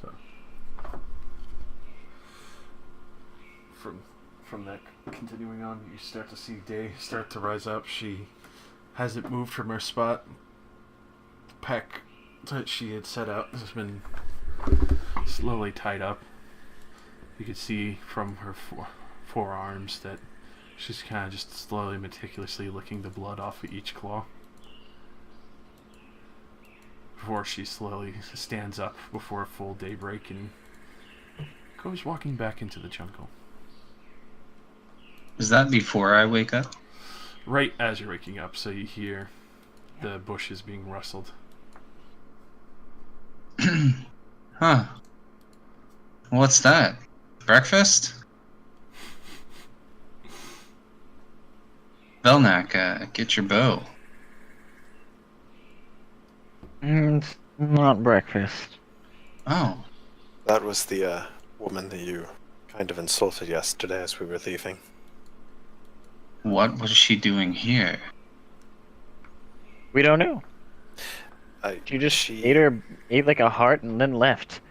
So, from that, continuing on, you start to see day start to rise up. She hasn't moved from her spot. The pack that she had set out has been slowly tied up. You could see from her forearms that she's kind of just slowly, meticulously licking the blood off of each claw before she slowly stands up before a full daybreak and goes walking back into the jungle. Is that before I wake up? Right as you're waking up, so you hear the bushes being rustled. Huh. What's that? Breakfast? Velnak, get your bow. It's not breakfast. Oh. That was the woman that you kind of insulted yesterday as we were leaving. What was she doing here? We don't know. She just ate like a heart and then left.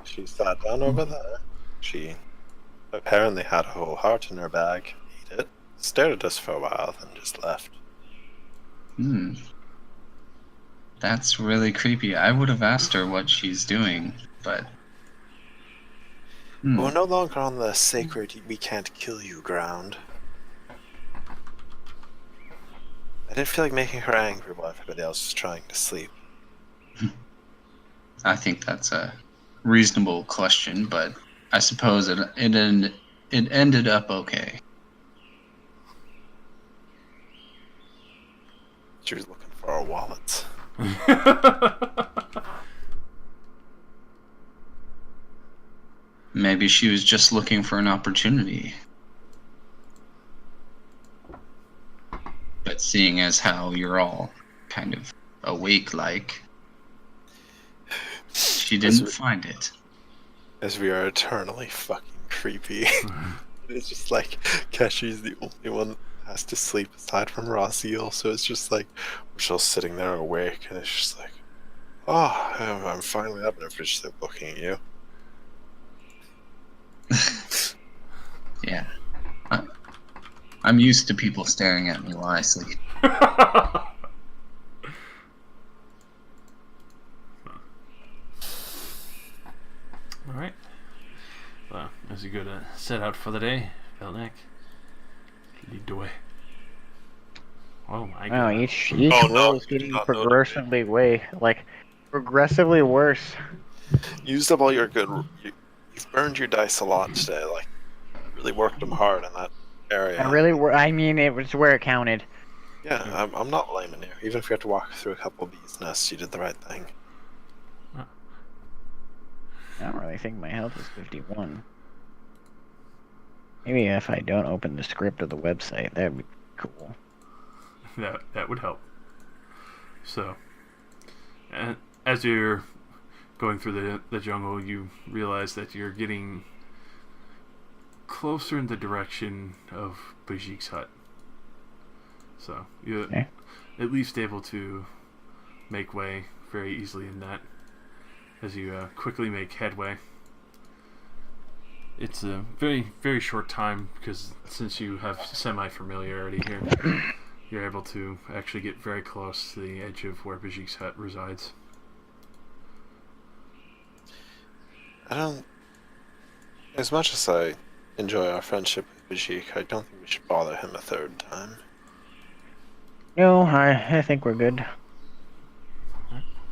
She sat down over there. She apparently had a whole heart in her bag, ate it, stared at us for a while, then just left. That's really creepy. I would have asked her what she's doing, but... We're no longer on the sacred we can't kill you ground. I didn't feel like making her angry while everybody else was trying to sleep. I think that's a reasonable question, but I suppose it ended up okay. She was looking for our wallets. Maybe she was just looking for an opportunity. But seeing as how you're all kind of awake-like, she didn't find it. As we are eternally fucking creepy. It's just like, Keshi's the only one that has to sleep aside from Raziel, so it's just like, we're still sitting there awake, and it's just like, oh, I'm finally up, and everybody's just like looking at you. Yeah. I'm used to people staring at me while I sleep. Alright. Well, as you go to set out for the day, Velnak, lead the way. Oh my Wow, god. each Oh, no, roll is you do getting not know progressively worse. Used up all your good... You've burned your dice a lot today, like, really worked them hard in that area. I mean, it was where it counted. Yeah, I'm not blaming you. Even if you have to walk through a couple of bees' nests, you did the right thing. I don't really think my health is 51. Maybe if I don't open the script of the website, that'd be cool. That would help. So, and as you're going through the jungle, you realize that you're getting closer in the direction of Bajik's hut. So you're Okay. at least able to make way very easily in that as you quickly make headway. It's a very, very short time because since you have semi-familiarity here, you're able to actually get very close to the edge of where Bajik's hut resides. I don't. As much as I enjoy our friendship with Bajik, I don't think we should bother him a third time. No, I think we're good.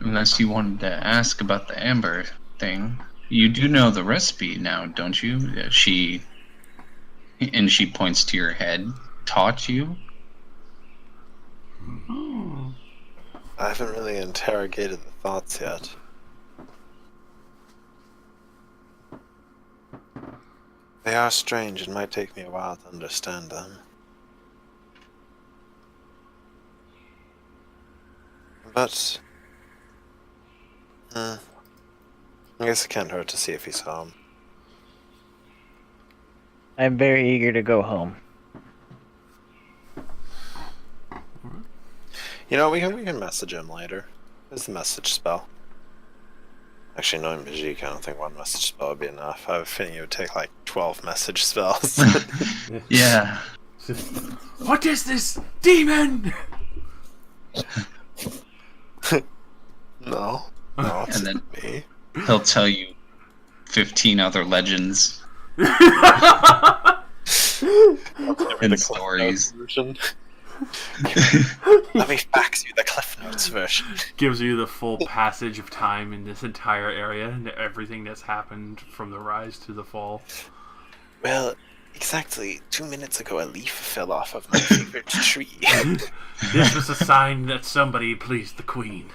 Unless you wanted to ask about the amber thing. You do know the recipe now, don't you? She points to your head, taught you? I haven't really interrogated the thoughts yet. They are strange and might take me a while to understand them. But I guess it can't hurt to see if he's home. I'm very eager to go home. You know, we can message him later. There's the message spell. Actually, knowing Bajik, I don't think one message spell would be enough. I have a feeling it would take like 12 message spells. Yeah. What is this demon? No, it's And then me. he'll tell you 15 other legends The and Cliff stories. Notes version. Let me fax you the Cliff Notes version. Gives you the full passage of time in this entire area and everything that's happened from the rise to the fall. Well, exactly 2 minutes ago, a leaf fell off of my favorite tree. This was a sign that somebody pleased the queen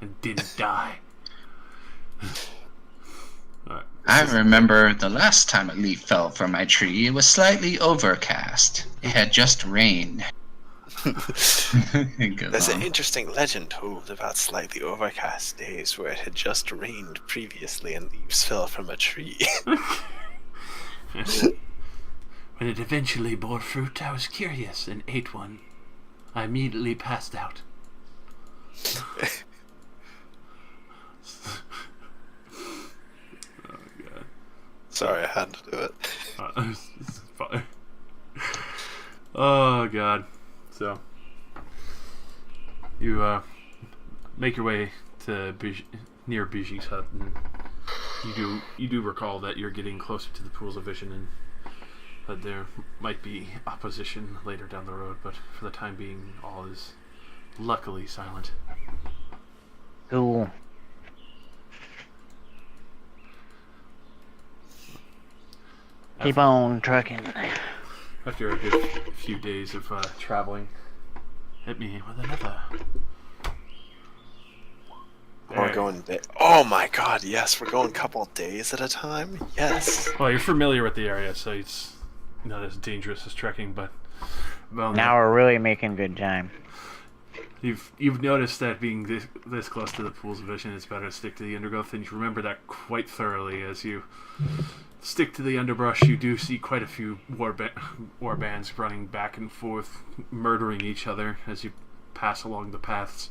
and didn't die. Alright. I remember the last time a leaf fell from my tree, it was slightly overcast. It had just rained. It goes There's an on. interesting legend told about slightly overcast days where it had just rained previously and leaves fell from a tree. When it eventually bore fruit, I was curious and ate one. I immediately passed out. Oh god. Sorry, I had to do it. It's fine. Oh god. So you make your way to near Bijik's hut, and you do recall that you're getting closer to the pools of vision, and that there might be opposition later down the road, but for the time being, all is luckily silent. Cool. Keep on trucking. After a good few days of traveling, hit me with another. We're going oh my god, yes, we're going a couple days at a time? Yes. Well, you're familiar with the area, so it's not as dangerous as trekking, but well, Now we're really making good time. You've noticed that being this close to the pools of vision, it's better to stick to the undergrowth, and you remember that quite thoroughly as you stick to the underbrush. You do see quite a few war bands running back and forth, murdering each other as you pass along the paths.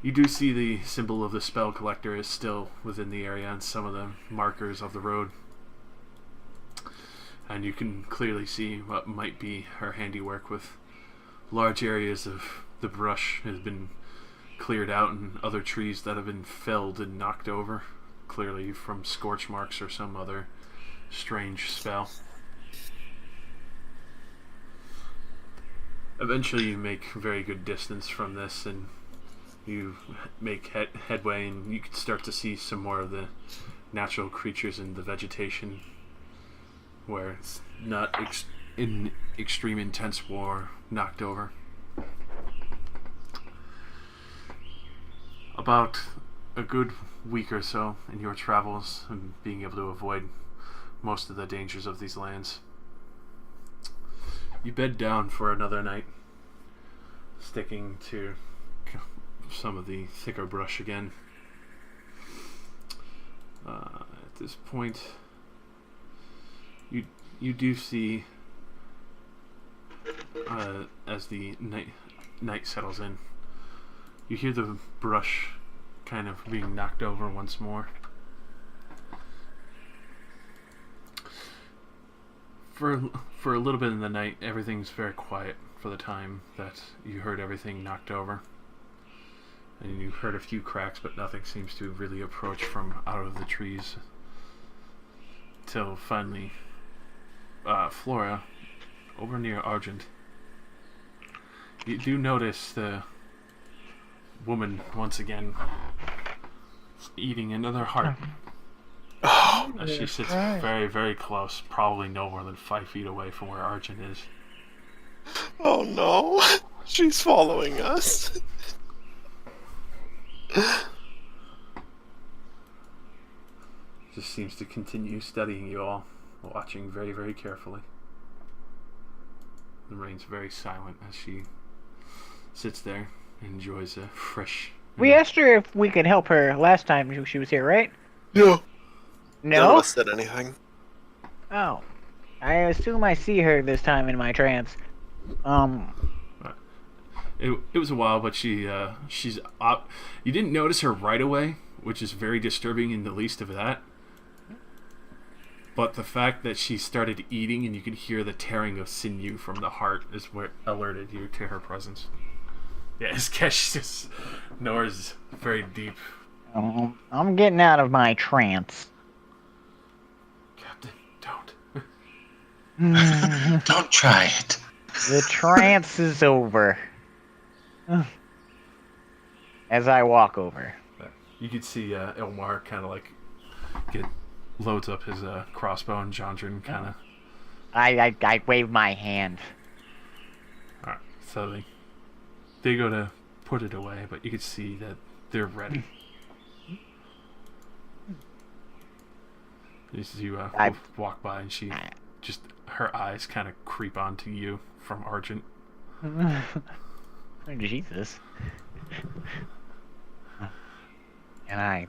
You do see the symbol of the spell collector is still within the area and some of the markers of the road. And you can clearly see what might be her handiwork, with large areas of the brush has been cleared out and other trees that have been felled and knocked over, clearly from scorch marks or some other strange spell. Eventually you make very good distance from this, and you make headway, and you can start to see some more of the natural creatures in the vegetation, where it's not in extreme intense war knocked over. About a good week or so in your travels and being able to avoid most of the dangers of these lands, you bed down for another night, sticking to some of the thicker brush again. At this point, you you do see, as the night settles in, you hear the brush kind of being knocked over once more. For a little bit in the night, everything's very quiet for the time that you heard everything knocked over. And you heard a few cracks, but nothing seems to really approach from out of the trees. Till finally, Flora, over near Argent, you do notice the woman once again eating another heart. Oh, As she sits very, very close, probably no more than 5 feet away from where Argent is. oh no. She's following us. Just seems to continue studying you all, watching very, very carefully. The rain's very silent as she sits there and enjoys a fresh... We asked her if we could help her last time she was here, right? No. None of No? us said anything. Oh. I assume I see her this time in my trance. It was a while, but she's up. You didn't notice her right away, which is very disturbing in the least of that. But the fact that she started eating and you could hear the tearing of sinew from the heart is what alerted you to her presence. Yeah, Kesh just snores very deep. I'm getting out of my trance. Captain, don't. Don't try it. The trance is over. As I walk over. You could see Ilmar kind of like loads up his crossbow, and Jondrin kind of... I wave my hand. Alright, so they go to put it away, but you can see that they're ready. As you walk by, and she just, her eyes kind of creep onto you from Argent. Oh, Jesus. Can I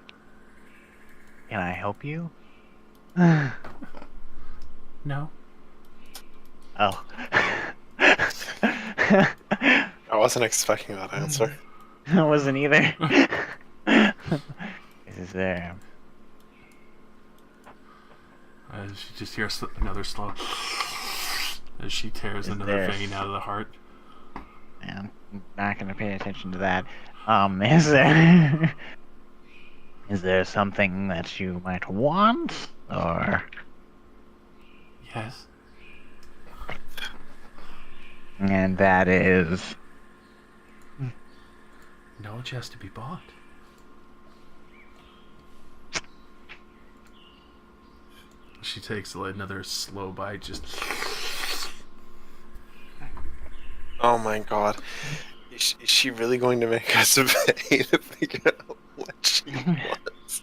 help you? No. Oh. I wasn't expecting that answer. I wasn't either. Is there... She just hears another slow... as she tears another vein out of the heart. I'm not gonna pay attention to that. Is there... Is there something that you might want? Or... Yes. And that is... Knowledge has to be bought. She takes another slow bite, just... Oh my god. Is she really going to make us pay to figure out what she wants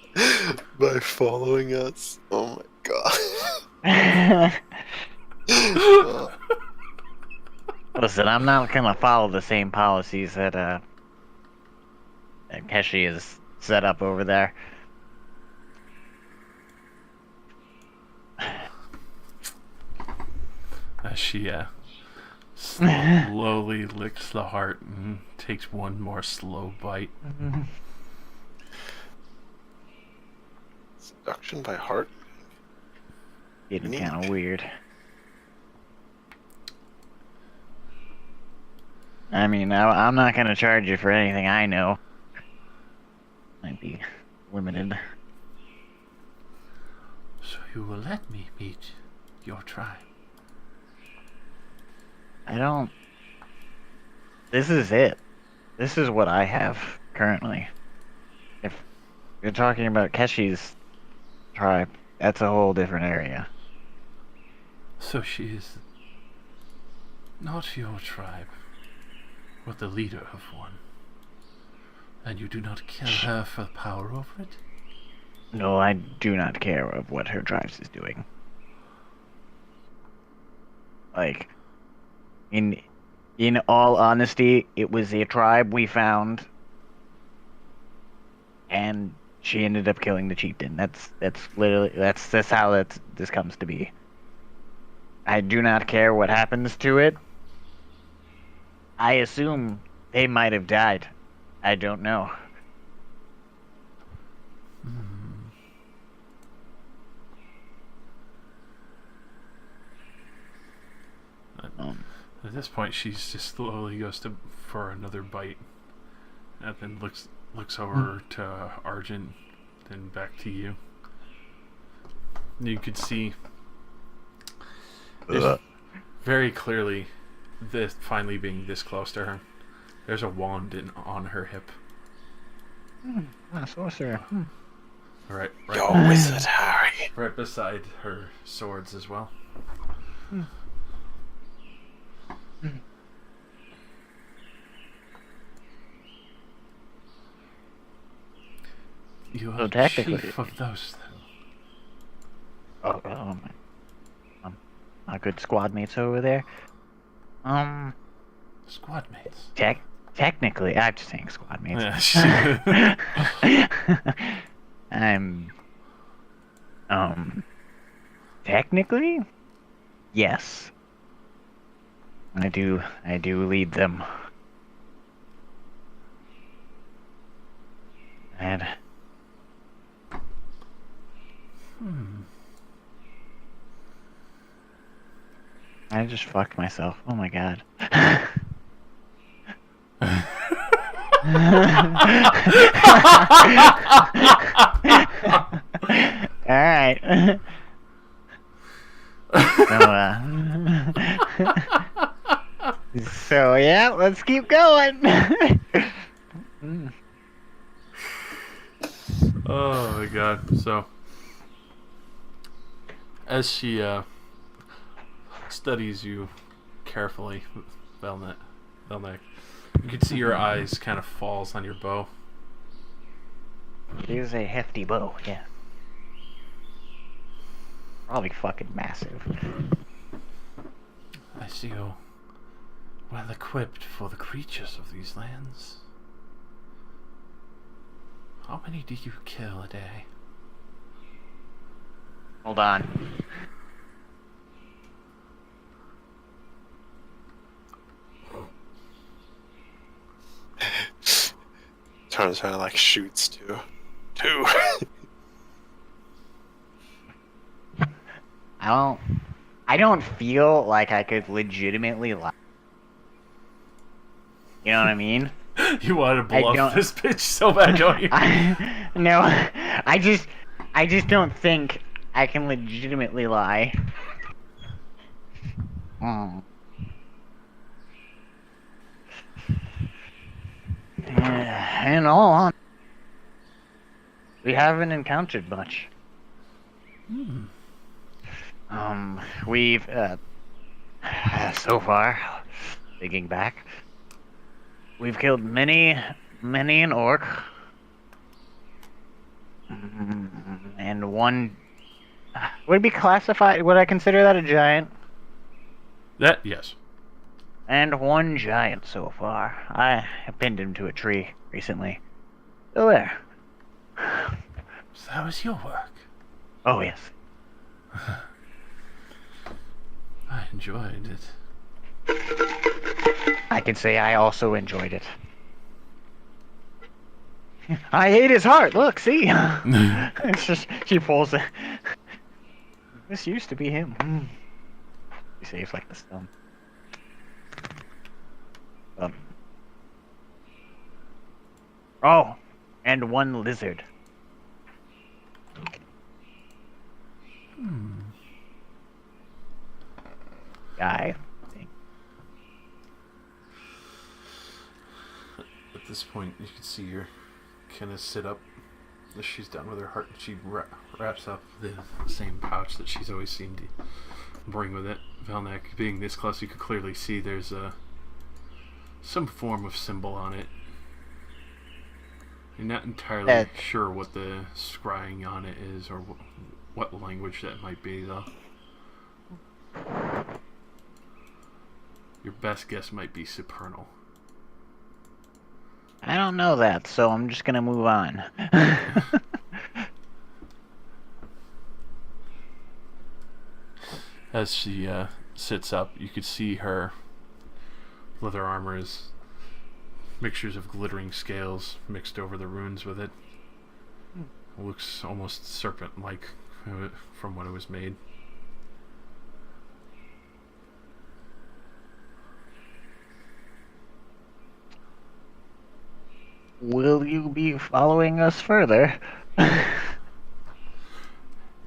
by following us? Oh my god. Listen, I'm not gonna follow the same policies that Keshi is set up over there. As she slowly licks the heart and takes one more slow bite. Seduction by heart? Getting kind of weird. I mean, I'm not gonna charge you for anything I know. Might be limited. So you will let me meet your tribe? I don't... This is it. This is what I have currently. If you're talking about Keshi's tribe, that's a whole different area. So she is not your tribe, but the leader of one. And you do not kill her for power over it? No, I do not care of what her tribe is doing. Like, in all honesty, it was a tribe we found, and she ended up killing the chieftain. That's literally that's how this comes to be. I do not care what happens to it. I assume they might have died. I don't know. At this point, she just slowly goes for another bite, and then looks over to Argent, then back to you. You could see very clearly this finally being this close to her. There's a wand on her hip. Sorcerer. Right. Yo, wizard Harry. Right beside her swords as well. You are technically- chief of those, Oh, my good squad mates over there. squad mates. Technically, I'm just saying squad mates. Yeah. Technically, yes. I do lead them. And I just fucked myself. Oh my god. Alright. So yeah, let's keep going. Oh my god. So as she studies you carefully, Velnek, you can see your eyes kind of falls on your bow. It is a hefty bow, yeah. Probably fucking massive. I see you well equipped for the creatures of these lands. How many do you kill a day? Hold on. Turns around and like shoots too. Two. I don't feel like I could legitimately lie. You know what I mean? You want to I bluff don't- this bitch so bad, don't you? No, I just don't think I can legitimately lie. And all on, we haven't encountered much. We've so far, digging back, we've killed many an orc, and one. Would it be classified? Would I consider that a giant? That, yes. And one giant so far. I pinned him to a tree recently. Still there. So that was your work. Oh yes. I enjoyed it. I can say I also enjoyed it. I ate his heart. Look, see. It's just she pulls it. This used to be him. He saves like the stone. Oh, and one lizard. Guy. At this point, you can see her kind of sit up as she's done with her heart. She wraps up the same pouch that she's always seemed to bring with it. Velnek, being this close, you could clearly see there's some form of symbol on it. You're not entirely sure what the scrying on it is or what language that might be, though. Your best guess might be supernal. I don't know that, so I'm just gonna move on. As she sits up. You could see her leather armor is mixtures of glittering scales mixed over the runes with it. It looks almost serpent-like from when it was made. Will you be following us further?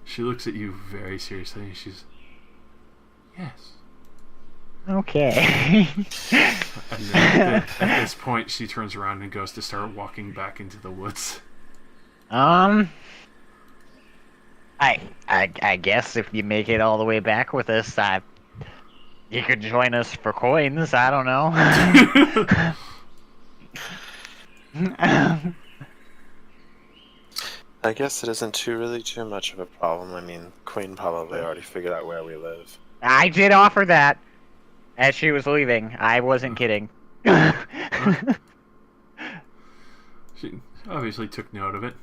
She looks at you very seriously and she's, yes. Okay. And then at this point, she turns around and goes to start walking back into the woods. I guess if you make it all the way back with us, you could join us for coins. I don't know. I guess it isn't really too much of a problem. I mean, Queen probably already figured out where we live. I did offer that as she was leaving. I wasn't kidding. She obviously took note of it.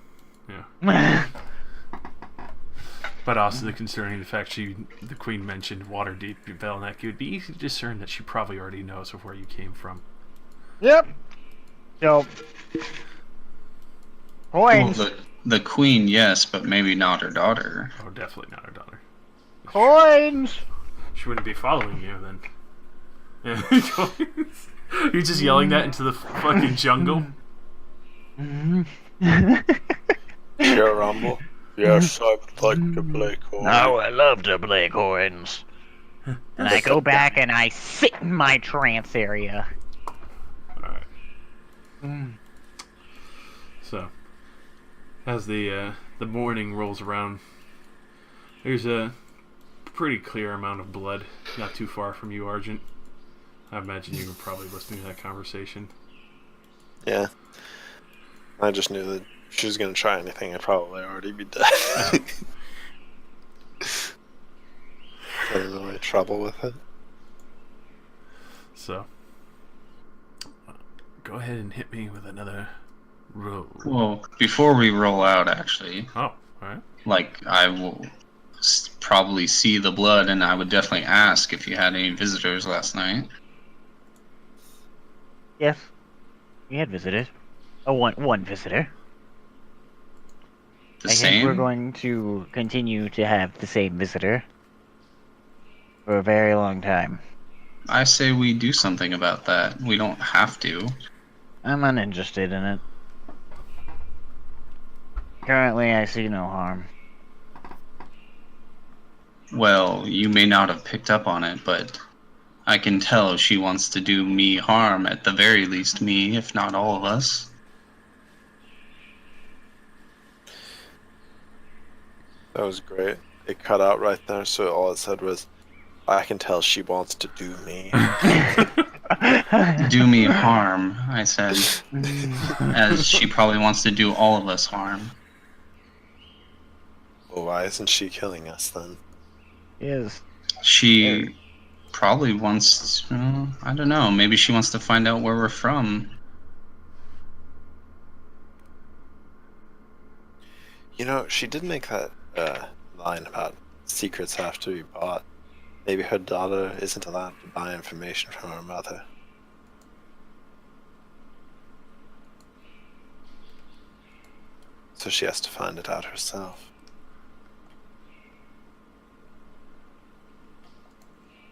Yeah. But also concerning the fact the Queen mentioned Waterdeep Velnek, it would be easy to discern that she probably already knows of where you came from. Yep. So, coins. Well, the queen, yes, but maybe not her daughter. Oh, definitely not her daughter. Coins. She wouldn't be following you then. Yeah. You're just yelling that into the fucking jungle. Sure, Rumble. Yes, I would like to play coins. Oh, I love to play coins. And I go back and I sit in my trance area. Alright. So, as the morning rolls around, there's a pretty clear amount of blood not too far from you, Argent. I imagine you were probably listening to that conversation. Yeah. I just knew that if she was going to try anything, I'd probably already be dead. There's no any trouble with it. So, go ahead and hit me with another roll. Well, before we roll out, actually, Oh, alright. like, I will probably see the blood, and I would definitely ask if you had any visitors last night. Yes. We had visitors. Oh, one visitor. The I think same? we're going to continue to have the same visitor for a very long time. I say we do something about that. We don't have to. I'm uninterested in it. Currently, I see no harm. Well, you may not have picked up on it, but I can tell she wants to do me harm, at the very least me, if not all of us. That was great. It cut out right there, so all it said was, I can tell she wants to do me. Do me harm, I said, as she probably wants to do all of us harm. Well, why isn't she killing us then? Yes. She probably wants to, I don't know, maybe she wants to find out where we're from. You know, she did make that line about secrets have to be bought. Maybe her daughter isn't allowed to buy information from her mother. So she has to find it out herself.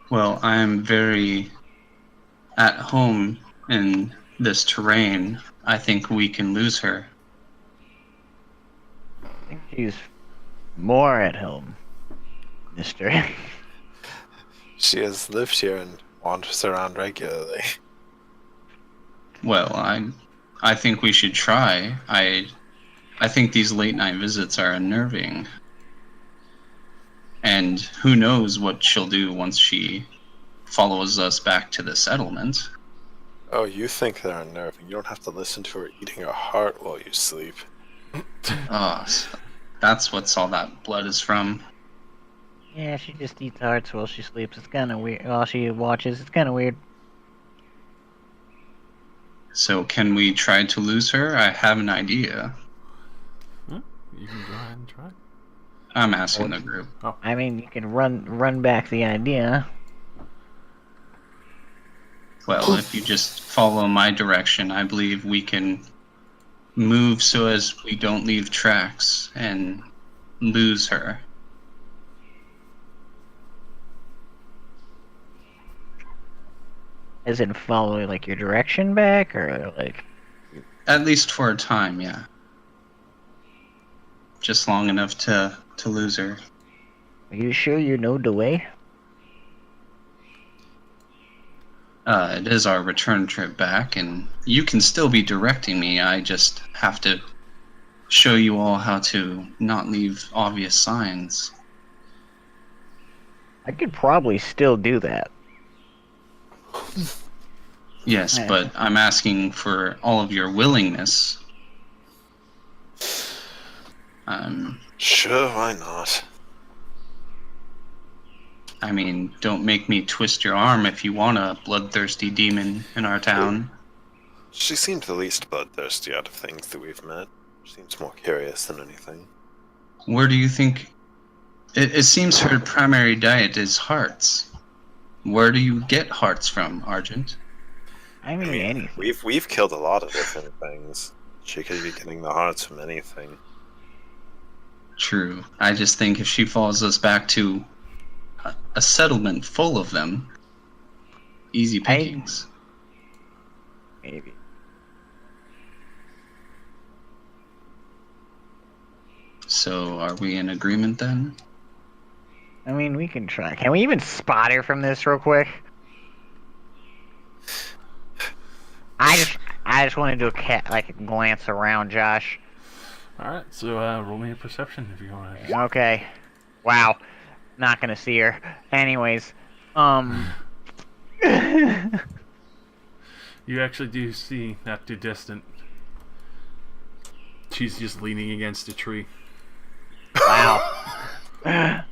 Well, I am very at home in this terrain. I think we can lose her. I think she's more at home, mister. She has lived here and wanders around regularly. Well, I think we should try. I think these late night visits are unnerving. And who knows what she'll do once she follows us back to the settlement. Oh, you think they're unnerving. You don't have to listen to her eating her heart while you sleep. So that's what all that blood is from. Yeah, she just eats hearts while she sleeps. It's kind of weird. While she watches, it's kind of weird. So can we try to lose her? I have an idea. You can go ahead and try. I'm asking the group. I mean, you can run back the idea. Well, if you just follow my direction, I believe we can move so as we don't leave tracks and lose her. Is it follow like your direction back, or like? At least for a time, yeah. Just long enough to lose her. Are you sure you know the way? It is our return trip back, and you can still be directing me. I just have to show you all how to not leave obvious signs. I could probably still do that. Yes, Yeah. but I'm asking for all of your willingness. Sure, why not? I mean, don't make me twist your arm if you want a bloodthirsty demon in our town. She seemed the least bloodthirsty out of things that we've met. She seems more curious than anything. Where do you think... It seems her primary diet is hearts. Where do you get hearts from, Argent? I mean, anything. we've killed a lot of different things. She could be getting the hearts from anything. True. I just think if she follows us back to a settlement full of them, easy pickings. Maybe. So, are we in agreement then? I mean, we can try. Can we even spot her from this real quick? I just want to do a glance around, Josh. All right, so roll me a perception if you want to. Okay. Wow. Not gonna see her. Anyways, You actually do see, not too distant. She's just leaning against a tree. Wow. I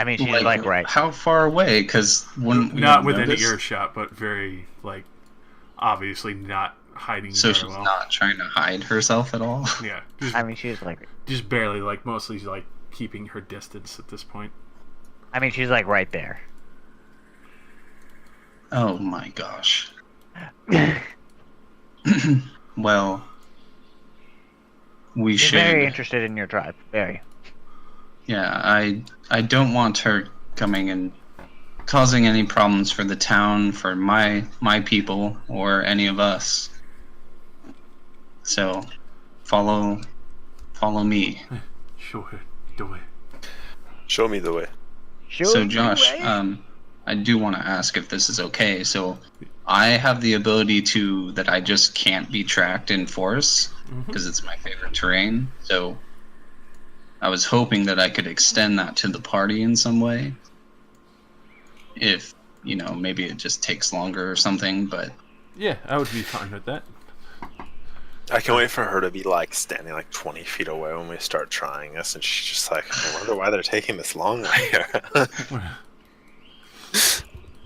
mean, she's like right. How far away? Because when we Not within noticed, earshot, but very obviously not hiding. so very she's well. not trying to hide herself at all. Yeah, I mean, she's like. just barely, mostly keeping her distance at this point. I mean, she's like right there. Oh my gosh. Well, we She's should. very interested in your tribe. Very. Yeah, I don't want her coming and causing any problems for the town, for my people, or any of us. So, follow me. Show her the way. Show me the way. So Josh, I do want to ask if this is okay. So, I have the ability that I just can't be tracked in forest because it's my favorite terrain. So, I was hoping that I could extend that to the party in some way. If, maybe it just takes longer or something, but... Yeah, I would be fine with that. I can wait for her to be standing 20 feet away when we start trying this, and she's just like, I wonder why they're taking this long here.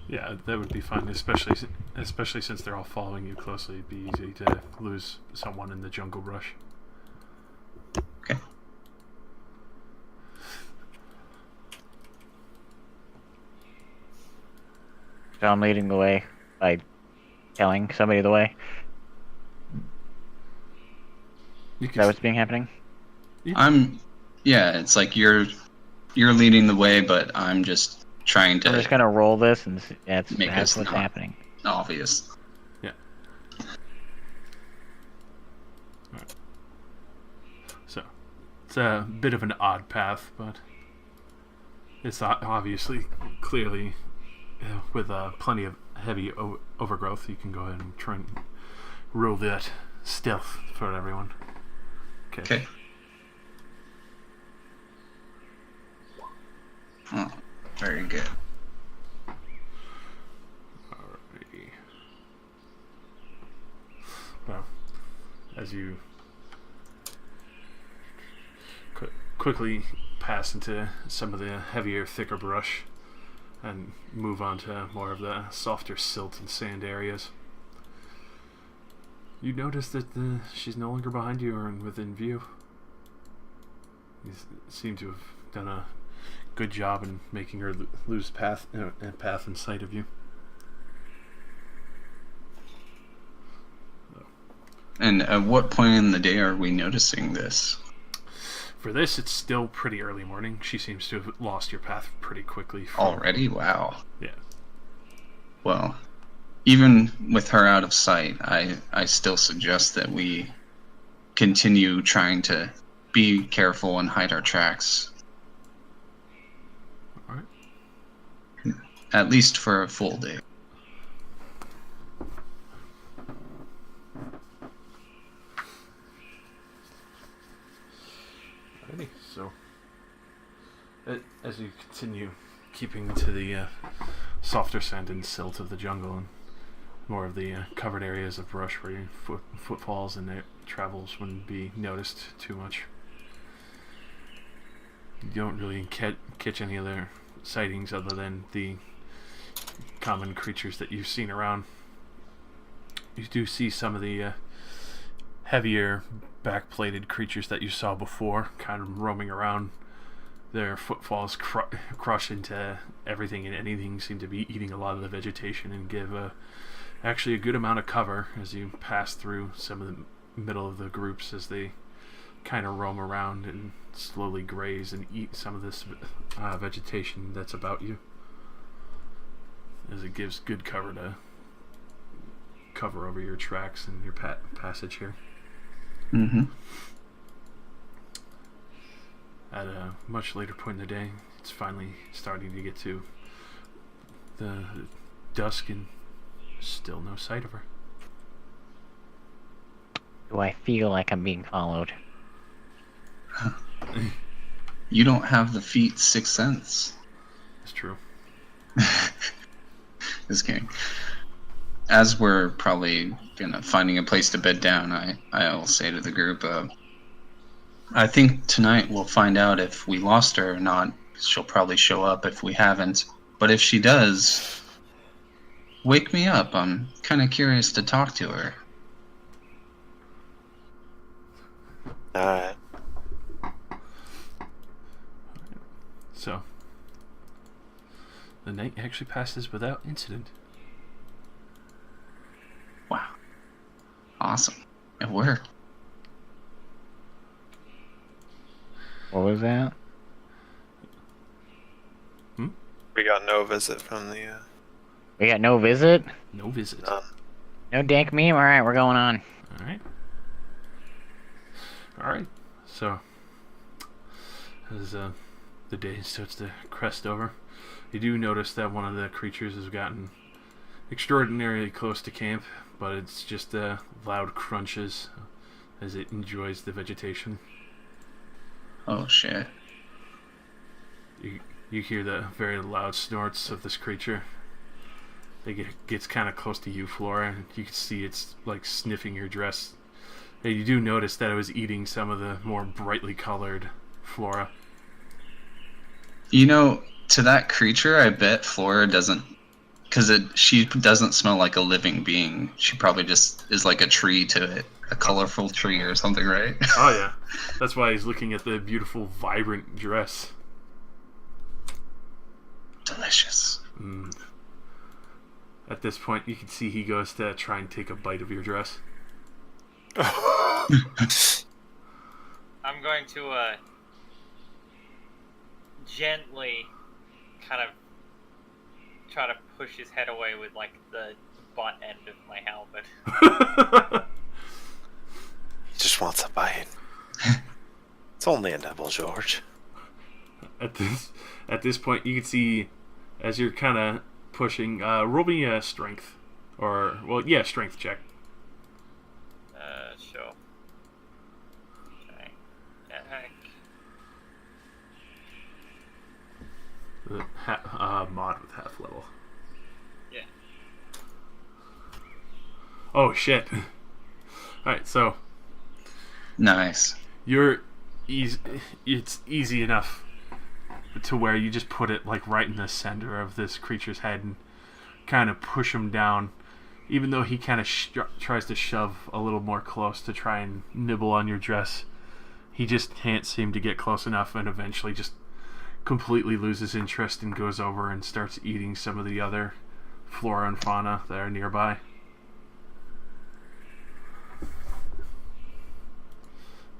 Yeah, that would be fine, especially since they're all following you closely. It'd be easy to lose someone in the jungle brush. Okay. So I'm leading the way by telling somebody the way. You Is can that what's being happening? Yeah, it's like you're leading the way, but I'm just trying to I'm just gonna roll this, and that's Make us what's not- happening. obvious. Yeah. Alright. So, it's a bit of an odd path, but it's obviously, clearly, with plenty of heavy overgrowth, you can go ahead and try and roll that stealth for everyone. Okay. Oh, very good. Alrighty. Well, as you quickly pass into some of the heavier, thicker brush and move on to more of the softer silt and sand areas, you notice that she's no longer behind you or within view. You seem to have done a good job in making her lose path in sight of you. And at what point in the day are we noticing this? For this, it's still pretty early morning. She seems to have lost your path pretty quickly. Already? Wow. Yeah. Well, even with her out of sight, I still suggest that we continue trying to be careful and hide our tracks. All right. At least for a full day. Alrighty, so as you continue keeping to the softer sand and silt of the jungle and more of the covered areas of brush where your footfalls and travels wouldn't be noticed too much, you don't really catch any other sightings other than the common creatures that you've seen around. You do see some of the heavier back-plated creatures that you saw before kind of roaming around. Their footfalls crush into everything and anything, seem to be eating a lot of the vegetation and give actually a good amount of cover as you pass through some of the middle of the groups as they kind of roam around and slowly graze and eat some of this vegetation that's about you, as it gives good cover to cover over your tracks and your passage here. Mm-hmm. At a much later point in the day, it's finally starting to get to the dusk and still no sight of her. Do I feel like I'm being followed? You don't have the feat sixth sense. It's true. Just kidding. As we're probably finding a place to bed down, I'll say to the group, I think tonight we'll find out if we lost her or not. She'll probably show up if we haven't. But if she does, wake me up. I'm kind of curious to talk to her. Alright. So, the night actually passes without incident. Wow. Awesome. It worked. What was that? We got no visit from the. We got no visit? No visit. None. No dank meme? Alright, we're going on. Alright. Alright. So, as the day starts to crest over, you do notice that one of the creatures has gotten extraordinarily close to camp, but it's just loud crunches as it enjoys the vegetation. Oh, shit. You hear the very loud snorts of this creature. It gets kind of close to you, Flora, and you can see it's like sniffing your dress. And you do notice that it was eating some of the more brightly colored flora. You know, to that creature, I bet Flora doesn't, because she doesn't smell like a living being. She probably just is like a tree to it, a colorful tree or something, right? Oh yeah, that's why he's looking at the beautiful, vibrant dress. Delicious. At this point, you can see he goes to try and take a bite of your dress. I'm going to gently kind of try to push his head away with like the butt end of my helmet. He just wants a bite. It's only a nibble, George. At this point, you can see as you're kind of pushing. Roll me a strength, strength check. Sure. Okay. Mod with half level. Yeah. Oh shit! All right, so Nice. it's easy enough to where you just put it like right in the center of this creature's head and kind of push him down, even though he kind of tries to shove a little more close to try and nibble on your dress. He just can't seem to get close enough, and eventually just completely loses interest and goes over and starts eating some of the other flora and fauna that are nearby.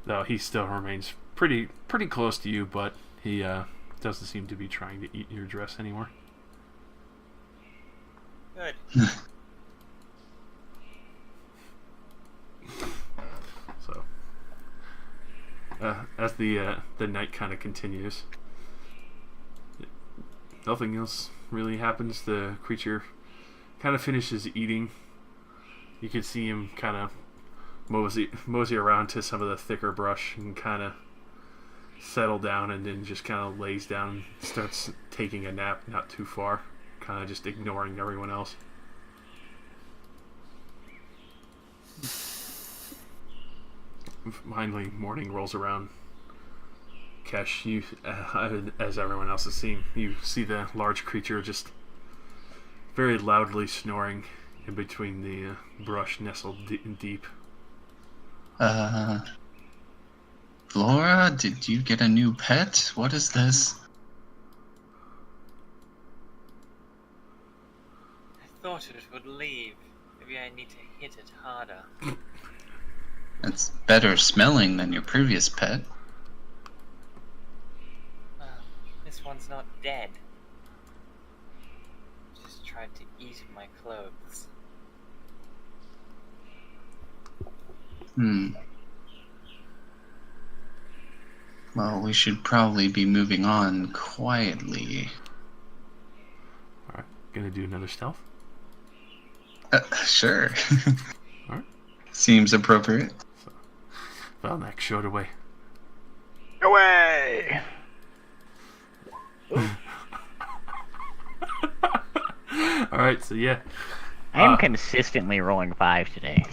Though he still remains pretty close to you, but he doesn't seem to be trying to eat your dress anymore. Good. So, as the night kind of continues, nothing else really happens. The creature kind of finishes eating. You can see him kind of mosey around to some of the thicker brush and kind of settle down, and then just kind of lays down and starts taking a nap not too far, kind of just ignoring everyone else. Finally, morning rolls around. Kesh, you, as everyone else is seeing, you see the large creature just very loudly snoring in between the brush nestled deep. Flora, did you get a new pet? What is this? I thought it would leave. Maybe I need to hit it harder. It's better smelling than your previous pet. This one's not dead. Just tried to eat my clothes. Well, we should probably be moving on quietly. Alright, gonna do another stealth? Sure. Alright. Seems appropriate. So, Valnak showed away. Away! Alright, so yeah. I'm consistently rolling 5 today.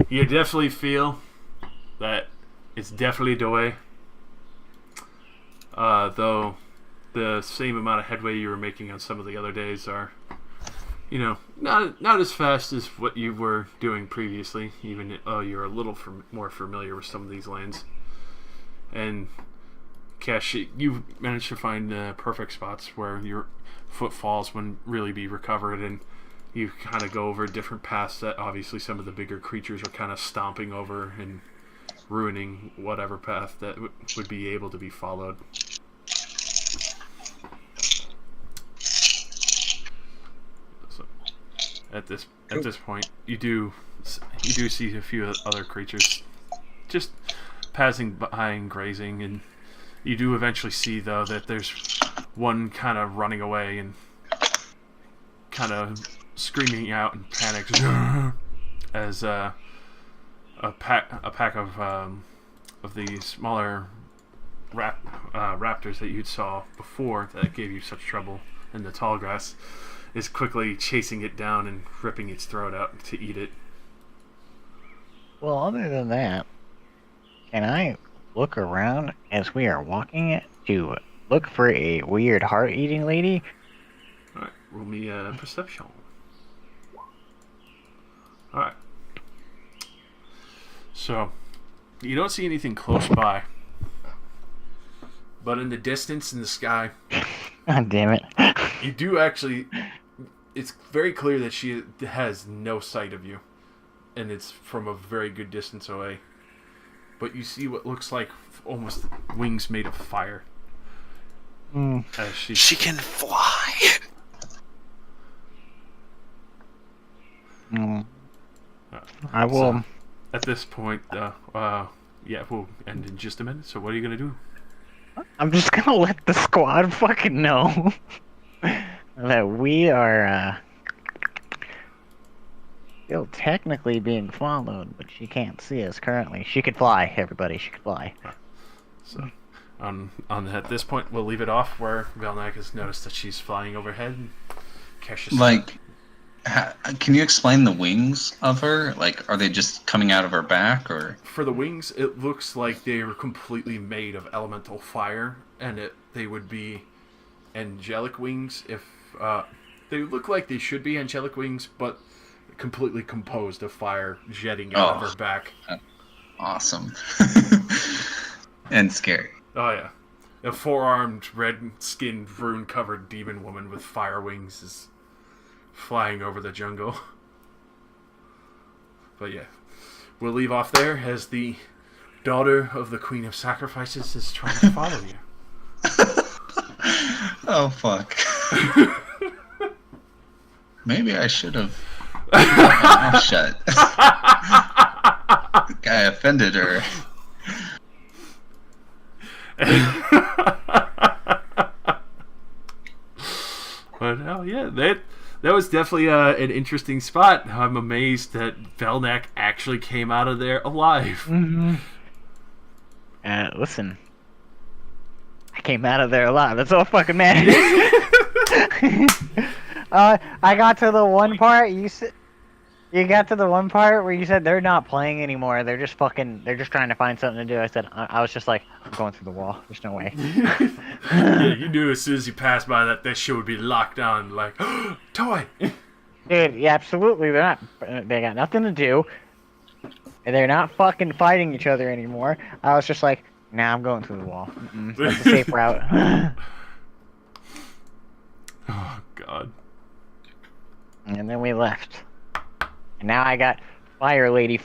You definitely feel that it's definitely Doe. Though the same amount of headway you were making on some of the other days are, not as fast as what you were doing previously. Even you're a little more familiar with some of these lands. And Cash, you managed to find perfect spots where your footfalls wouldn't really be recovered, and you kind of go over different paths that obviously some of the bigger creatures are kind of stomping over and ruining whatever path that would be able to be followed. So, at this point, you do see a few other creatures just passing by and grazing, and you do eventually see though that there's one kind of running away and kind of screaming out in panic as a pack of the smaller raptors that you saw before that gave you such trouble in the tall grass is quickly chasing it down and ripping its throat out to eat it. Well, other than that, can I look around as we are walking it to look for a weird heart-eating lady? Alright, roll me a perception. Alright. So, you don't see anything close by. But in the distance, in the sky, God damn it. you do actually... It's very clear that she has no sight of you. And it's from a very good distance away. But you see what looks like almost wings made of fire. As She can fly! I will... So, at this point, we'll end in just a minute. So what are you going to do? I'm just gonna let the squad fucking know that we are still technically being followed, but she can't see us currently. She could fly, everybody. She could fly. So, at this point, we'll leave it off where Valnak has noticed that she's flying overhead. And Kesha's can you explain the wings of her? Like, are they just coming out of her back, or? For the wings, it looks like they are completely made of elemental fire, and they would be angelic wings if they look like they should be angelic wings, but completely composed of fire jetting out of her back. Awesome. And scary. Oh yeah. A four-armed, red-skinned, rune-covered demon woman with fire wings is flying over the jungle. But yeah, we'll leave off there as the daughter of the Queen of Sacrifices is trying to follow you. Oh, fuck. Maybe I should have kept my mouth shut. The guy offended her. But hell yeah, that was definitely an interesting spot. I'm amazed that Velnak actually came out of there alive. Mm-hmm. Listen, I came out of there alive. That's all fucking matters. I got to the one part you got to the one part where you said they're not playing anymore. They're just trying to find something to do. I said, I was just like, I'm going through the wall. There's no way. Yeah, you knew as soon as you passed by that this shit would be locked down. Like, toy. Dude, yeah, absolutely. They got nothing to do. And they're not fucking fighting each other anymore. I was just like, nah, I'm going through the wall. That's a safe route. Oh, God. And then we left. And now I got Fire Lady